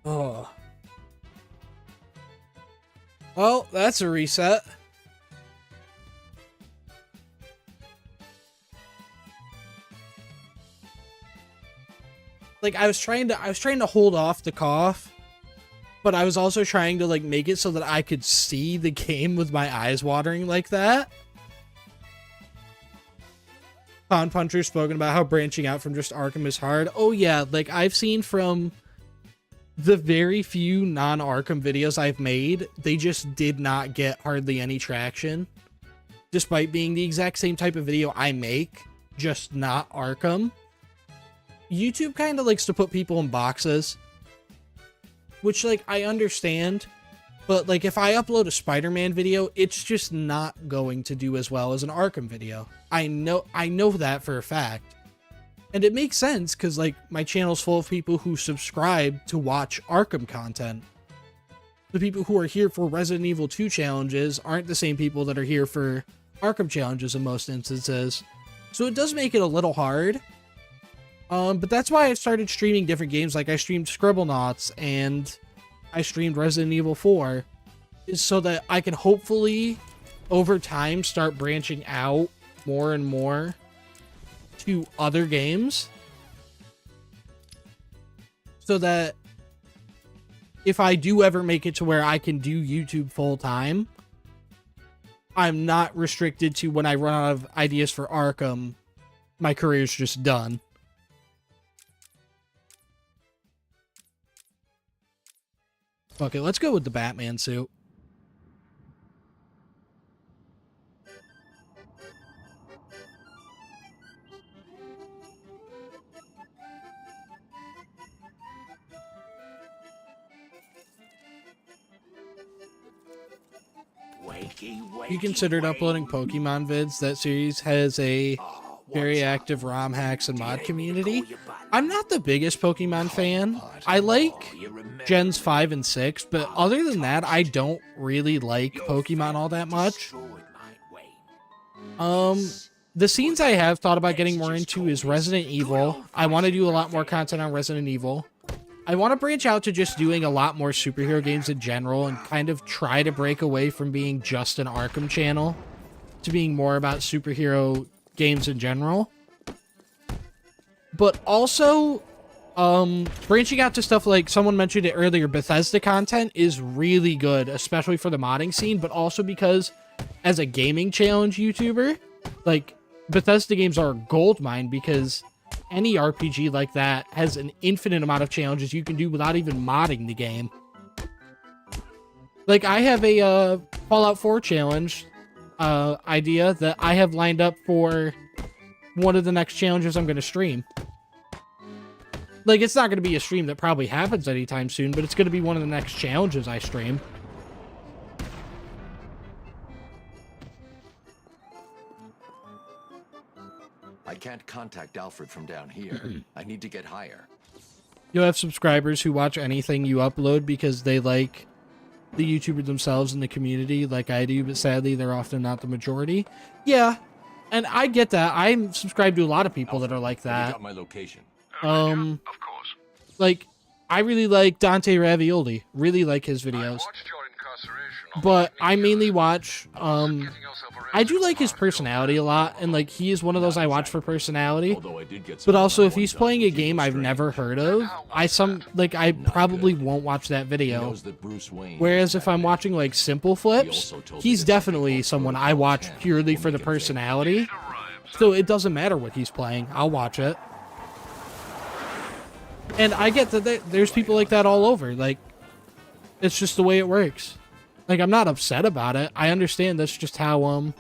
Speaker 1: Oh. Well, that's a reset. Like, I was trying to hold off the cough, but I was also trying to like make it so that I could see the game with my eyes watering like that. Pond Puncher spoken about how branching out from just Arkham is hard. Oh yeah, like I've seen from the very few non-Arkham videos I've made, they just did not get hardly any traction. Despite being the exact same type of video I make, just not Arkham. YouTube kind of likes to put people in boxes, which, like, I understand, but, like, if I upload a Spider-Man video, it's just not going to do as well as an Arkham video. I know that for a fact, and it makes sense, because, like, my channel's full of people who subscribe to watch Arkham content. The people who are here for Resident Evil 2 challenges aren't the same people that are here for Arkham challenges in most instances, so it does make it a little hard. But that's why I started streaming different games. Like I streamed Scribblenauts and I streamed Resident Evil 4, is so that I can hopefully over time start branching out more and more to other games, so that if I do ever make it to where I can do YouTube full time, I'm not restricted to when I run out of ideas for Arkham, my career's just done. Okay, let's go with the Batman suit. You considered uploading Pokemon vids? That series has a very active ROM hacks and mod community. I'm not the biggest Pokemon fan. I like Gens 5 and 6, but other than that, I don't really like Pokemon all that much. The scenes I have thought about getting more into is Resident Evil. I want to do a lot more content on Resident Evil. I want to branch out to just doing a lot more superhero games in general and kind of try to break away from being just an Arkham channel to being more about superhero games in general. But also, branching out to stuff like someone mentioned it earlier, Bethesda content is really good, especially for the modding scene, but also because as a gaming challenge YouTuber, like Bethesda games are a goldmine because any RPG like that has an infinite amount of challenges you can do without even modding the game. Like I have a Fallout 4 challenge idea that I have lined up for one of the next challenges I'm going to stream. Like, it's not going to be a stream that probably happens anytime soon, but it's going to be one of the next challenges I stream.
Speaker 3: I can't contact Alfred from down here. I need to get higher.
Speaker 1: You'll have subscribers who watch anything you upload because they like the YouTuber themselves and the community like I do, but sadly they're often not the majority. Yeah, and I get that. I'm subscribed to a lot of people that are like that.
Speaker 10: You got my location.
Speaker 4: Of course.
Speaker 1: Like, I really like Dante Ravioli. Really like his
Speaker 4: I
Speaker 1: videos.
Speaker 4: watched your incarceration
Speaker 1: but I mainly watch, I do like his personality a lot, and like he is one of those I watch for personality.
Speaker 10: Although I did get
Speaker 1: But
Speaker 10: someone
Speaker 1: also,
Speaker 10: on
Speaker 1: if
Speaker 10: one
Speaker 1: he's
Speaker 10: time
Speaker 1: playing a
Speaker 10: with Hugo
Speaker 1: game I've
Speaker 10: Strange.
Speaker 1: never heard of, I probably won't watch that
Speaker 10: He
Speaker 1: video.
Speaker 10: knows that Bruce Wayne
Speaker 1: Whereas
Speaker 10: is
Speaker 1: if I'm
Speaker 10: Batman.
Speaker 1: watching like simple flips,
Speaker 10: also told me
Speaker 1: he's
Speaker 10: that some
Speaker 1: definitely
Speaker 10: people
Speaker 1: someone
Speaker 10: throw
Speaker 1: I
Speaker 10: the
Speaker 1: watch
Speaker 10: ball
Speaker 1: purely
Speaker 10: will
Speaker 1: for the
Speaker 10: make him think.
Speaker 1: personality. So it doesn't matter what he's playing, I'll watch it. And I get that there's people like that all over. Like, it's just the way it works. Like, I'm not upset about it. I understand that's just how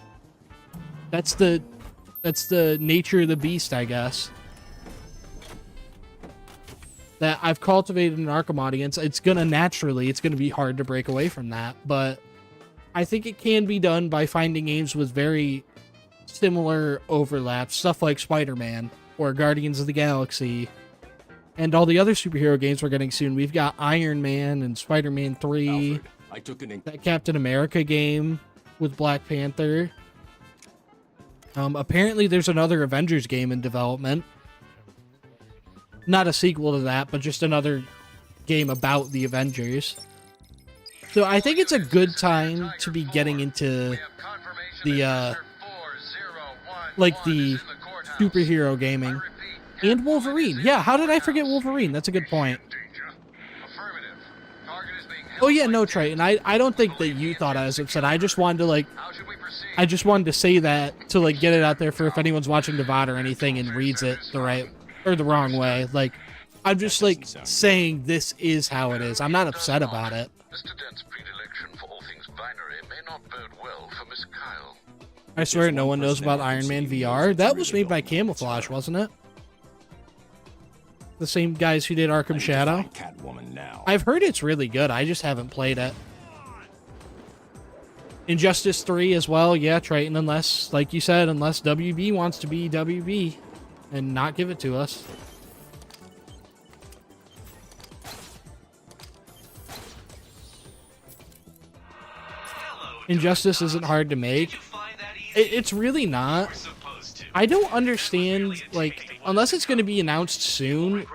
Speaker 1: that's the nature of the beast, I guess. That I've cultivated an Arkham audience. It's gonna be hard to break away from that, but I think it can be done by finding games with very similar overlaps, stuff like Spider-Man or Guardians of the Galaxy and all the other superhero games we're getting soon. We've got Iron Man and Spider-Man 3,
Speaker 10: Alfred, I took an
Speaker 1: that Captain America game with Black Panther. Apparently there's another Avengers game in development. Not a sequel to that, but just another game about the Avengers. So I think it's a good time to be getting into the, like the superhero gaming. And Wolverine. Yeah, how did I forget Wolverine? That's a good point. Oh yeah, no, Trey, and I don't think that you thought I was upset. I just wanted to say that to like get it out there for if anyone's watching the VOD or anything and reads it the right or the wrong way. Like, I'm just like saying this is how it is. I'm not upset about it.
Speaker 4: Mr. Dent's predilection for all things binary may not bode well for Miss Kyle.
Speaker 1: I swear no one knows about Iron Man VR. That was made by Camouflage, wasn't it? The same guys who did Arkham Shadow.
Speaker 10: Catwoman now.
Speaker 1: I've heard it's really good. I just haven't played it. Injustice 3 as well. Yeah, Triton, unless, like you said, unless WB wants to be WB and not give it to us. Injustice isn't hard to make. It's really not. I don't understand, like, unless it's going to be announced soon,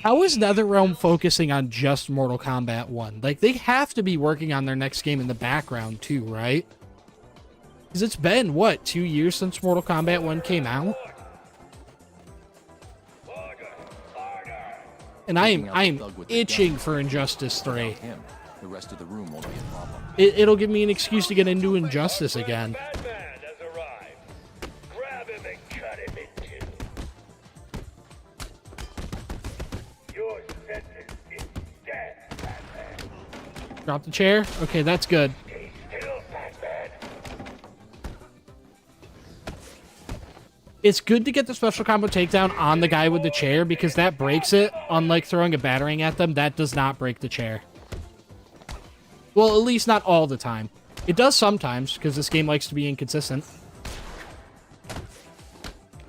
Speaker 1: how is NetherRealm focusing on just Mortal Kombat 1? Like, they have to be working on their next game in the background, too, right? Because it's been, what, 2 years since Mortal Kombat 1 came out? And I am itching for Injustice 3.
Speaker 3: Him. The rest of the room won't be a problem.
Speaker 1: It'll give me an excuse to get into Injustice again.
Speaker 6: Batman has arrived. Grab him and cut him in two. Your sentence is death, Batman.
Speaker 1: Drop the chair? Okay, that's good.
Speaker 6: Stay still, Batman.
Speaker 1: It's good to get the special combo takedown on the guy with the chair because that breaks it. Unlike throwing a battering at them, that does not break the chair. Well, at least not all the time. It does sometimes, because this game likes to be inconsistent.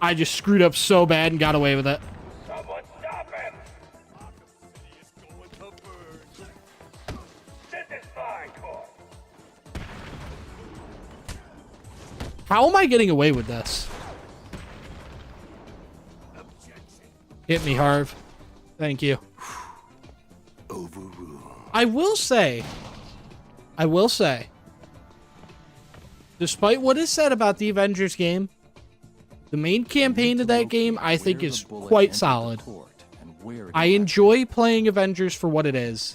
Speaker 1: I just screwed up so bad and got away with it.
Speaker 6: Someone stop him! This is fine, Court.
Speaker 1: How am I getting away with this? Hit me, Harv. Thank you.
Speaker 2: Overruled.
Speaker 1: I will say, despite what is said about the Avengers game, the main campaign of that game, I think, is quite solid. I enjoy playing Avengers for what it is.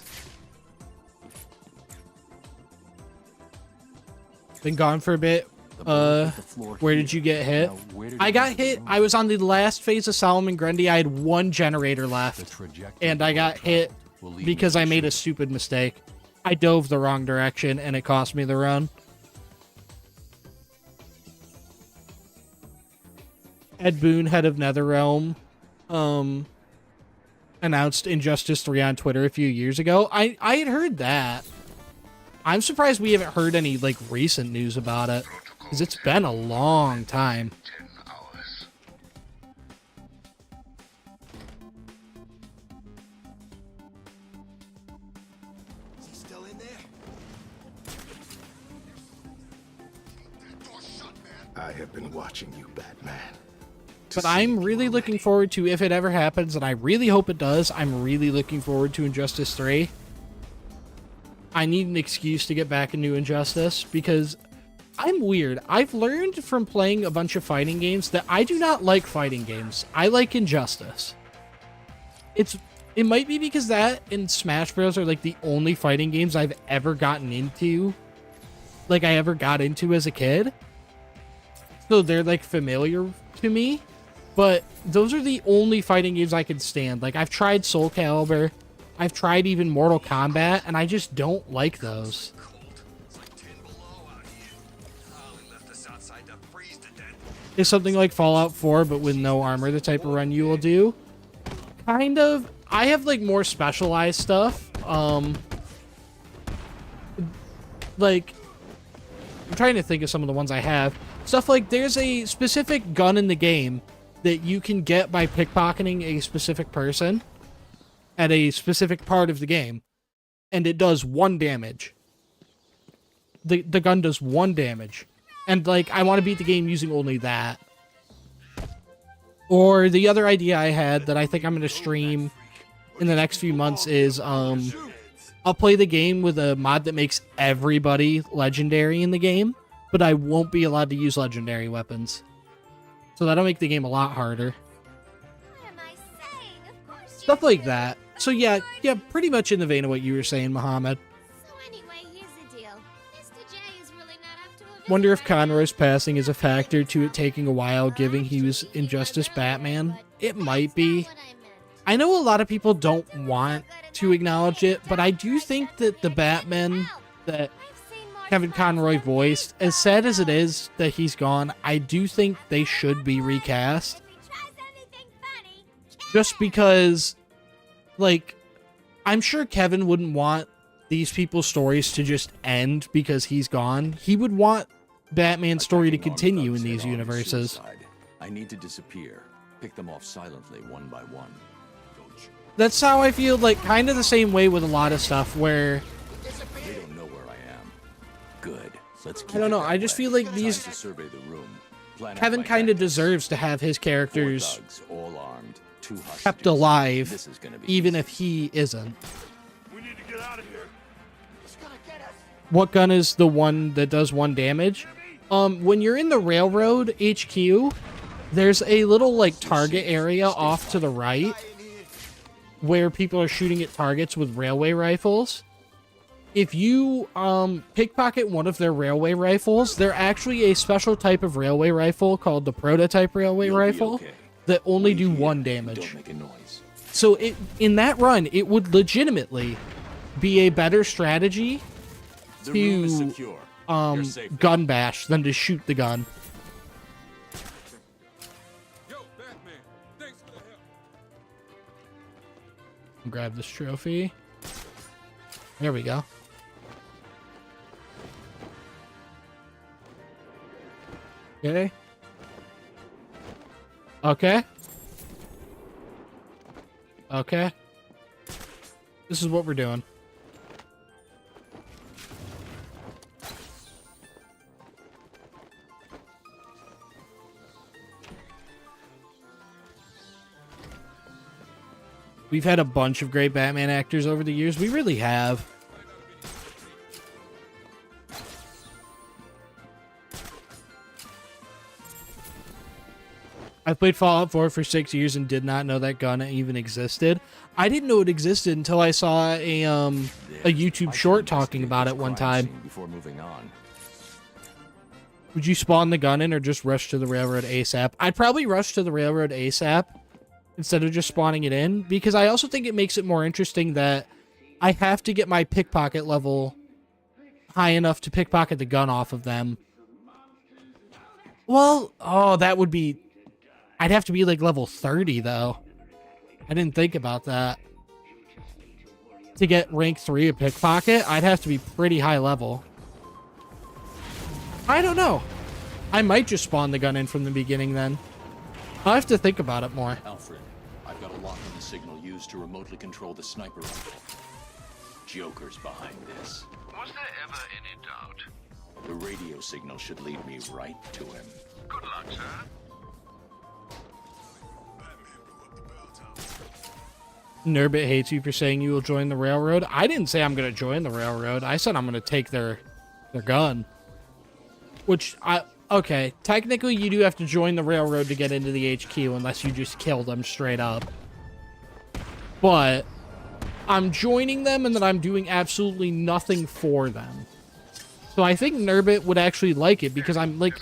Speaker 1: Been gone for a bit. Where did you get hit? I got hit. I was on the last phase of Solomon Grundy. I had one generator left, and I got hit because I made a stupid mistake. I dove the wrong direction, and it cost me the run. Ed Boon, head of NetherRealm, announced Injustice 3 on Twitter a few years ago. I had heard that. I'm surprised we haven't heard any, like, recent news about it, because it's been a long time.
Speaker 4: 10 hours.
Speaker 9: Is he still in there?
Speaker 8: I have been watching you, Batman.
Speaker 1: But I'm really looking forward to, if it ever happens, and I really hope it does, I'm really looking forward to Injustice 3. I need an excuse to get back into Injustice because I'm weird. I've learned from playing a bunch of fighting games that I do not like fighting games. I like Injustice. It might be because that and Smash Bros. Are like the only fighting games I've ever gotten into. Like I ever got into as a kid. So they're like familiar to me. But those are the only fighting games I can stand. Like I've tried Soul Calibur. I've tried even Mortal Kombat. And I just don't like those. Is something like Fallout 4 but with no armor the type of run you will do? Kind of. I have like more specialized stuff. Like I'm trying to think of some of the ones I have. Stuff like there's a specific gun in the game that you can get by pickpocketing a specific person at a specific part of the game, and it does 1 damage. The gun does 1 damage. And like I want to beat the game using only that. Or the other idea I had that I think I'm going to stream in the next few months is I'll play the game with a mod that makes everybody legendary in the game, but I won't be allowed to use legendary weapons. So that'll make the game a lot harder. Stuff like that. So yeah, pretty much in the vein of what you were saying, Mohammed.
Speaker 7: So anyway, here's the deal. Mr. J is really not up to a
Speaker 1: Wonder if Conroy's passing is a factor to it taking a while, given he was Injustice Batman. It might be. I know a lot of people don't want to acknowledge it, but I do think that the Batman that Kevin Conroy voiced, as sad as it is that he's gone, I do think they should be recast. Just because, like, I'm sure Kevin wouldn't want these people's stories to just end because he's gone. He would want Batman's story to continue in these universes.
Speaker 3: I need to disappear. Pick them off silently, one by one.
Speaker 1: That's how I feel, like, kind of the same way with a lot of stuff where...
Speaker 3: They don't know where I am. Good. Let's keep
Speaker 1: I don't know, I just feel like these...
Speaker 3: to survey the room.
Speaker 1: Kevin kind of deserves to have his characters
Speaker 3: thugs, all armed,
Speaker 1: kept alive, even if he isn't.
Speaker 9: We need to get out of here.
Speaker 1: What gun is the one that does 1 damage? When you're in the Railroad HQ, there's a little, like, target area off to the right where people are shooting at targets with railway rifles. If you pickpocket one of their railway rifles, they're actually a special type of railway rifle called the prototype railway rifle that only do 1 damage.
Speaker 3: Don't make a noise.
Speaker 1: So in that run, it would legitimately be a better strategy to gun bash than to shoot the gun. Grab this trophy. There we go. Okay. Okay. Okay. This is what we're doing. We've had a bunch of great Batman actors over the years. We really have. I played Fallout 4 for 6 years and did not know that gun even existed. I didn't know it existed until I saw a YouTube short talking about it one time.
Speaker 3: Before moving on.
Speaker 1: Would you spawn the gun in or just rush to the railroad ASAP? I'd probably rush to the railroad ASAP instead of just spawning it in, because I also think it makes it more interesting that I have to get my pickpocket level high enough to pickpocket the gun off of them. Well, oh, that would be... I'd have to be like level 30, though. I didn't think about that. To get rank 3 of pickpocket, I'd have to be pretty high level. I don't know. I might just spawn the gun in from the beginning, then. I'll have to think about it more.
Speaker 10: Alfred, I've got a lock on the signal used to remotely control the sniper rifle. Joker's behind this.
Speaker 4: Was there ever any doubt?
Speaker 10: The radio signal should lead me right to him.
Speaker 4: Good luck, sir.
Speaker 1: Nurbit hates you for saying you will join the railroad. I didn't say I'm going to join the railroad. I said I'm going to take their gun. Which, okay, technically you do have to join the railroad to get into the HQ unless you just kill them straight up. But I'm joining them and then I'm doing absolutely nothing for them. So I think Nurbit would actually like it because I'm like,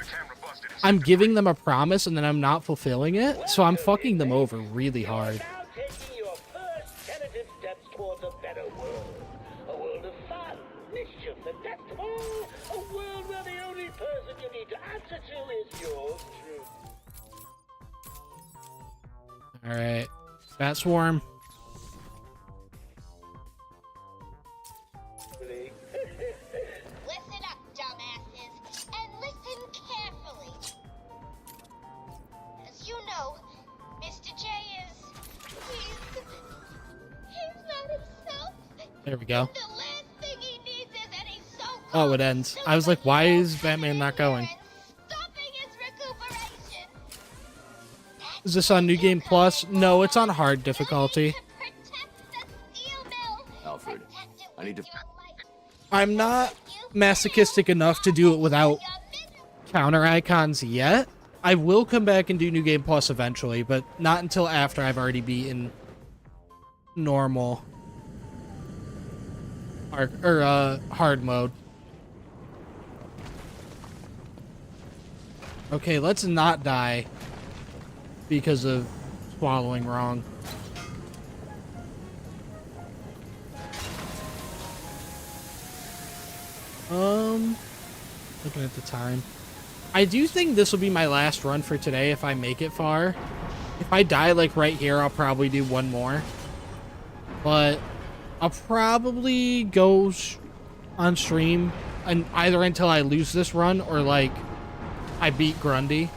Speaker 1: I'm giving them a promise and then I'm not fulfilling it. So I'm fucking them over really hard. Alright. Bat Swarm.
Speaker 7: Listen up, dumbasses, and listen carefully. As you know, Mr. J he's not himself.
Speaker 1: There we go.
Speaker 7: The last thing he needs is any so-called
Speaker 1: Oh, it ends. I was like, why is Batman not going?
Speaker 7: stopping his recuperation.
Speaker 1: Is this on New Game Plus? No, it's on hard difficulty.
Speaker 3: Alfred, I need to...
Speaker 1: I'm not masochistic enough to do it without counter icons yet. I will come back and do New Game Plus eventually, but not until after I've already beaten normal hard mode. Okay, let's not die because of swallowing wrong. Looking at the time. I do think this will be my last run for today if I make it far. If I die like right here, I'll probably do one more. But I'll probably go on stream and either until I lose this run or like I beat Grundy.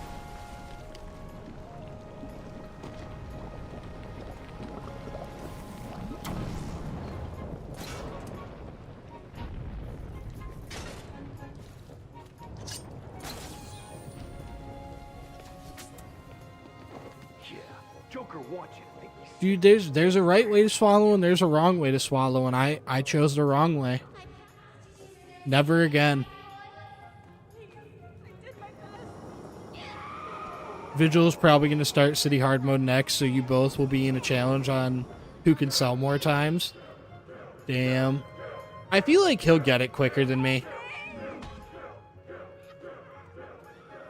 Speaker 1: Dude, there's a right way to swallow and there's a wrong way to swallow, and I chose the wrong way. Never again. Vigil is probably going to start City Hard Mode next, so you both will be in a challenge on who can sell more times. Damn. I feel like he'll get it quicker than me.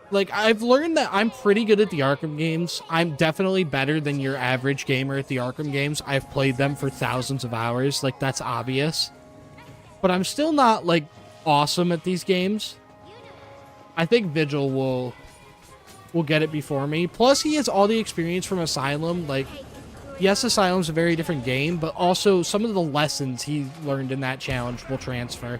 Speaker 1: Like, I've learned that I'm pretty good at the Arkham games. I'm definitely better than your average gamer at the Arkham games. I've played them for thousands of hours. Like, that's obvious. But I'm still not, like, awesome at these games. I think Vigil will get it before me. Plus, he has all the experience from Asylum. Like, yes, Asylum's a very different game, but also some of the lessons he learned in that challenge will transfer.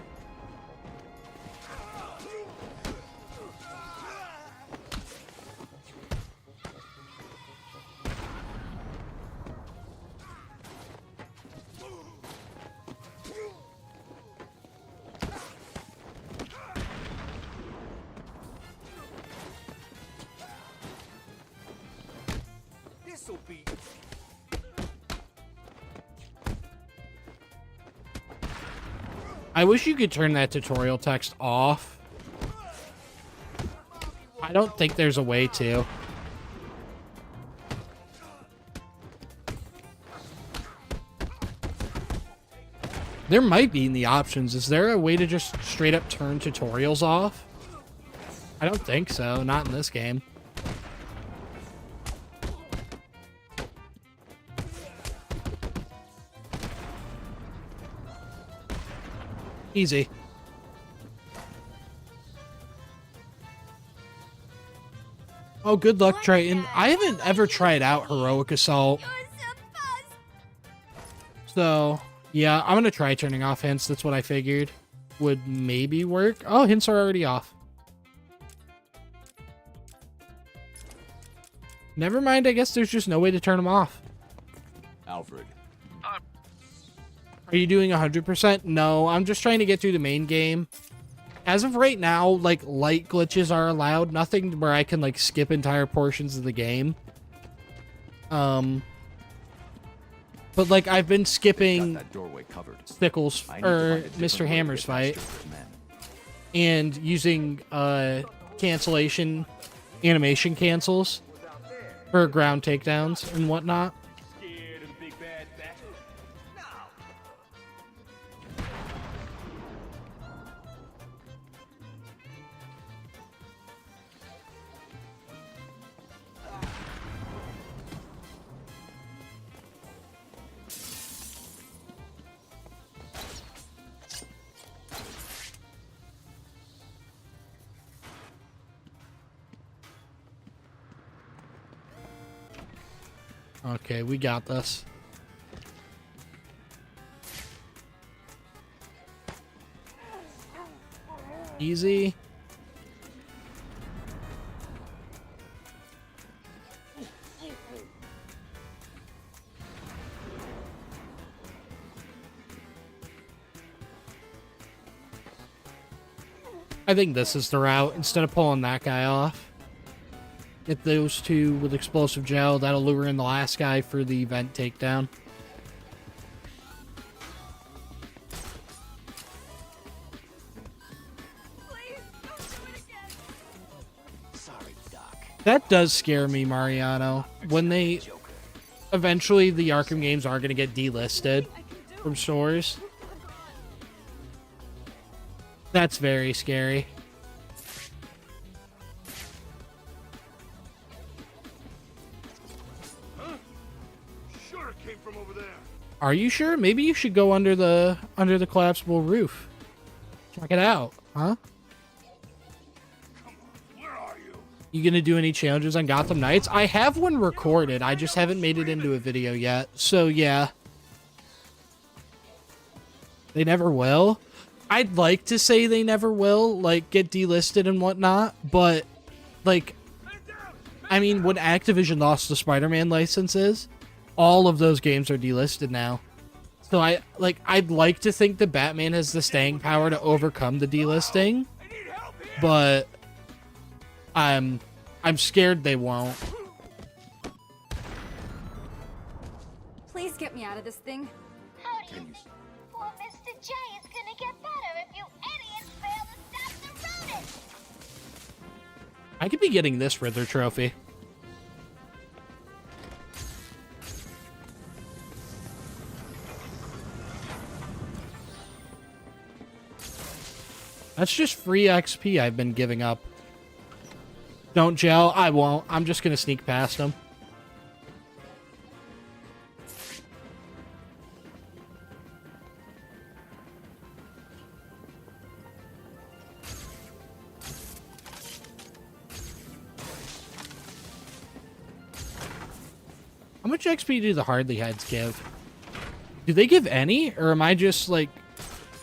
Speaker 1: I wish you could turn that tutorial text off. I don't think there's a way to. There might be in the options. Is there a way to just straight up turn tutorials off? I don't think so. Not in this game. Easy. Oh, good luck, Triton. I haven't ever tried out Heroic Assault. So, yeah, I'm going to try turning off hints. That's what I figured would maybe work. Oh, hints are already off. Never mind. I guess there's just no way to turn them off.
Speaker 3: Alfred.
Speaker 1: Are you doing 100%? No, I'm just trying to get through the main game. As of right now, like, light glitches are allowed. Nothing where I can, like, skip entire portions of the game. But like I've been
Speaker 3: Got
Speaker 1: skipping
Speaker 3: that doorway covered.
Speaker 1: Sickle's
Speaker 3: I need to
Speaker 1: or
Speaker 3: find a different
Speaker 1: Mr.
Speaker 3: way to
Speaker 1: Hammer's
Speaker 3: get
Speaker 1: fight
Speaker 3: faster with men.
Speaker 1: and using cancellation animation cancels for ground takedowns and whatnot. Okay, we got this. Easy. I think this is the route. Instead of pulling that guy off, get those two with explosive gel. That'll lure in the last guy for the vent takedown.
Speaker 2: Sorry, Doc.
Speaker 1: That does scare me, Mariano. When they... Eventually, the Arkham games are going to get delisted from stores. That's very scary.
Speaker 9: Sure it came from over there.
Speaker 1: Are you sure? Maybe you should go under the collapsible roof. Check it out, huh?
Speaker 9: Come on, where are you?
Speaker 1: You gonna do any challenges on Gotham Knights? I have one recorded. I just haven't made it into a video yet. So yeah. They never will. I'd like to say they never will, like, get delisted and whatnot, but, like, I mean, when Activision lost the Spider-Man licenses, all of those games are delisted now. So I'd like to think that Batman has the staying power to overcome the delisting, but I'm scared they won't.
Speaker 11: Please get me out of this thing.
Speaker 7: How do you think poor Mr. J is gonna get better if you idiots fail to stop the rodents?
Speaker 1: I could be getting this Riddler trophy. That's just free XP I've been giving up. Don't gel. I won't. I'm just going to sneak past them. How much XP do the Hardly Heads give? Do they give any? Or am I just, like,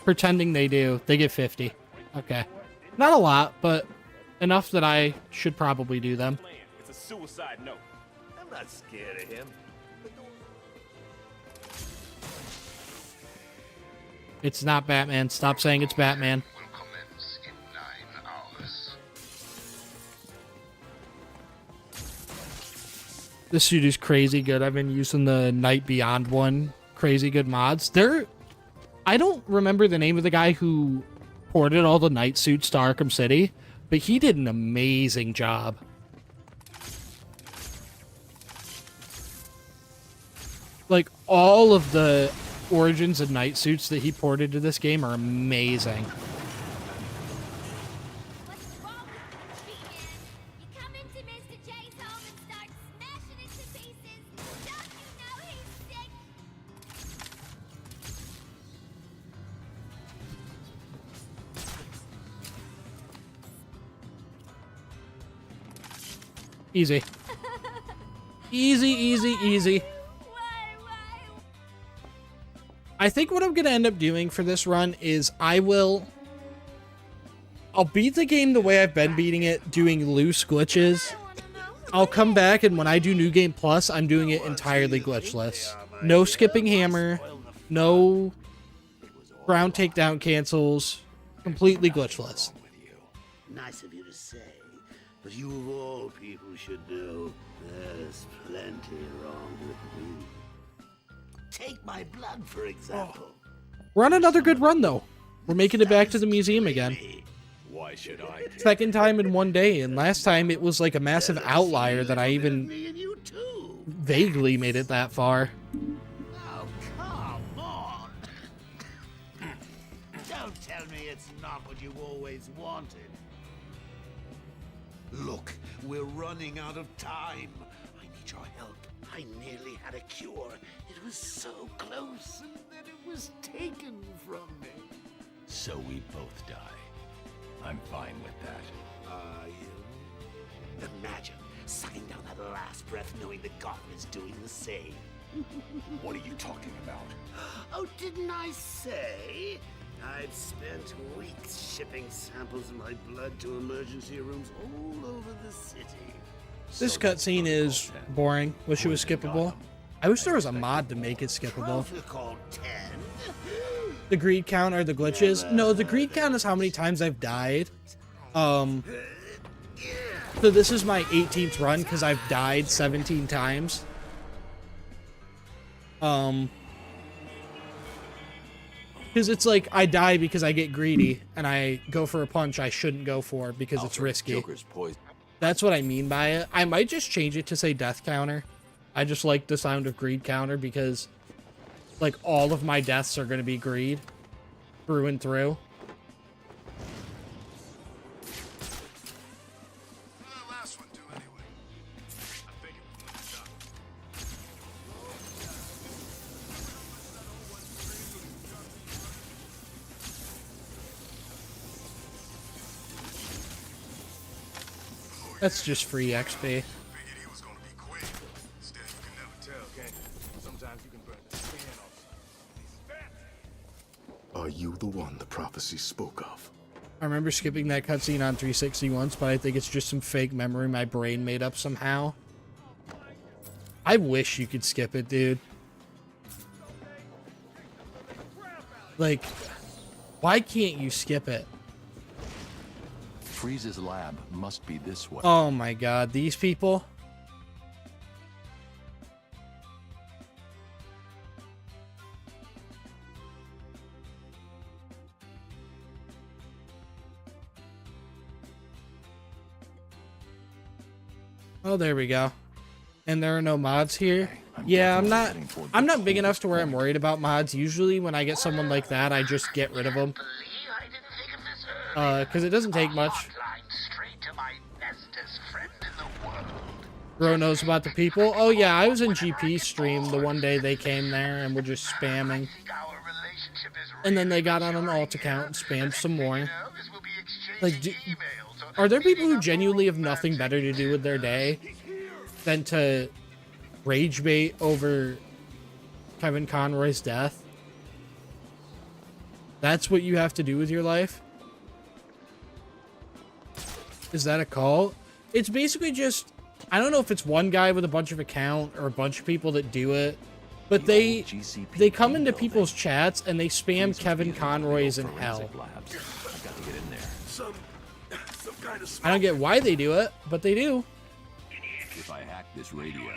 Speaker 1: pretending they do? They give 50. Okay. Not a lot, but enough that I should probably do them.
Speaker 12: It's a suicide note.
Speaker 9: I'm not scared of him.
Speaker 1: It's not Batman. Stop saying it's Batman.
Speaker 4: Will commence in 9 hours.
Speaker 1: This suit is crazy good. I've been using the Night Beyond one. Crazy good mods. I don't remember the name of the guy who ported all the night suits to Arkham City, but he did an amazing job. Like, all of the origins of night suits that he ported to this game are amazing.
Speaker 7: What's wrong with you, Peter? You come into Mr. J's home and start smashing it to pieces. Don't you know he's sick?
Speaker 1: Easy. Easy, easy, easy. I think what I'm going to end up doing for this run is I'll beat the game the way I've been beating it, doing loose glitches. I'll come back, and when I do New Game Plus, I'm doing it entirely glitchless. No skipping hammer, no ground takedown cancels, completely glitchless.
Speaker 6: Nice of you to say, but you of all people should know there's plenty wrong with me.
Speaker 2: Take my blood, for example.
Speaker 1: We're on another good run, though. We're making it back to the museum again.
Speaker 10: Why should I?
Speaker 1: Second time in one day, and last time it was like a massive outlier that I even vaguely made it that far.
Speaker 2: Oh, come on. Don't tell me it's not what you always wanted. Look, we're running out of time. I need your help. I nearly had a cure. It was so close, and then it was taken from me.
Speaker 10: So we both die. I'm fine with that.
Speaker 2: Are you? Imagine sucking down that last breath knowing that Gotham is doing the same.
Speaker 10: What are you talking about?
Speaker 2: Oh, didn't I say? I've spent weeks shipping samples of my blood to emergency rooms all over the city.
Speaker 1: This cutscene is boring. Wish it was skippable. I wish there was a mod to make it skippable.
Speaker 2: Protocol 10?
Speaker 1: The greed count or the glitches? No, the greed count is how many times I've died. So this is my 18th run because I've died 17 times. Because it's like I die because I get greedy and I go for a punch I shouldn't go for because it's risky. That's what I mean by it. I might just change it to say death counter. I just like the sound of greed counter because like all of my deaths are going to be greed through and through.
Speaker 9: Last one too, anyway. I think it was shot.
Speaker 1: That's just free XP.
Speaker 9: Figured he was gonna be quick. Still, you can never tell, can you? Sometimes you can burn the skin off.
Speaker 8: Are you the one the prophecy spoke of?
Speaker 1: I remember skipping that cutscene on 360 once, but I think it's just some fake memory my brain made up somehow. I wish you could skip it, dude. Like, why can't you skip it?
Speaker 3: Freeze's lab must be this way.
Speaker 1: Oh my god, these people. Oh, there we go. And there are no mods here. Yeah, I'm not big enough to where I'm worried about mods. Usually when I get someone like that, I just get rid of them. Because it doesn't take much. Bro knows about the people. Oh yeah, I was in GP's stream the one day they came there and were just spamming. And then they got on an alt account and spammed some more. Like, are there people who genuinely have nothing better to do with their day than to rage bait over Kevin Conroy's death? That's what you have to do with your life? Is that a call? It's basically just, I don't know if it's one guy with a bunch of account or a bunch of people that do it, but they come into people's chats and they spam Kevin Conroy's in hell. I don't get why they do it, but they do.
Speaker 10: If I hack this radio,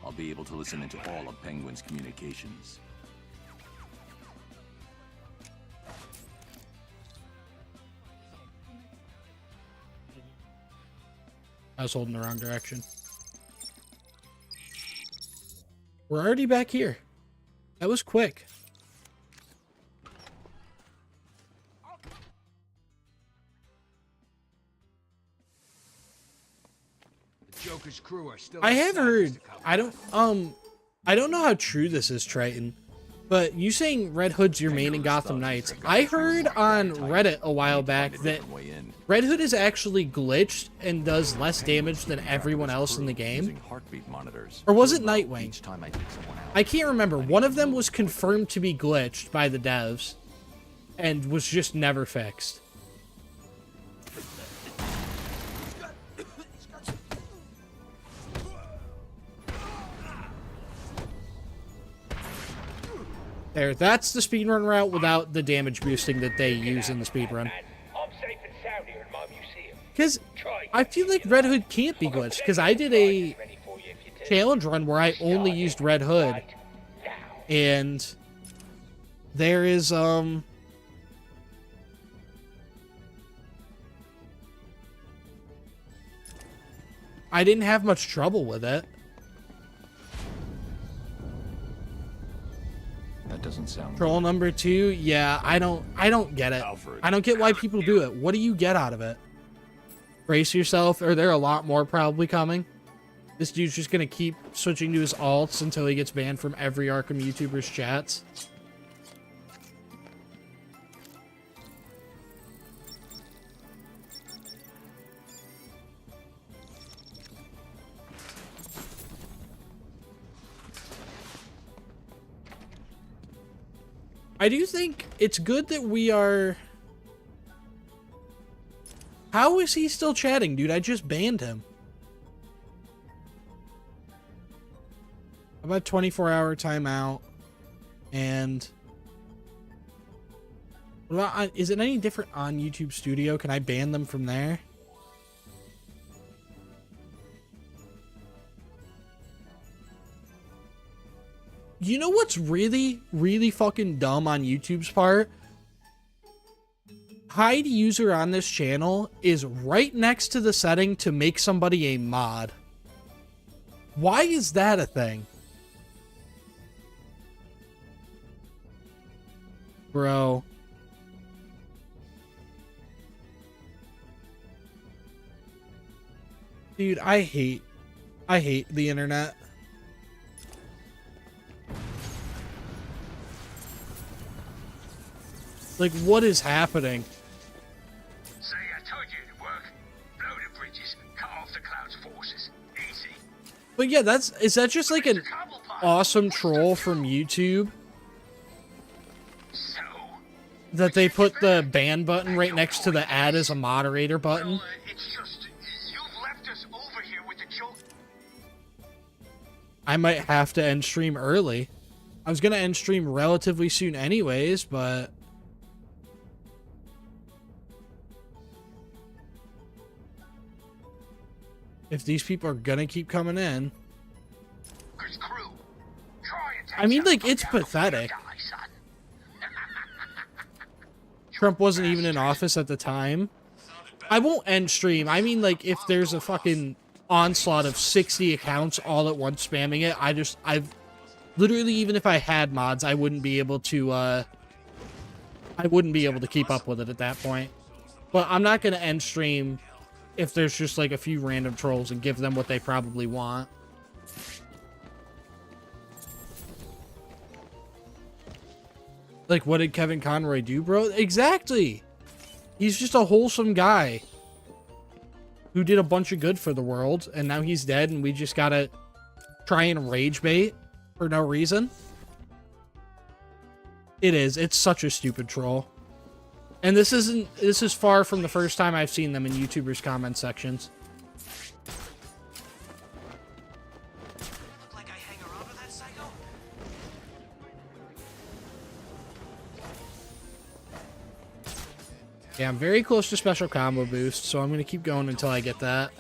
Speaker 10: I'll be able to listen into all of Penguin's communications.
Speaker 1: I was holding the wrong direction. We're already back here. That was quick.
Speaker 9: Joker's crew are still.
Speaker 1: I have heard. I don't know how true this is, Triton. But you saying Red Hood's your main in Gotham Knights. I heard on Reddit a while back that Red Hood is actually glitched and does less damage than everyone else in the game. Or was it Nightwing? I can't remember. One of them was confirmed to be glitched by the devs and was just never fixed. There, that's the speedrun route without the damage boosting that they use in the speedrun. Because I feel like Red Hood can't be glitched, because I did a challenge run where I only used Red Hood, And there is, I didn't have much trouble with it.
Speaker 10: That doesn't sound
Speaker 1: Troll number 2, yeah, I don't get it.
Speaker 10: Alfred.
Speaker 1: I don't get why people do it. What do you get out of it? Brace yourself, or there are a lot more probably coming. This dude's just gonna keep switching to his alts until he gets banned from every Arkham YouTuber's chats. I do think it's good that we are... How is he still chatting, dude? I just banned him. How about 24-hour timeout? And... what about... is it any different on YouTube Studio? Can I ban them from there? You know what's really, really fucking dumb on YouTube's part? Hide user on this channel is right next to the setting to make somebody a mod. Why is that a thing? Bro. Dude, I hate the internet. Like, what is happening?
Speaker 4: Say, I told you it'd work. Blow the bridges, cut off the Cloud's forces. Easy.
Speaker 1: But yeah, is that just like an awesome troll from YouTube?
Speaker 4: So,
Speaker 1: That they put the ban button right next to the add as a moderator button?
Speaker 4: it's just, you've left us over here with the joke.
Speaker 1: I might have to end stream early. I was gonna end stream relatively soon anyways, but... if these people are gonna keep coming in...
Speaker 4: Crew, try and take
Speaker 1: I mean, like,
Speaker 4: something
Speaker 1: it's
Speaker 4: down before you
Speaker 1: pathetic.
Speaker 4: die, son.
Speaker 1: Trump wasn't even in office at the time. I won't end stream. I mean, like, if there's a fucking onslaught of 60 accounts all at once spamming it, I've literally, even if I had mods, I wouldn't be able to keep up with it at that point. But I'm not gonna end stream if there's just like a few random trolls and give them what they probably want. Like, what did Kevin Conroy do, bro? Exactly. He's just a wholesome guy who did a bunch of good for the world, and now he's dead, and we just gotta try and rage bait for no reason. It's such a stupid troll. And this is far from the first time I've seen them in YouTubers' comment sections.
Speaker 5: Look like I hang around with that psycho?
Speaker 1: Yeah, I'm very close to special combo boost, so I'm gonna keep going until I get that.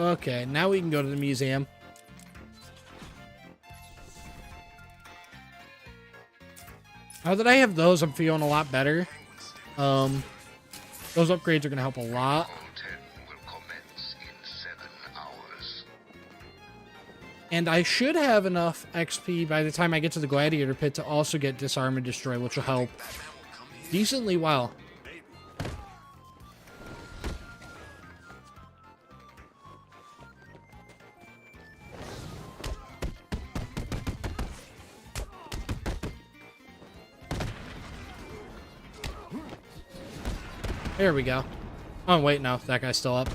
Speaker 1: Okay, now we can go to the museum. Now that I have those, I'm feeling a lot better. Those upgrades are going to help a lot.
Speaker 4: Content will commence in 7 hours.
Speaker 1: And I should have enough XP by the time I get to the Gladiator pit to also get Disarm and Destroy, which will help decently well. There we go. Oh, wait, no. That guy's still up.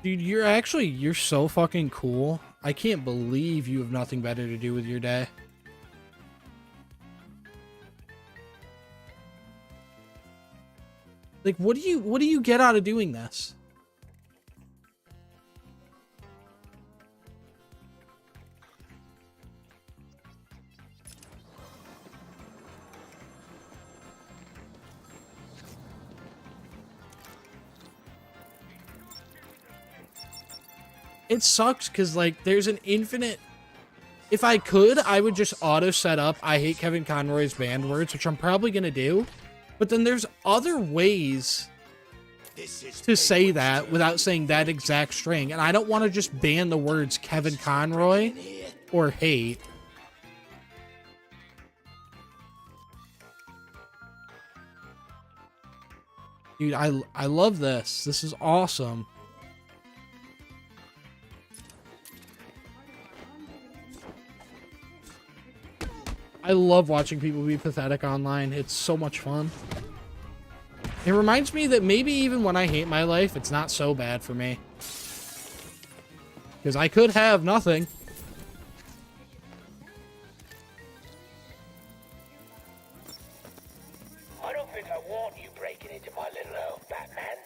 Speaker 1: Dude, you're so fucking cool. I can't believe you have nothing better to do with your day. Like, what do you get out of doing this? It sucks because, like, there's an infinite... If I could, I would just auto set up I hate Kevin Conroy's banned words, which I'm probably going to do. But then there's other ways to say that without saying that exact string. And I don't want to just ban the words Kevin Conroy or hate. Dude, I love this. This is awesome. I love watching people be pathetic online. It's so much fun. It reminds me that maybe even when I hate my life, it's not so bad for me. Because I could have nothing.
Speaker 6: I don't think I want you breaking into my little home, Batman.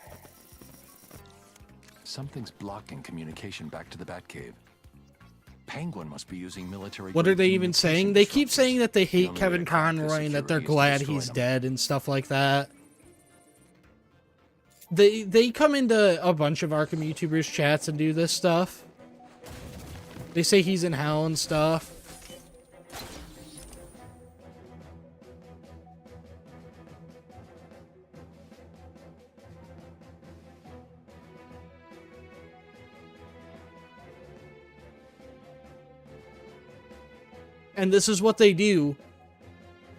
Speaker 3: Something's blocking communication back to the Batcave. Penguin must be using military.
Speaker 1: What are they even saying? They keep saying that they hate
Speaker 3: only
Speaker 1: Kevin
Speaker 3: way to crack their
Speaker 1: Conroy and that they're
Speaker 3: security is to
Speaker 1: glad
Speaker 3: destroy
Speaker 1: he's
Speaker 3: them.
Speaker 1: dead and stuff like that. They come into a bunch of Arkham YouTubers chats and do this stuff. They say he's in hell and stuff. And this is what they do.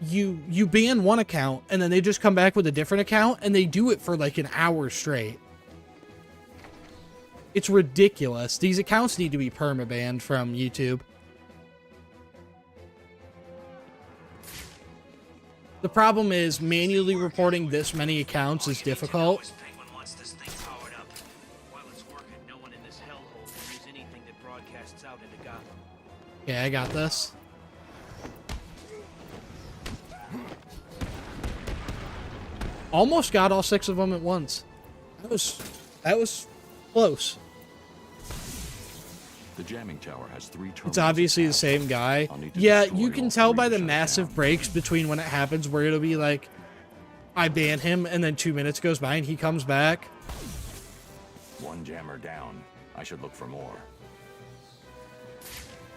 Speaker 1: You ban one account, and then they just come back with a different account, and they do it for like an hour straight. It's ridiculous. These accounts need to be permabanned from YouTube. The problem is manually reporting this many accounts is difficult.
Speaker 5: Penguin wants this thing powered up. While it's working, no one in this hellhole can use anything that broadcasts out into Gotham.
Speaker 1: Yeah, I got this. Almost got all 6 of them at once. That was close.
Speaker 3: The jamming tower has 3 terminals.
Speaker 1: It's obviously the same guy.
Speaker 3: I'll need to
Speaker 1: Yeah,
Speaker 3: destroy
Speaker 1: you
Speaker 3: all
Speaker 1: can tell
Speaker 3: 3
Speaker 1: by
Speaker 3: to
Speaker 1: the
Speaker 3: shut it
Speaker 1: massive
Speaker 3: down.
Speaker 1: breaks between when it happens where it'll be like, I ban him, and then 2 minutes goes by and he comes back.
Speaker 3: 1 jammer down. I should look for more.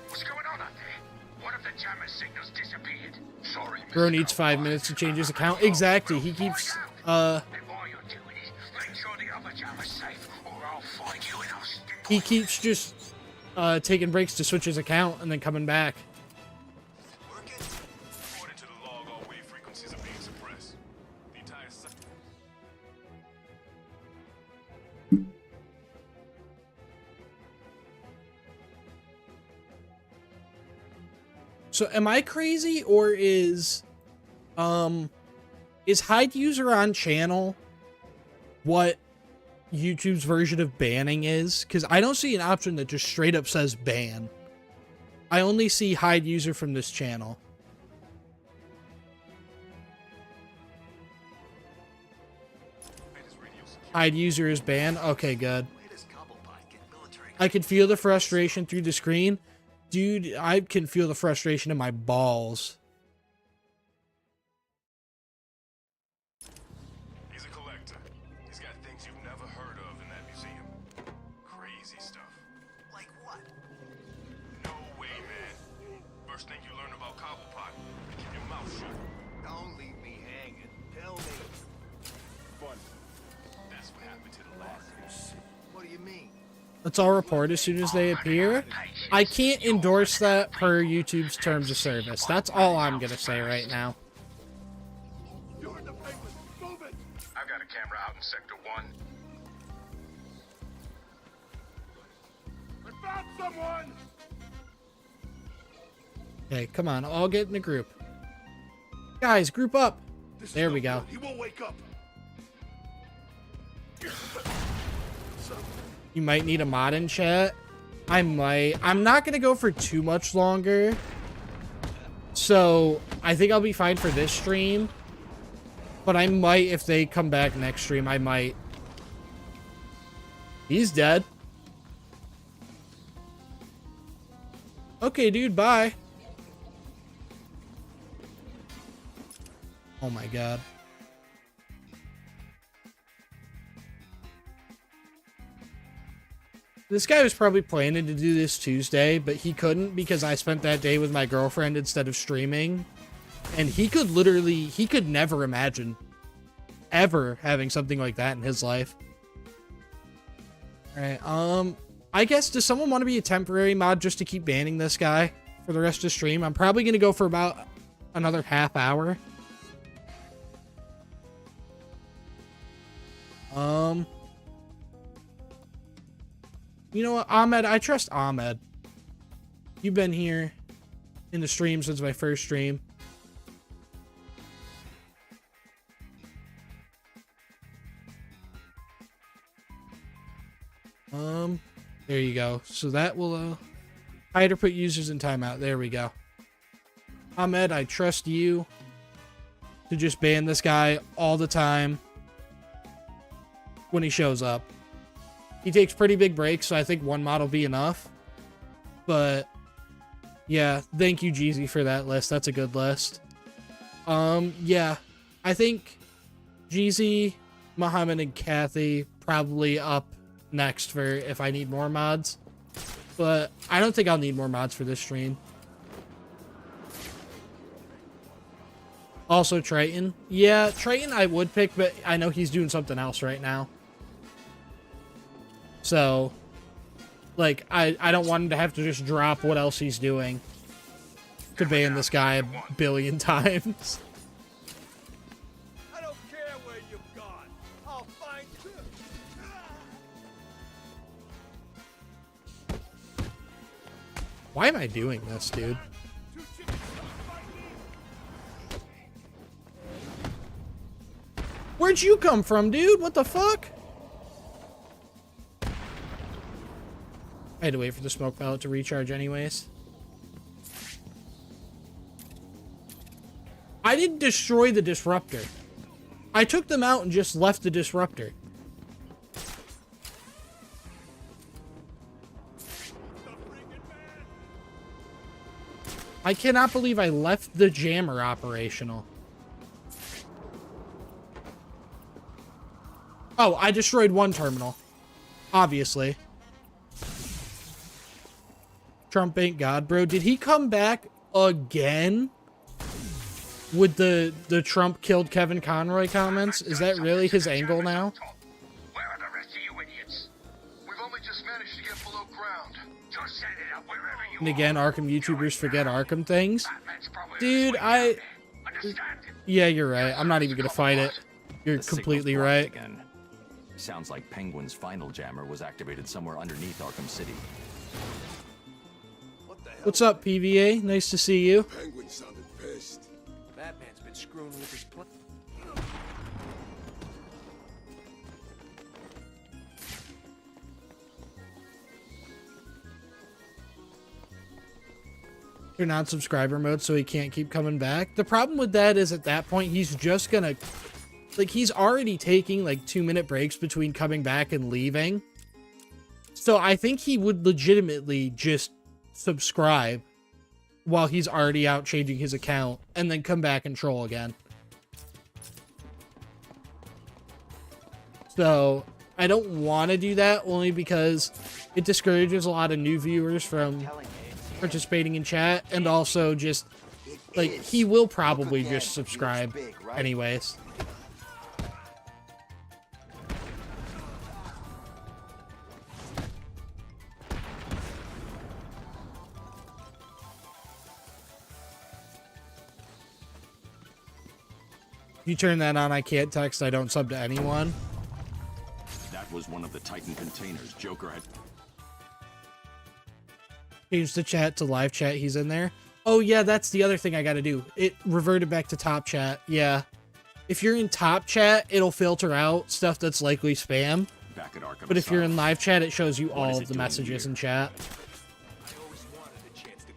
Speaker 4: What's going on out there? One of the jammer signals disappeared. Sorry,
Speaker 1: Bro needs 5 minutes to change his account. Exactly. He keeps,
Speaker 4: And while you're doing it, make sure the other jammer's safe, or I'll find you and I'll stick.
Speaker 1: he keeps just, taking breaks to switch his account and then coming back.
Speaker 9: According to the log, all wave frequencies are being suppressed. The entire site.
Speaker 1: So am I crazy, or is hide user on channel what YouTube's version of banning is? Because I don't see an option that just straight up says ban. I only see hide user from this channel. Hide user is banned? Okay, good. I can feel the frustration through the screen. Dude, I can feel the frustration in my balls.
Speaker 9: He's a collector. He's got things you've never heard of in that museum. Crazy stuff. Like what? No way, man. First thing you learn about Cobblepot, keep your mouth shut. Don't leave me hanging. Tell me. Fun. That's what happened to the last. What do you mean?
Speaker 1: Let's all report as soon as they appear. I can't endorse that per YouTube's terms of service. That's all I'm gonna say right now.
Speaker 9: You're the Penguin. Move it.
Speaker 4: I've got a camera out in Sector 1.
Speaker 9: I found someone.
Speaker 1: Okay, come on, all get in a group. Guys, group up. There we go.
Speaker 9: He won't wake up.
Speaker 1: You might need a mod in chat. I might. I'm not gonna go for too much longer. So I think I'll be fine for this stream. But I might, if they come back next stream, I might. He's dead. Okay, dude, bye. Oh my god. This guy was probably planning to do this Tuesday, but he couldn't because I spent that day with my girlfriend instead of streaming. And he could literally, he could never imagine ever having something like that in his life. Alright, I guess, does someone want to be a temporary mod just to keep banning this guy for the rest of the stream? I'm probably going to go for about another half hour. You know what, Ahmed? I trust Ahmed. You've been here in the stream since my first stream. There you go. So that will, hide or put users in timeout. There we go. Ahmed, I trust you to just ban this guy all the time when he shows up. He takes pretty big breaks, so I think one mod will be enough. But, yeah, thank you, Jeezy, for that list. That's a good list. Yeah, I think Jeezy, Muhammad, and Kathy probably up next for if I need more mods. But I don't think I'll need more mods for this stream. Also, Triton. Yeah, Triton I would pick, but I know he's doing something else right now. So, like, I don't want him to have to just drop what else he's doing to ban this guy a billion times.
Speaker 9: I don't care where you've gone. I'll find you.
Speaker 1: Why am I doing this, dude? Where'd you come from, dude? What the fuck? I had to wait for the smoke pellet to recharge anyways. I didn't destroy the disruptor. I took them out and just left the disruptor. I cannot believe I left the jammer operational. Oh, I destroyed one terminal. Obviously. Trump ain't God, bro. Did he come back again with the Trump killed Kevin Conroy comments? Is that really his angle now?
Speaker 4: Where are the rest of you idiots? We've only just managed to get below ground. Just set it up wherever you
Speaker 1: And again, Arkham YouTubers forget Arkham things. Dude,
Speaker 4: Understand?
Speaker 1: Yeah, you're right. I'm not even gonna fight it. You're
Speaker 3: The signal's
Speaker 1: completely
Speaker 3: blocked
Speaker 1: right.
Speaker 3: Again. Sounds like Penguin's final jammer was activated somewhere underneath Arkham City.
Speaker 1: What's up, PVA? Nice to see you.
Speaker 8: Penguin sounded pissed.
Speaker 9: Batman's been screwing with his plan.
Speaker 1: You're non-subscriber mode, so he can't keep coming back. The problem with that is at that point, he's just gonna... Like, he's already taking, like, 2-minute breaks between coming back and leaving. So I think he would legitimately just subscribe while he's already out changing his account and then come back and troll again. So I don't want to do that only because it discourages a lot of new viewers from participating in chat, and also just, like, he will probably just subscribe anyways. If you turn that on, I can't text, I don't sub to anyone.
Speaker 3: That was one of the Titan containers Joker had...
Speaker 1: Change the chat to live chat, he's in there. Oh yeah, that's the other thing I gotta do. It reverted back to top chat, yeah. If you're in top chat, it'll filter out stuff that's likely spam.
Speaker 3: Back at Arkham
Speaker 1: But if you're in
Speaker 3: South.
Speaker 1: live chat, it shows you
Speaker 3: What
Speaker 1: all
Speaker 3: is
Speaker 1: of
Speaker 3: it
Speaker 1: the
Speaker 3: doing
Speaker 1: messages
Speaker 3: here?
Speaker 1: in chat.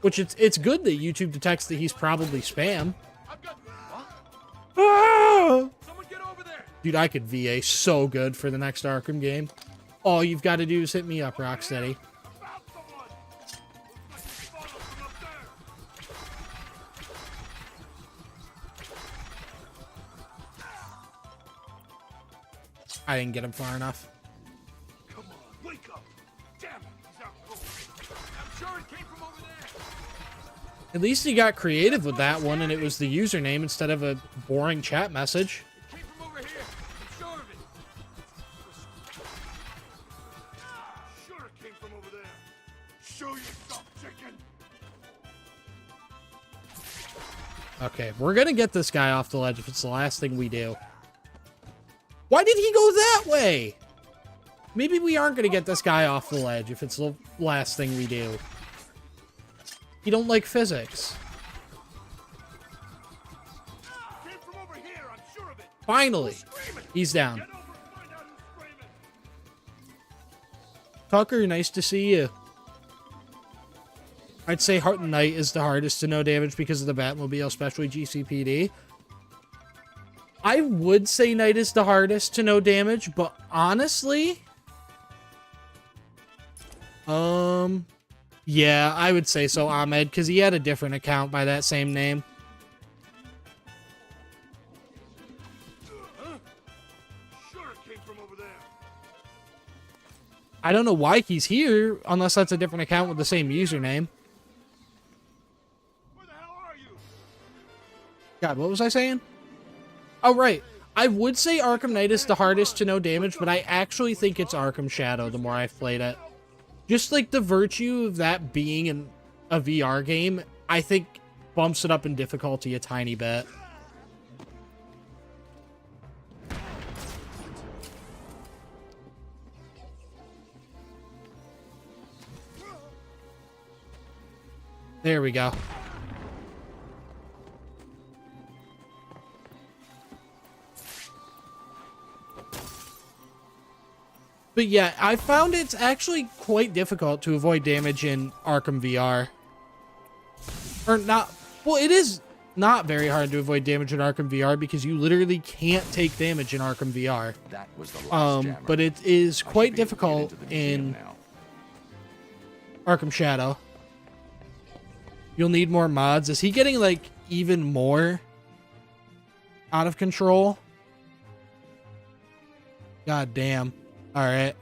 Speaker 1: Which it's good that YouTube detects that he's probably spam. Ah!
Speaker 9: Someone
Speaker 1: Dude, I could VA so good for the next Arkham game. All you've got to do is hit me up, Rocksteady. I didn't get him far enough.
Speaker 9: Come on, wake up! Damn it, he's out cold. I'm sure it came from over there.
Speaker 1: At least he got creative with that one, and it was the username instead of a boring chat message.
Speaker 9: It came from over here. I'm sure of it. Sure it came from over there. Show yourself, chicken.
Speaker 1: Okay, we're gonna get this guy off the ledge if it's the last thing we do. Why did he go that way? Maybe we aren't gonna get this guy off the ledge if it's the last thing we do. You don't like physics.
Speaker 9: Came from over here, I'm sure of it.
Speaker 1: Finally, he's down. Tucker, nice to see you. I'd say Heart and Knight is the hardest to no damage because of the Batmobile, especially GCPD. I would say Knight is the hardest to no damage, but honestly, yeah, I would say so, Ahmed, because he had a different account by that same name.
Speaker 9: Sure it came from over there.
Speaker 1: I don't know why he's here, unless that's a different account with the same username.
Speaker 9: Where the hell are you?
Speaker 1: God, what was I saying? Oh, right. I would say Arkham Knight is the hardest to no damage, but I actually think it's Arkham Shadow the more I've played it. Just like the virtue of that being a VR game, I think bumps it up in difficulty a tiny bit. There we go. But yeah, I found it's actually quite difficult to avoid damage in Arkham VR. Or not, well, it is not very hard to avoid damage in Arkham VR because you literally can't take damage in Arkham VR.
Speaker 3: That was the last jammer.
Speaker 1: But it is quite difficult in Arkham Shadow. You'll need more mods. Is he getting, like, even more out of control? God damn. Alright.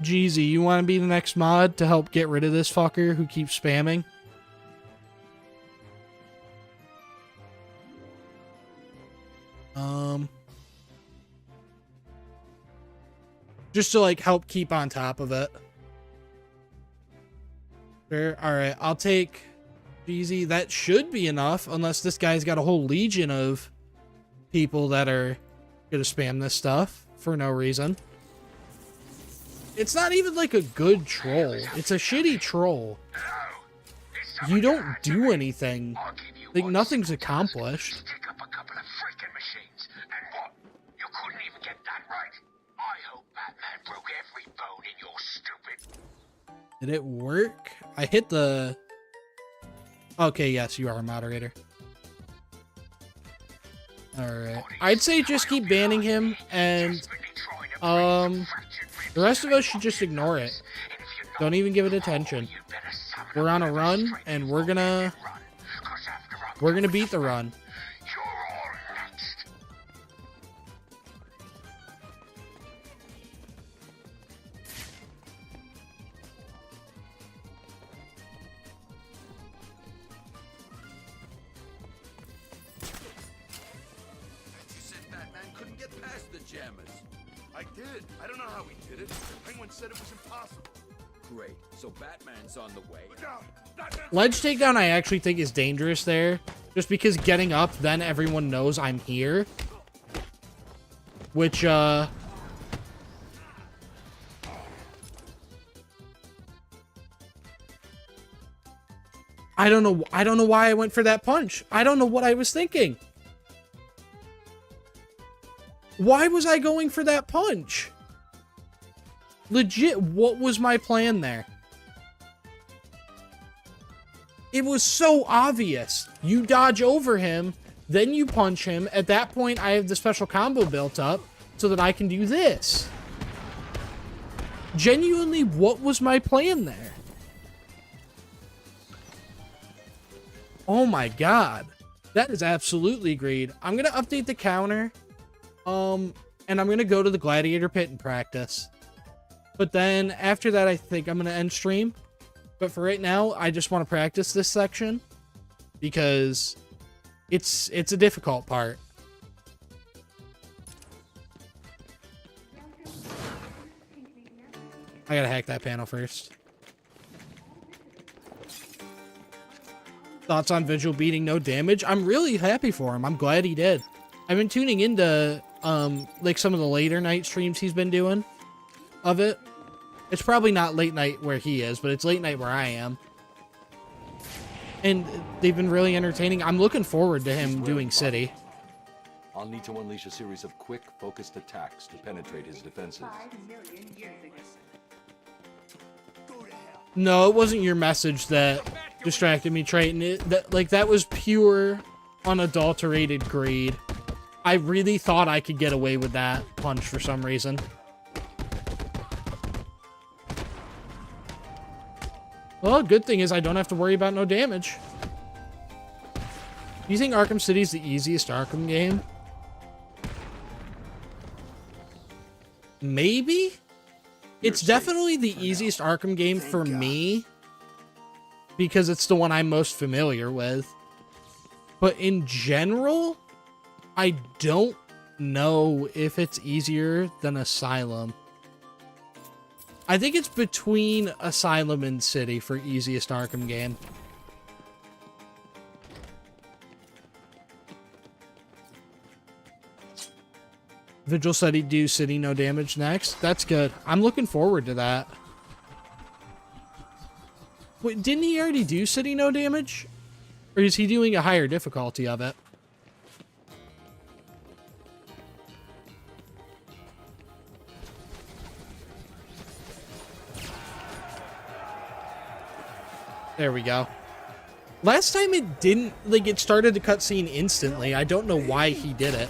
Speaker 1: Jeezy, you want to be the next mod to help get rid of this fucker who keeps spamming? Just to, like, help keep on top of it. Sure. Alright, I'll take Jeezy. That should be enough, unless this guy's got a whole legion of people that are gonna spam this stuff for no reason. It's not even like a good troll. It's a shitty troll. You don't do anything. Like, nothing's accomplished.
Speaker 2: Pick up a couple of freaking machines. And what? You couldn't even get that right. I hope Batman broke every bone in your stupid...
Speaker 1: Did it work? I hit the... Okay, yes, you are a moderator. Alright. I'd say just keep banning him, and the rest of us should just ignore it. Don't even give it attention. We're on a run, and we're gonna beat the run.
Speaker 9: I did. I don't know how he did it. Penguin said it was impossible.
Speaker 10: Great. So Batman's on the way.
Speaker 9: Look out! Batman!
Speaker 1: Ledge takedown I actually think is dangerous there. Just because getting up, then everyone knows I'm here. Which, I don't know why I went for that punch. I don't know what I was thinking. Why was I going for that punch? Legit, what was my plan there? It was so obvious. You dodge over him, Then you punch him. At that point, I have the special combo built up so that I can do this. Genuinely, what was my plan there? Oh my god. That is absolutely greed. I'm going to update the counter. And I'm going to go to the Gladiator pit and practice. But then after that, I think I'm going to end stream. But for right now, I just want to practice this section because it's a difficult part. I gotta hack that panel first. Thoughts on Vigil beating no damage? I'm really happy for him. I'm glad he did. I've been tuning into like some of the later night streams he's been doing of it. It's probably not late night where he is, but it's late night where I am. And they've been really entertaining. I'm looking forward to him doing City.
Speaker 3: I'll need to unleash a series of quick, focused attacks to penetrate his defenses.
Speaker 1: No, it wasn't your message that distracted me, Triton. That was pure, unadulterated greed. I really thought I could get away with that punch for some reason. Well, good thing is I don't have to worry about no damage. Do you think Arkham City is the easiest Arkham game? Maybe? It's definitely the easiest Arkham game for me because it's the one I'm most familiar with. But in general, I don't know if it's easier than Asylum. I think it's between Asylum and City for easiest Arkham game. Vigil said he'd do City no damage next. That's good. I'm looking forward to that. Wait, didn't he already do City no damage? Or is he doing a higher difficulty of it? There we go. Last time it didn't, like, it started the cutscene instantly. I don't know why he did it.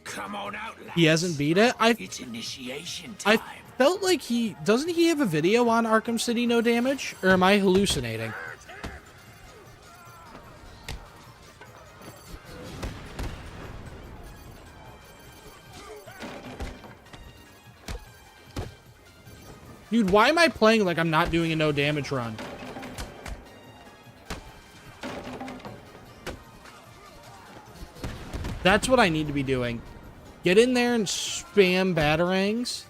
Speaker 2: Come on out, lads.
Speaker 1: He hasn't beat it?
Speaker 2: It's initiation time.
Speaker 1: I felt like doesn't he have a video on Arkham City no damage? Or am I hallucinating? Dude, why am I playing like I'm not doing a no damage run? That's what I need to be doing. Get in there and spam batarangs.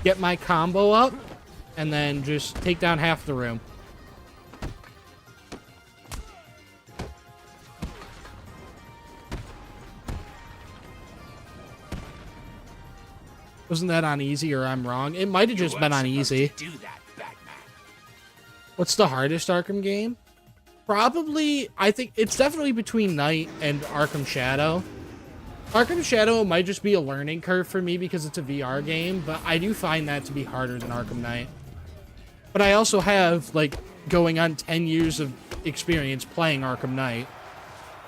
Speaker 1: Get my combo up. And then just take down half the room. Wasn't that on easy or I'm wrong? It might have just been on easy.
Speaker 2: Do that, Batman.
Speaker 1: What's the hardest Arkham game? Probably, I think it's definitely between Knight and Arkham Shadow. Arkham Shadow might just be a learning curve for me because it's a VR game, but I do find that to be harder than Arkham Knight. But I also have, like, going on 10 years of experience playing Arkham Knight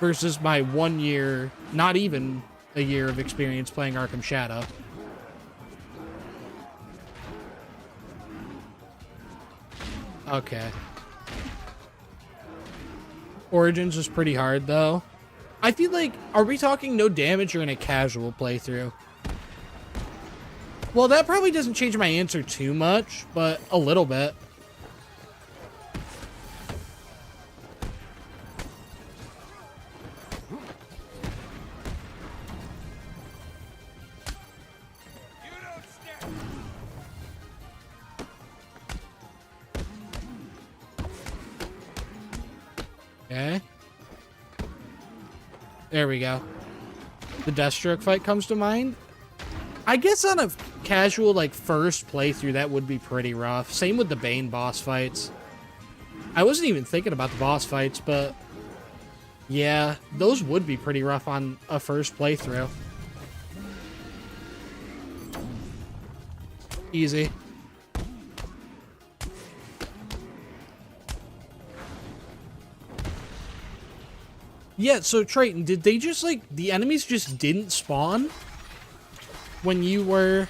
Speaker 1: versus my 1 year, not even a year of experience playing Arkham Shadow. Okay. Origins was pretty hard, though. I feel like, are we talking no damage or in a casual playthrough? Well, that probably doesn't change my answer too much, but a little bit. Okay. There we go. The Deathstroke fight comes to mind. I guess on a casual, like, first playthrough, that would be pretty rough. Same with the Bane boss fights. I wasn't even thinking about the boss fights, but yeah, those would be pretty rough on a first playthrough. Easy. Yeah, so Triton, did they just, like, the enemies just didn't spawn when you were,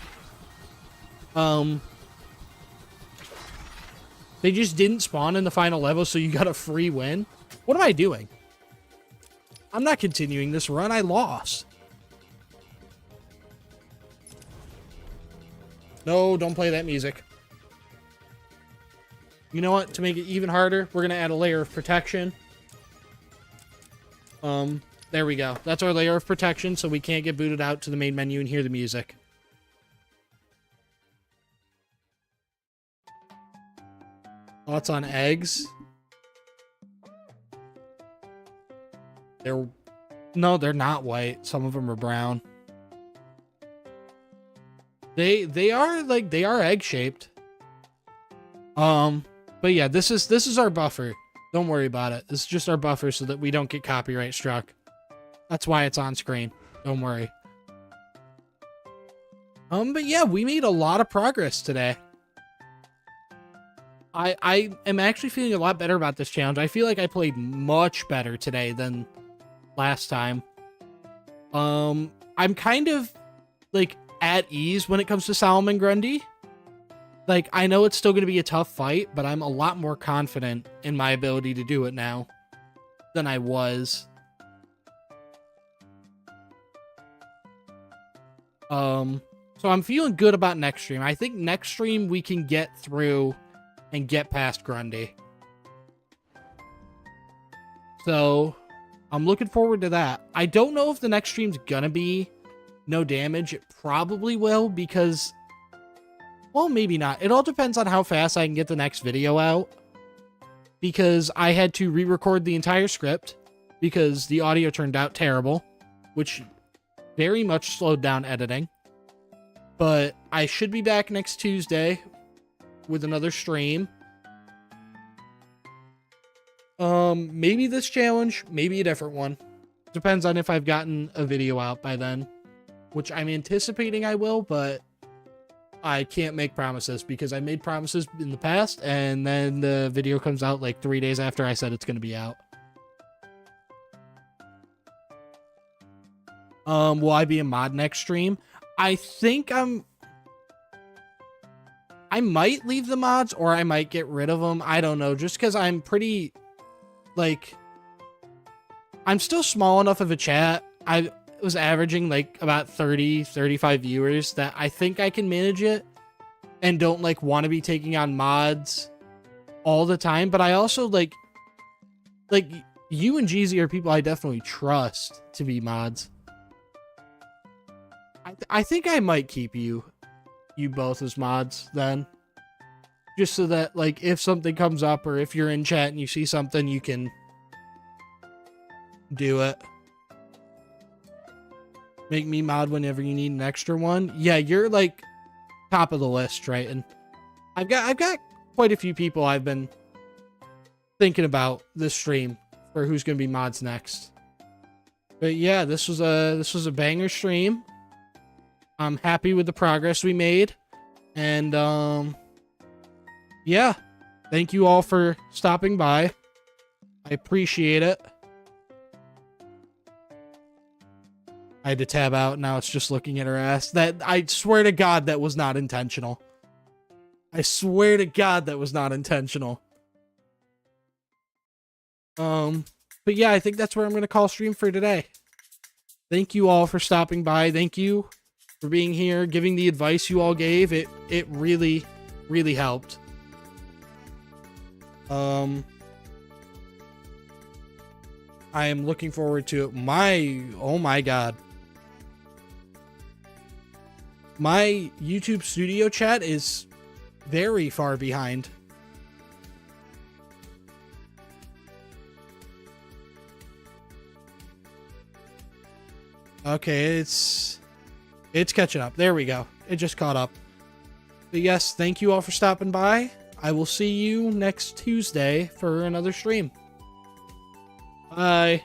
Speaker 1: they just didn't spawn in the final level, so you got a free win? What am I doing? I'm not continuing this run. I lost. No, don't play that music. You know what? To make it even harder, we're going to add a layer of protection. There we go. That's our layer of protection, so we can't get booted out to the main menu and hear the music. Thoughts on eggs? No, they're not white. Some of them are brown. They are egg shaped. But yeah, this is our buffer. Don't worry about it. This is just our buffer so that we don't get copyright struck. That's why it's on screen. Don't worry. But yeah, we made a lot of progress today. I am actually feeling a lot better about this challenge. I feel like I played much better today than last time. I'm kind of like at ease when it comes to Solomon Grundy. Like, I know it's still going to be a tough fight, but I'm a lot more confident in my ability to do it now than I was. So I'm feeling good about next stream. I think next stream we can get through and get past Grundy. So I'm looking forward to that. I don't know if the next stream's gonna be no damage. It probably will because, well, maybe not. It all depends on how fast I can get the next video out. Because I had to re-record the entire script because the audio turned out terrible, which very much slowed down editing. But I should be back next Tuesday with another stream. Maybe this challenge, maybe a different one. Depends on if I've gotten a video out by then, which I'm anticipating I will, but I can't make promises because I made promises in the past and then the video comes out like 3 days after I said it's going to be out. Will I be a mod next stream? I think I might leave the mods or I might get rid of them. I don't know. Just because I'm pretty, like, I'm still small enough of a chat. I was averaging like about 30, 35 viewers that I think I can manage it and don't like want to be taking on mods all the time. But I also like you and Jeezy are people I definitely trust to be mods. I think I might keep you both as mods then. Just so that, like, if something comes up or if you're in chat and you see something, you can do it. Make me mod whenever you need an extra one. Yeah, you're, like, top of the list, right? And I've got quite a few people I've been thinking about this stream for who's going to be mods next. But yeah, this was a banger stream. I'm happy with the progress we made. And, yeah. Thank you all for stopping by. I appreciate it. I had to tab out. Now it's just looking at her ass. That, I swear to God, that was not intentional. I swear to God, that was not intentional. But yeah, I think that's where I'm going to call stream for today. Thank you all for stopping by. Thank you for being here, giving the advice you all gave. It really, really helped. I am looking forward to it. Oh my God. My YouTube studio chat is very far behind. Okay, it's catching up. There we go. It just caught up. But yes, thank you all for stopping by. I will see you next Tuesday for another stream. Bye.